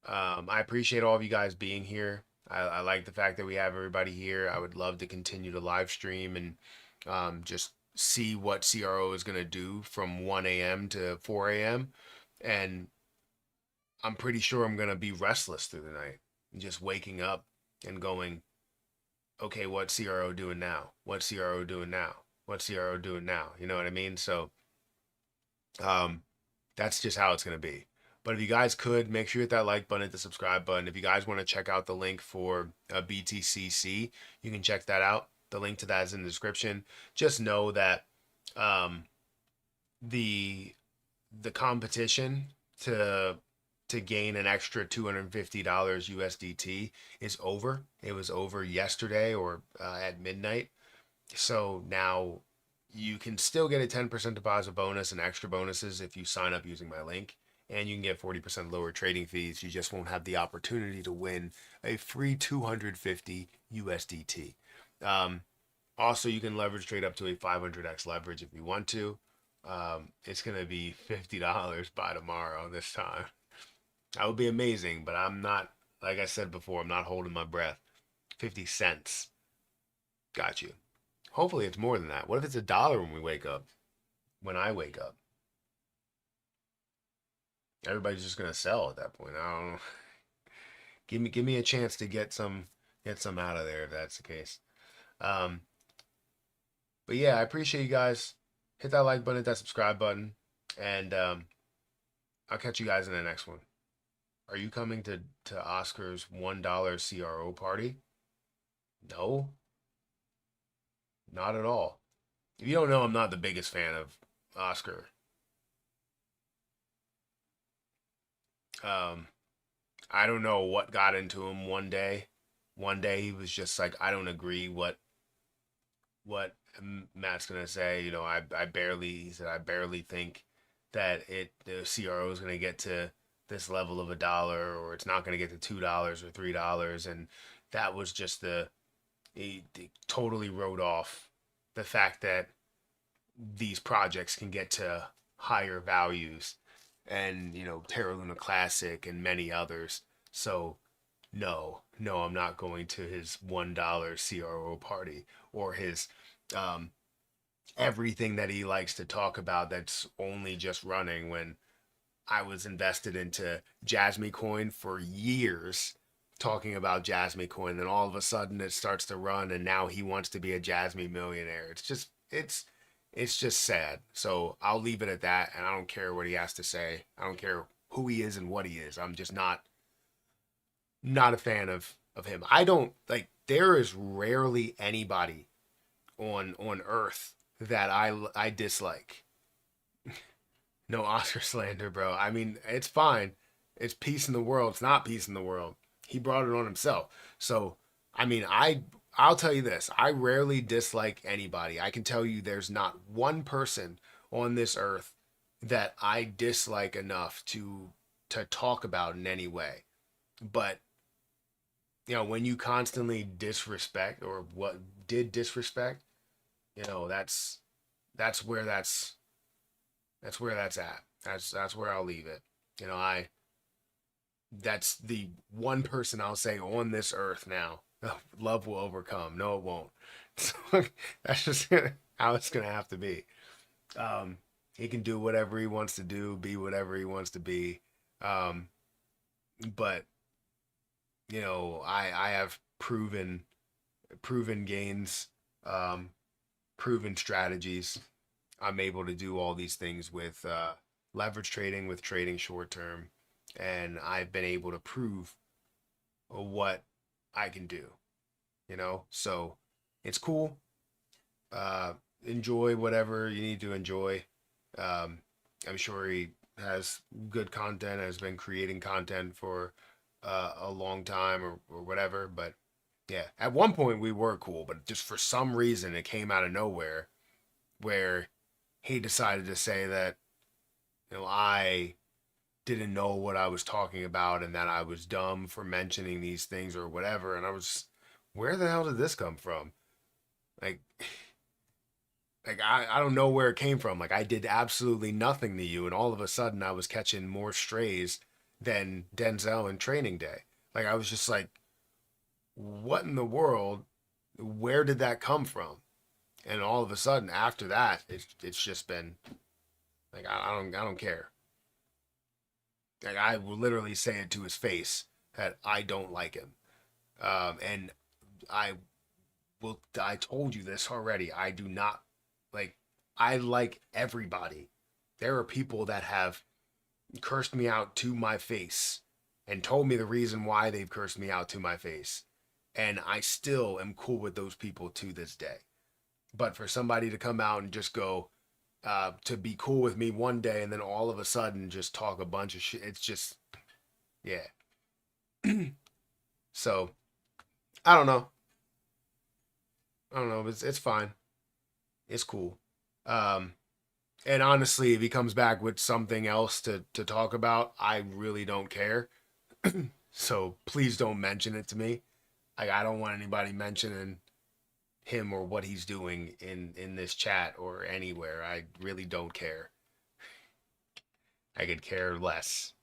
I appreciate all of you guys being here. I like the fact that we have everybody here. I would love to continue to live stream and just see what CRO is going to do from 1 a.m. to 4 a.m. And I'm pretty sure I'm going to be restless through the night, just waking up and going, okay, what CRO doing now? What CRO doing now? What CRO doing now? You know what I mean? So um, that's just how it's going to be. But if you guys could, make sure you hit that like button, hit the subscribe button. If you guys want to check out the link for BTCC, you can check that out. The link to that is in the description. Just know that um, the the competition to gain an extra $250 USDT is over. It was over yesterday or at midnight. So now you can still get a 10% deposit bonus and extra bonuses if you sign up using my link. and you can get 40% lower trading fees. You just won't have the opportunity to win a free 250 USDT. Um, Also, you can leverage trade up to a 500x leverage if you want to. It's going to be $50 by tomorrow this time. That would be amazing, but I'm not, like I said before, I'm not holding my breath. 50 cents. Got you. Hopefully it's more than that. What if it's $1 when we wake up? When I wake up? Everybody's just gonna sell at that point. I don't know. Give me a chance to get some out of there if that's the case. Um, but yeah, I appreciate you guys. Hit that like button, hit that subscribe button, and I'll catch you guys in the next one. Are you coming to Oscar's $1 CRO party? No, not at all. If you don't know, I'm not the biggest fan of Oscar. Um, I don't know what got into him one day. One day he was just like, I don't agree what Matt's gonna say. You know, I barely he said I barely think that the CRO is gonna get to this level of $1 or it's not gonna get to $2 or $3, and that was just he totally wrote off the fact that these projects can get to higher values, and Terra Luna Classic and many others. So no, I'm not going to his $1 CRO party or his um, everything that he likes to talk about that's only just running when I was invested into Jasmy Coin for years talking about Jasmy Coin. Then all of a sudden it starts to run and now he wants to be a Jasmy millionaire. It's just sad. So I'll leave it at that, and I don't care what he has to say. I don't care who he is and what he is. I'm just not a fan of him. I don't like there is rarely anybody on earth that I dislike. No Oscar slander, bro. I mean, it's fine. It's peace in the world. It's not peace in the world. He brought it on himself. So, I mean, I'll tell you this. I rarely dislike anybody. I can tell you there's not one person on this earth that I dislike enough to talk about in any way. But, when you constantly disrespect or what did disrespect, that's where that's at. That's where I'll leave it. I That's the one person I'll say on this earth now. Love will overcome. No, it won't. So that's just how it's gonna have to be. He can do whatever he wants to do, be whatever he wants to be. Um, but I have proven gains, um, proven strategies. I'm able to do all these things with leverage trading, with trading short term, and I've been able to prove what I can do. So it's cool. Enjoy whatever you need to enjoy. Um, I'm sure he has good content, has been creating content for a long time or whatever. But yeah, at one point we were cool, but just for some reason it came out of nowhere where he decided to say that I didn't know what I was talking about and that I was dumb for mentioning these things or whatever. And I was, where the hell did this come from? Like, I don't know where it came from. Like I did absolutely nothing to you, and all of a sudden I was catching more strays than Denzel in Training Day. Like I was just like, what in the world? Where did that come from? And all of a sudden after that, it's just been like I don't care. Like I will literally say it to his face that I don't like him. And I I told you this already. I do not like, I like everybody. There are people that have cursed me out to my face and told me the reason why they've cursed me out to my face. And I still am cool with those people to this day. But for somebody to come out and just go, to be cool with me one day and then all of a sudden just talk a bunch of shit, it's just, yeah. So, I don't know. I don't know. It's fine. It's cool. Um, And honestly, if he comes back with something else to talk about, I really don't care. So please don't mention it to me. Like, I don't want anybody mentioning him or what he's doing in this chat or anywhere. I really don't care. I could care less.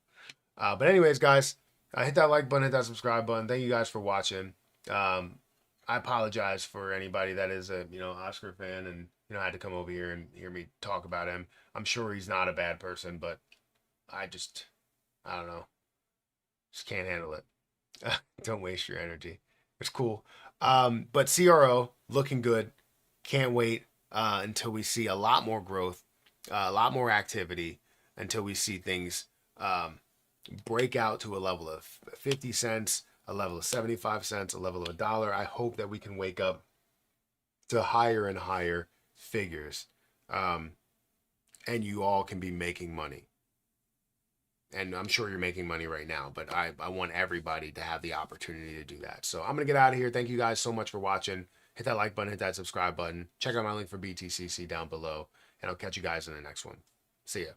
But anyways, guys, hit that like button, hit that subscribe button. Thank you guys for watching. I apologize for anybody that is a Oscar fan and had to come over here and hear me talk about him. I'm sure he's not a bad person, but I don't know, just can't handle it. Don't waste your energy. It's cool. But CRO looking good. Can't wait until we see a lot more growth, a lot more activity, until we see things break out to a level of 50 cents, a level of 75 cents, a level of $1. I hope that we can wake up to higher and higher figures, and you all can be making money. And I'm sure you're making money right now, but I want everybody to have the opportunity to do that. So I'm going to get out of here. Thank you guys so much for watching. Hit that like button, hit that subscribe button. Check out my link for BTCC down below, and I'll catch you guys in the next one. See ya.